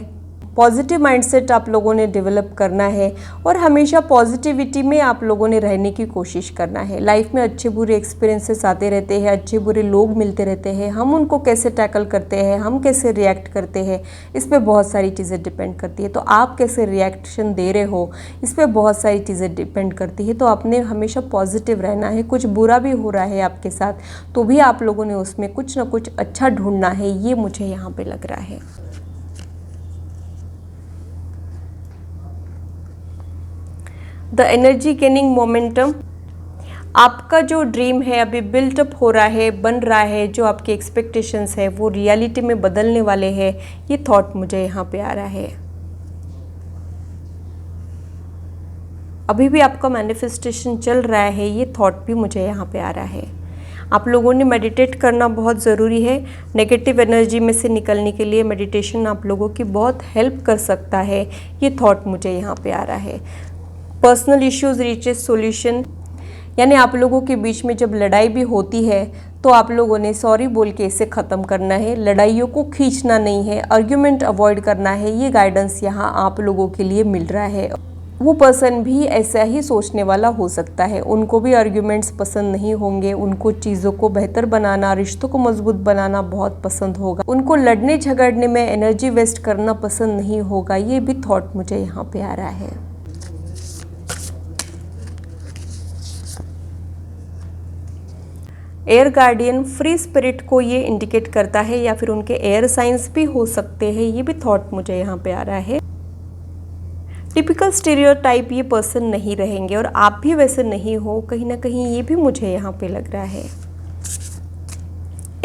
पॉजिटिव माइंडसेट आप लोगों ने डेवलप करना है और हमेशा पॉजिटिविटी में आप लोगों ने रहने की कोशिश करना है। लाइफ में अच्छे बुरे एक्सपीरियंसेस आते रहते हैं, अच्छे बुरे लोग मिलते रहते हैं, हम उनको कैसे टैकल करते हैं, हम कैसे रिएक्ट करते हैं, इस पर बहुत सारी चीज़ें डिपेंड करती है। तो आप कैसे रिएक्शन दे रहे हो, इस पर बहुत सारी चीज़ें डिपेंड करती है। तो आपने हमेशा पॉजिटिव रहना है। कुछ बुरा भी हो रहा है आपके साथ तो भी आप लोगों ने उसमें कुछ ना कुछ अच्छा ढूंढना है, ये मुझे यहाँ पे लग रहा है। द एनर्जी गेनिंग मोमेंटम, आपका जो ड्रीम है अभी बिल्टअप हो रहा है, बन रहा है, जो आपके एक्सपेक्टेशंस है वो रियलिटी में बदलने वाले हैं, ये थॉट मुझे यहाँ पे आ रहा है। अभी भी आपका मैनिफेस्टेशन चल रहा है, ये थॉट भी मुझे यहाँ पे आ रहा है। आप लोगों ने मेडिटेट करना बहुत ज़रूरी है। नेगेटिव एनर्जी में से निकलने के लिए मेडिटेशन आप लोगों की बहुत हेल्प कर सकता है, ये थॉट मुझे यहाँ पे आ रहा है। पर्सनल इश्यूज रीचेस सॉल्यूशन, यानी आप लोगों के बीच में जब लड़ाई भी होती है तो आप लोगों ने सॉरी बोल के इसे ख़त्म करना है, लड़ाइयों को खींचना नहीं है, आर्ग्यूमेंट अवॉइड करना है। ये गाइडेंस यहाँ आप लोगों के लिए मिल रहा है। वो पर्सन भी ऐसा ही सोचने वाला हो सकता है। उनको भी आर्ग्यूमेंट्स पसंद नहीं होंगे, उनको चीज़ों को बेहतर बनाना, रिश्तों को मजबूत बनाना बहुत पसंद होगा। उनको लड़ने झगड़ने में एनर्जी वेस्ट करना पसंद नहीं होगा। ये भी थॉट मुझे यहाँ पे आ रहा है। एयर गार्डियन फ्री स्पिरिट को ये इंडिकेट करता है, या फिर उनके एयर साइंस भी हो सकते हैं। ये भी थॉट मुझे यहाँ पे आ रहा है। टिपिकल स्टीरियोटाइप ये पर्सन नहीं रहेंगे और आप भी वैसे नहीं हो, कहीं ना कहीं ये भी मुझे यहाँ पे लग रहा है।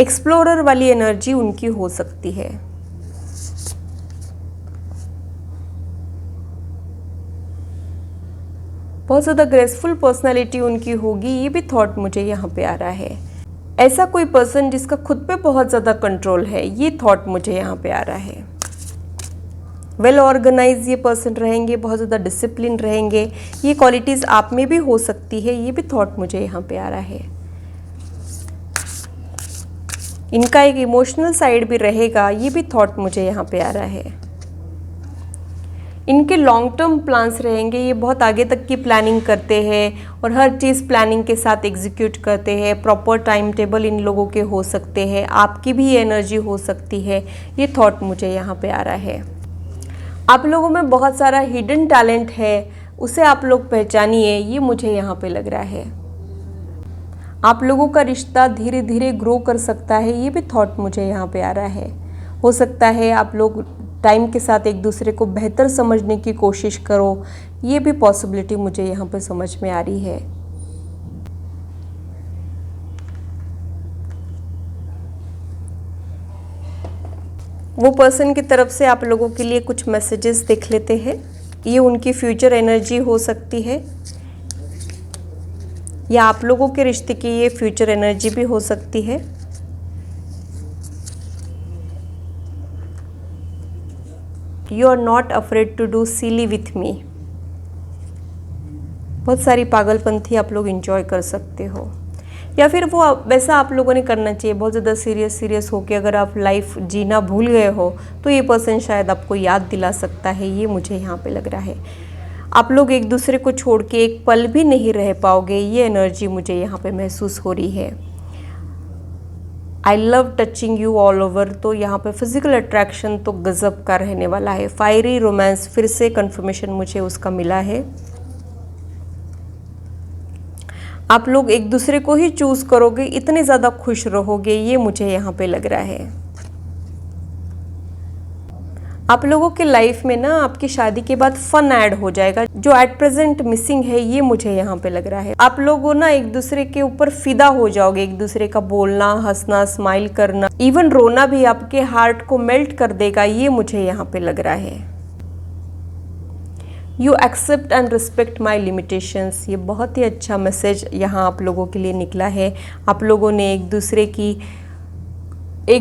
एक्सप्लोरर वाली एनर्जी उनकी हो सकती है। बहुत ज़्यादा ग्रेसफुल पर्सनालिटी उनकी होगी। ये भी थॉट मुझे यहाँ पे आ रहा है। ऐसा कोई पर्सन जिसका खुद पे बहुत ज़्यादा कंट्रोल है, ये थॉट मुझे यहाँ पे आ रहा है। वेल ऑर्गेनाइज ये पर्सन रहेंगे, बहुत ज़्यादा डिसिप्लिन रहेंगे। ये क्वालिटीज़ आप में भी हो सकती है। ये भी थॉट मुझे यहाँ पे आ रहा है। इनका एक इमोशनल साइड भी रहेगा। ये भी थॉट मुझे यहाँ पे आ रहा है। इनके लॉन्ग टर्म प्लान्स रहेंगे। ये बहुत आगे तक की प्लानिंग करते हैं और हर चीज़ प्लानिंग के साथ एग्जीक्यूट करते हैं। प्रॉपर टाइम टेबल इन लोगों के हो सकते हैं। आपकी भी एनर्जी हो सकती है। ये थॉट मुझे यहाँ पे आ रहा है। आप लोगों में बहुत सारा हिडन टैलेंट है, उसे आप लोग पहचानिए। ये मुझे यहाँ पे लग रहा है। आप लोगों का रिश्ता धीरे धीरे ग्रो कर सकता है। ये भी थॉट मुझे यहाँ पे आ रहा है। हो सकता है आप लोग टाइम के साथ एक दूसरे को बेहतर समझने की कोशिश करो। ये भी पॉसिबिलिटी मुझे यहाँ पे समझ में आ रही है। वो पर्सन की तरफ से आप लोगों के लिए कुछ मैसेजेस देख लेते हैं। ये उनकी फ्यूचर एनर्जी हो सकती है, या आप लोगों के रिश्ते की ये फ्यूचर एनर्जी भी हो सकती है। You are not afraid to do silly with me. बहुत सारी पागलपंथी आप लोग इंजॉय कर सकते हो, या फिर वो वैसा आप लोगों ने करना चाहिए। बहुत ज़्यादा सीरियस होके अगर आप लाइफ जीना भूल गए हो तो ये पर्सन शायद आपको याद दिला सकता है। ये मुझे यहाँ पे लग रहा है। आप लोग एक दूसरे को छोड़ के एक पल भी नहीं रह पाओगे। ये एनर्जी मुझे यहाँ पे महसूस हो रही है। I love touching you all over, तो यहाँ पे फिजिकल अट्रैक्शन तो गजब का रहने वाला है। फायरी रोमांस फिर से कंफर्मेशन मुझे उसका मिला है। आप लोग एक दूसरे को ही चूज करोगे, इतने ज़्यादा खुश रहोगे। ये मुझे यहाँ पे लग रहा है। आप लोगों के लाइफ में ना आपकी शादी के बाद फन ऐड हो जाएगा, जो एट प्रेजेंट मिसिंग है। ये मुझे यहाँ पे लग रहा है। आप लोगों ना एक दूसरे के ऊपर फिदा हो जाओगे। एक दूसरे का बोलना, हंसना, स्माइल करना, इवन रोना भी आपके हार्ट को मेल्ट कर देगा। ये मुझे यहाँ पे लग रहा है। You accept and respect my limitations. ये बहुत ही अच्छा मैसेज यहाँ आप लोगों के लिए निकला है। आप लोगों ने एक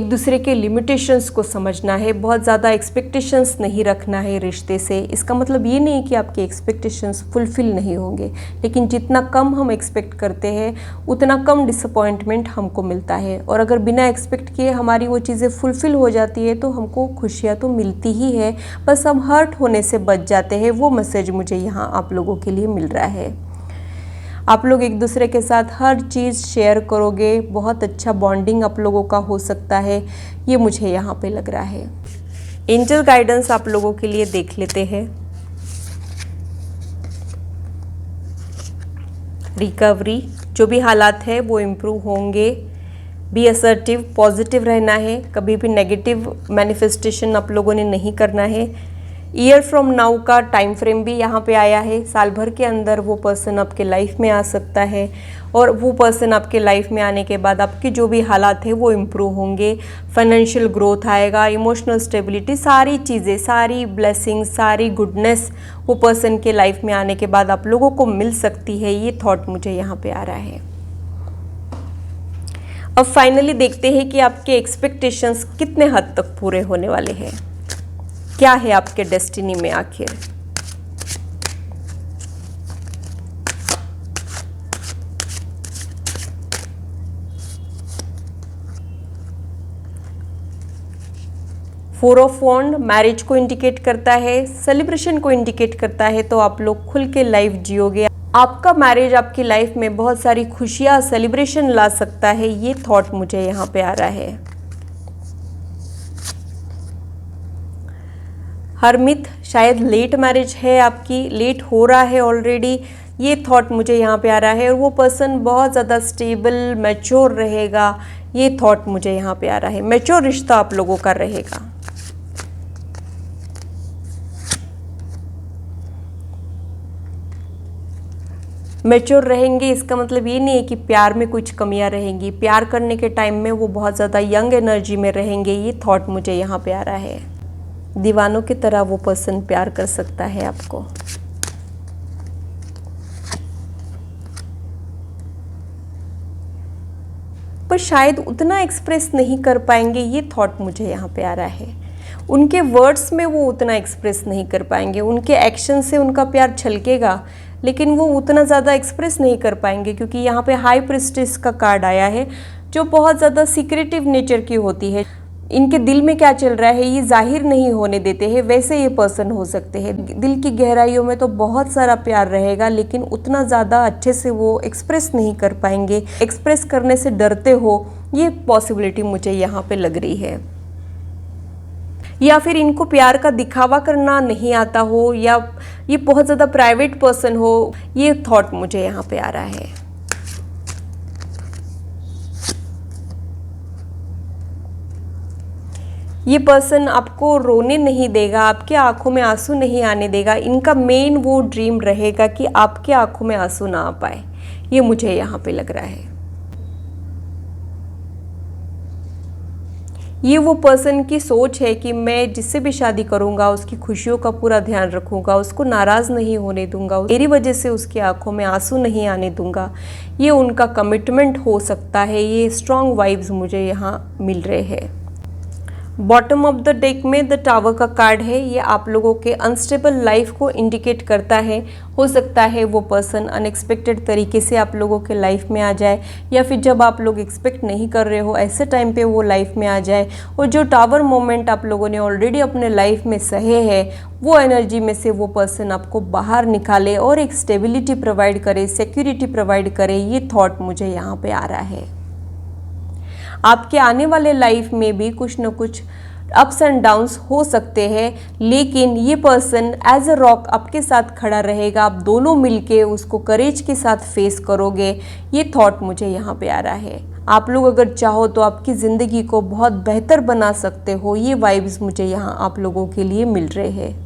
दूसरे के लिमिटेशंस को समझना है। बहुत ज़्यादा एक्सपेक्टेशंस नहीं रखना है रिश्ते से। इसका मतलब ये नहीं कि आपके एक्सपेक्टेशंस फुलफिल नहीं होंगे, लेकिन जितना कम हम एक्सपेक्ट करते हैं उतना कम डिसअपॉइंटमेंट हमको मिलता है। और अगर बिना एक्सपेक्ट किए हमारी वो चीज़ें फुलफिल हो जाती है तो हमको खुशियाँ तो मिलती ही है, बस हम हर्ट होने से बच जाते हैं। वो मैसेज मुझे यहाँ आप लोगों के लिए मिल रहा है। आप लोग एक दूसरे के साथ हर चीज़ शेयर करोगे। बहुत अच्छा बॉन्डिंग आप लोगों का हो सकता है। ये मुझे यहाँ पे लग रहा है। एंजल गाइडेंस आप लोगों के लिए देख लेते हैं। रिकवरी, जो भी हालात है वो इम्प्रूव होंगे। बी असर्टिव, पॉजिटिव रहना है। कभी भी नेगेटिव मैनिफेस्टेशन आप लोगों ने नहीं करना है। ईयर फ्रॉम नाउ का टाइम फ्रेम भी यहाँ पे आया है। साल भर के अंदर वो पर्सन आपके लाइफ में आ सकता है, और वो पर्सन आपके लाइफ में आने के बाद आपके जो भी हालात है वो इम्प्रूव होंगे। फाइनेंशियल ग्रोथ आएगा, इमोशनल स्टेबिलिटी, सारी चीज़ें, सारी ब्लेसिंग्स, सारी गुडनेस वो पर्सन के लाइफ में आने के बाद आप लोगों को मिल सकती है। ये थॉट मुझे यहाँ पे आ रहा है। अब फाइनली देखते हैं कि आपके एक्सपेक्टेशंस कितने हद तक पूरे होने वाले हैं। क्या है आपके डेस्टिनी में आखिर। फोर ऑफ वॉन्ड मैरिज को इंडिकेट करता है, सेलिब्रेशन को इंडिकेट करता है। तो आप लोग खुल के लाइफ जियोगे। आपका मैरिज आपकी लाइफ में बहुत सारी खुशियाँ, सेलिब्रेशन ला सकता है, ये थॉट मुझे यहाँ पे आ रहा है। हरमित, शायद लेट मैरिज है आपकी, लेट हो रहा है ऑलरेडी, ये थॉट मुझे यहाँ पे आ रहा है। और वो पर्सन बहुत ज़्यादा स्टेबल, मैच्योर रहेगा, ये थॉट मुझे यहाँ पे आ रहा है। मैच्योर रिश्ता आप लोगों का रहेगा। मैच्योर रहेंगे इसका मतलब ये नहीं है कि प्यार में कुछ कमियां रहेंगी। प्यार करने के टाइम में वो बहुत ज़्यादा यंग एनर्जी में रहेंगे, ये थॉट मुझे यहाँ पे आ रहा है। दीवानों की तरह वो पर्सन प्यार कर सकता है आपको। पर शायद उतना एक्सप्रेस नहीं कर पाएंगे, ये थॉट मुझे यहाँ पे आ रहा है। उनके वर्ड्स में वो उतना एक्सप्रेस नहीं कर पाएंगे, उनके एक्शन से उनका प्यार छलकेगा, लेकिन वो उतना ज़्यादा एक्सप्रेस नहीं कर पाएंगे। क्योंकि यहाँ पे हाई प्रिस्टेस का कार्ड आया है, जो बहुत ज़्यादा सीक्रेटिव नेचर की होती है। इनके दिल में क्या चल रहा है ये जाहिर नहीं होने देते हैं। वैसे ये पर्सन हो सकते हैं, दिल की गहराइयों में तो बहुत सारा प्यार रहेगा, लेकिन उतना ज़्यादा अच्छे से वो एक्सप्रेस नहीं कर पाएंगे। एक्सप्रेस करने से डरते हो, ये पॉसिबिलिटी मुझे यहाँ पे लग रही है। या फिर इनको प्यार का दिखावा करना नहीं आता हो, या ये बहुत ज़्यादा प्राइवेट पर्सन हो, ये थॉट मुझे यहाँ पे आ रहा है। ये पर्सन आपको रोने नहीं देगा, आपके आंखों में आंसू नहीं आने देगा। इनका मेन वो ड्रीम रहेगा कि आपके आंखों में आंसू ना आ पाए, ये मुझे यहाँ पे लग रहा है। ये वो पर्सन की सोच है कि मैं जिससे भी शादी करूंगा उसकी खुशियों का पूरा ध्यान रखूंगा, उसको नाराज़ नहीं होने दूंगा, मेरी वजह से उसकी आंखों में आंसू नहीं आने दूंगा। ये उनका कमिटमेंट हो सकता है। ये स्ट्रॉन्ग वाइब्स मुझे यहाँ मिल रहे हैं। बॉटम ऑफ द डेक में द टावर का कार्ड है। ये आप लोगों के अनस्टेबल लाइफ को इंडिकेट करता है। हो सकता है वो पर्सन अनएक्सपेक्टेड तरीके से आप लोगों के लाइफ में आ जाए, या फिर जब आप लोग एक्सपेक्ट नहीं कर रहे हो ऐसे टाइम पे वो लाइफ में आ जाए। और जो टावर मोमेंट आप लोगों ने ऑलरेडी अपने लाइफ में सहे है, वो एनर्जी में से वो पर्सन आपको बाहर निकाले और एक स्टेबिलिटी प्रोवाइड करे, सिक्योरिटी प्रोवाइड करे, ये थॉट मुझे यहाँ पे आ रहा है। आपके आने वाले लाइफ में भी कुछ न कुछ अप्स एंड डाउन्स हो सकते हैं, लेकिन ये पर्सन एज अ रॉक आपके साथ खड़ा रहेगा। आप दोनों मिलके उसको करेज के साथ फेस करोगे, ये थॉट मुझे यहाँ पे आ रहा है। आप लोग अगर चाहो तो आपकी ज़िंदगी को बहुत बेहतर बना सकते हो, ये वाइब्स मुझे यहाँ आप लोगों के लिए मिल रहे हैं।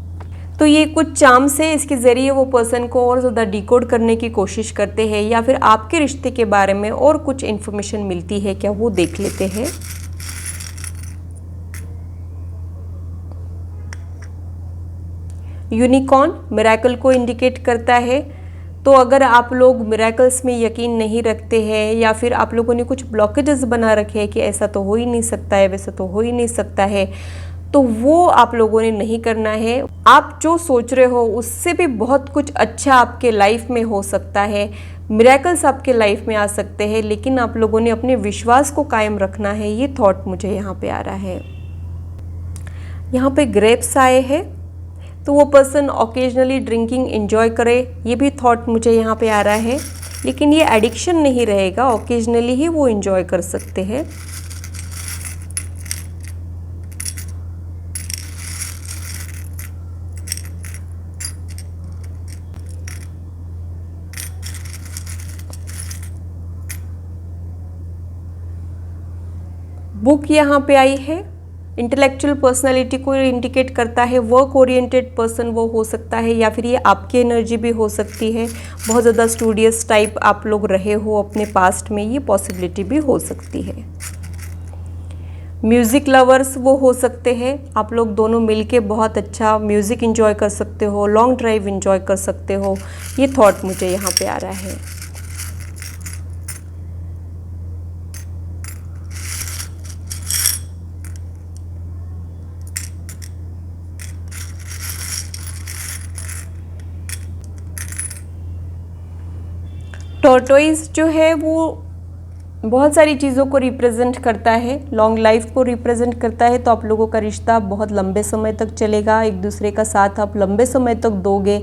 तो ये कुछ चार्म से इसके ज़रिए वो पर्सन को और ज़्यादा डिकोड करने की कोशिश करते हैं, या फिर आपके रिश्ते के बारे में और कुछ इन्फॉर्मेशन मिलती है क्या, वो देख लेते हैं। यूनिकॉर्न मिरेकल को इंडिकेट करता है। तो अगर आप लोग मिरेकल्स में यकीन नहीं रखते हैं, या फिर आप लोगों ने कुछ ब्लॉकेजेस बना रखे हैं कि ऐसा तो हो ही नहीं सकता है, वैसा तो हो ही नहीं सकता है, तो वो आप लोगों ने नहीं करना है। आप जो सोच रहे हो उससे भी बहुत कुछ अच्छा आपके लाइफ में हो सकता है। मिरेकल्स आपके लाइफ में आ सकते हैं, लेकिन आप लोगों ने अपने विश्वास को कायम रखना है, ये थॉट मुझे यहाँ पे आ रहा है। यहाँ पे ग्रेप्स आए हैं, तो वो पर्सन ओकेजनली ड्रिंकिंग एंजॉय करे, ये भी थॉट मुझे यहाँ पे आ रहा है। लेकिन ये एडिक्शन नहीं रहेगा, ओकेजनली ही वो एंजॉय कर सकते हैं। बुक यहाँ पे आई है, इंटेलेक्चुअल पर्सनालिटी को इंडिकेट करता है। वर्क ओरिएंटेड पर्सन वो हो सकता है, या फिर ये आपकी एनर्जी भी हो सकती है। बहुत ज़्यादा स्टूडियस टाइप आप लोग रहे हो अपने पास्ट में, ये पॉसिबिलिटी भी हो सकती है। म्यूज़िक लवर्स वो हो सकते हैं, आप लोग दोनों मिलके बहुत अच्छा म्यूज़िक एंजॉय कर सकते हो, लॉन्ग ड्राइव एंजॉय कर सकते हो, ये थॉट मुझे यहाँ पे आ रहा है। टॉर्टोइज जो है वो बहुत सारी चीज़ों को रिप्रेजेंट करता है, लॉन्ग लाइफ को रिप्रेजेंट करता है। तो आप लोगों का रिश्ता बहुत लंबे समय तक चलेगा, एक दूसरे का साथ आप लंबे समय तक दोगे,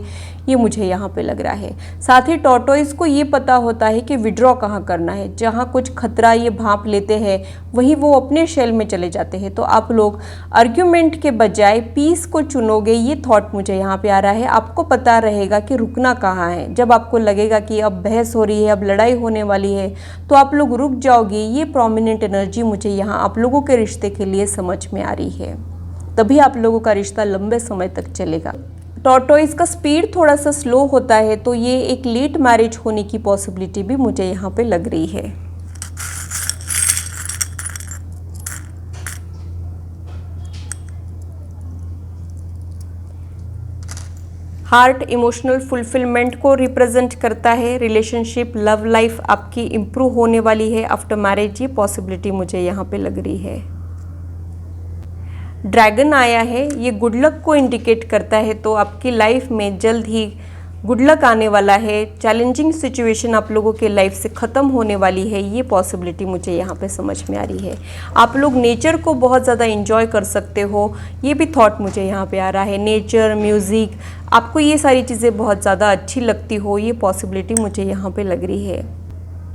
ये मुझे यहाँ पे लग रहा है। साथ ही टॉर्टोइस को ये पता होता है कि विड्रॉ कहाँ करना है, जहाँ कुछ खतरा ये भांप लेते हैं वहीं वो अपने शेल में चले जाते हैं। तो आप लोग आर्ग्यूमेंट के बजाय पीस को चुनोगे, ये थॉट मुझे यहाँ पे आ रहा है। आपको पता रहेगा कि रुकना कहाँ है। जब आपको लगेगा कि अब बहस हो रही है, अब लड़ाई होने वाली है, तो आप लोग रुक जाओगे। ये प्रोमिनेंट एनर्जी मुझे यहाँ आप लोगों के रिश्ते के लिए समझ में आ रही है। तभी आप लोगों का रिश्ता लंबे समय तक चलेगा। टॉर्टोइस का स्पीड थोड़ा सा स्लो होता है, तो ये एक लेट मैरिज होने की पॉसिबिलिटी भी मुझे यहाँ पे लग रही है। हार्ट इमोशनल फुलफिलमेंट को रिप्रेजेंट करता है। रिलेशनशिप, लव लाइफ आपकी इम्प्रूव होने वाली है आफ्टर मैरिज, ये पॉसिबिलिटी मुझे यहाँ पे लग रही है। ड्रैगन आया है, ये गुड लक को इंडिकेट करता है। तो आपकी लाइफ में जल्द ही गुड लक आने वाला है। चैलेंजिंग सिचुएशन आप लोगों के लाइफ से ख़त्म होने वाली है, ये पॉसिबिलिटी मुझे यहाँ पे समझ में आ रही है। आप लोग नेचर को बहुत ज़्यादा एंजॉय कर सकते हो, ये भी थॉट मुझे यहाँ पे आ रहा है। नेचर, म्यूज़िक, आपको ये सारी चीज़ें बहुत ज़्यादा अच्छी लगती हो, ये पॉसिबिलिटी मुझे यहाँ पे लग रही है।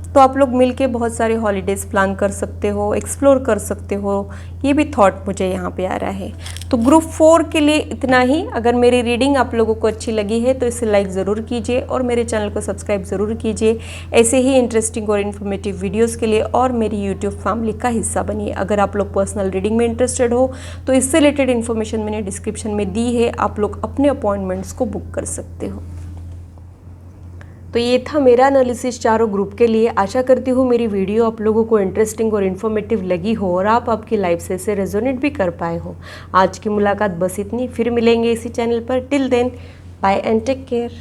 तो आप लोग मिलके बहुत सारे हॉलीडेज़ प्लान कर सकते हो, एक्सप्लोर कर सकते हो, ये भी थॉट मुझे यहाँ पे आ रहा है। तो ग्रुप 4 के लिए इतना ही। अगर मेरी रीडिंग आप लोगों को अच्छी लगी है तो इसे लाइक ज़रूर कीजिए और मेरे चैनल को सब्सक्राइब ज़रूर कीजिए। ऐसे ही इंटरेस्टिंग और इन्फॉर्मेटिव वीडियोज़ के लिए और मेरी यूट्यूब फैमिली का हिस्सा बनिए। अगर आप लोग पर्सनल रीडिंग में इंटरेस्टेड हो तो इससे रिलेटेड इन्फॉर्मेशन मैंने डिस्क्रिप्शन में दी है, आप लोग अपने अपॉइंटमेंट्स को बुक कर सकते हो। तो ये था मेरा एनालिसिस चारों ग्रुप के लिए। आशा करती हूँ मेरी वीडियो आप लोगों को इंटरेस्टिंग और इन्फॉर्मेटिव लगी हो और आप आपकी लाइफ से इसे रेजोनेट भी कर पाए हो। आज की मुलाकात बस इतनी, फिर मिलेंगे इसी चैनल पर। Till then, bye and take care.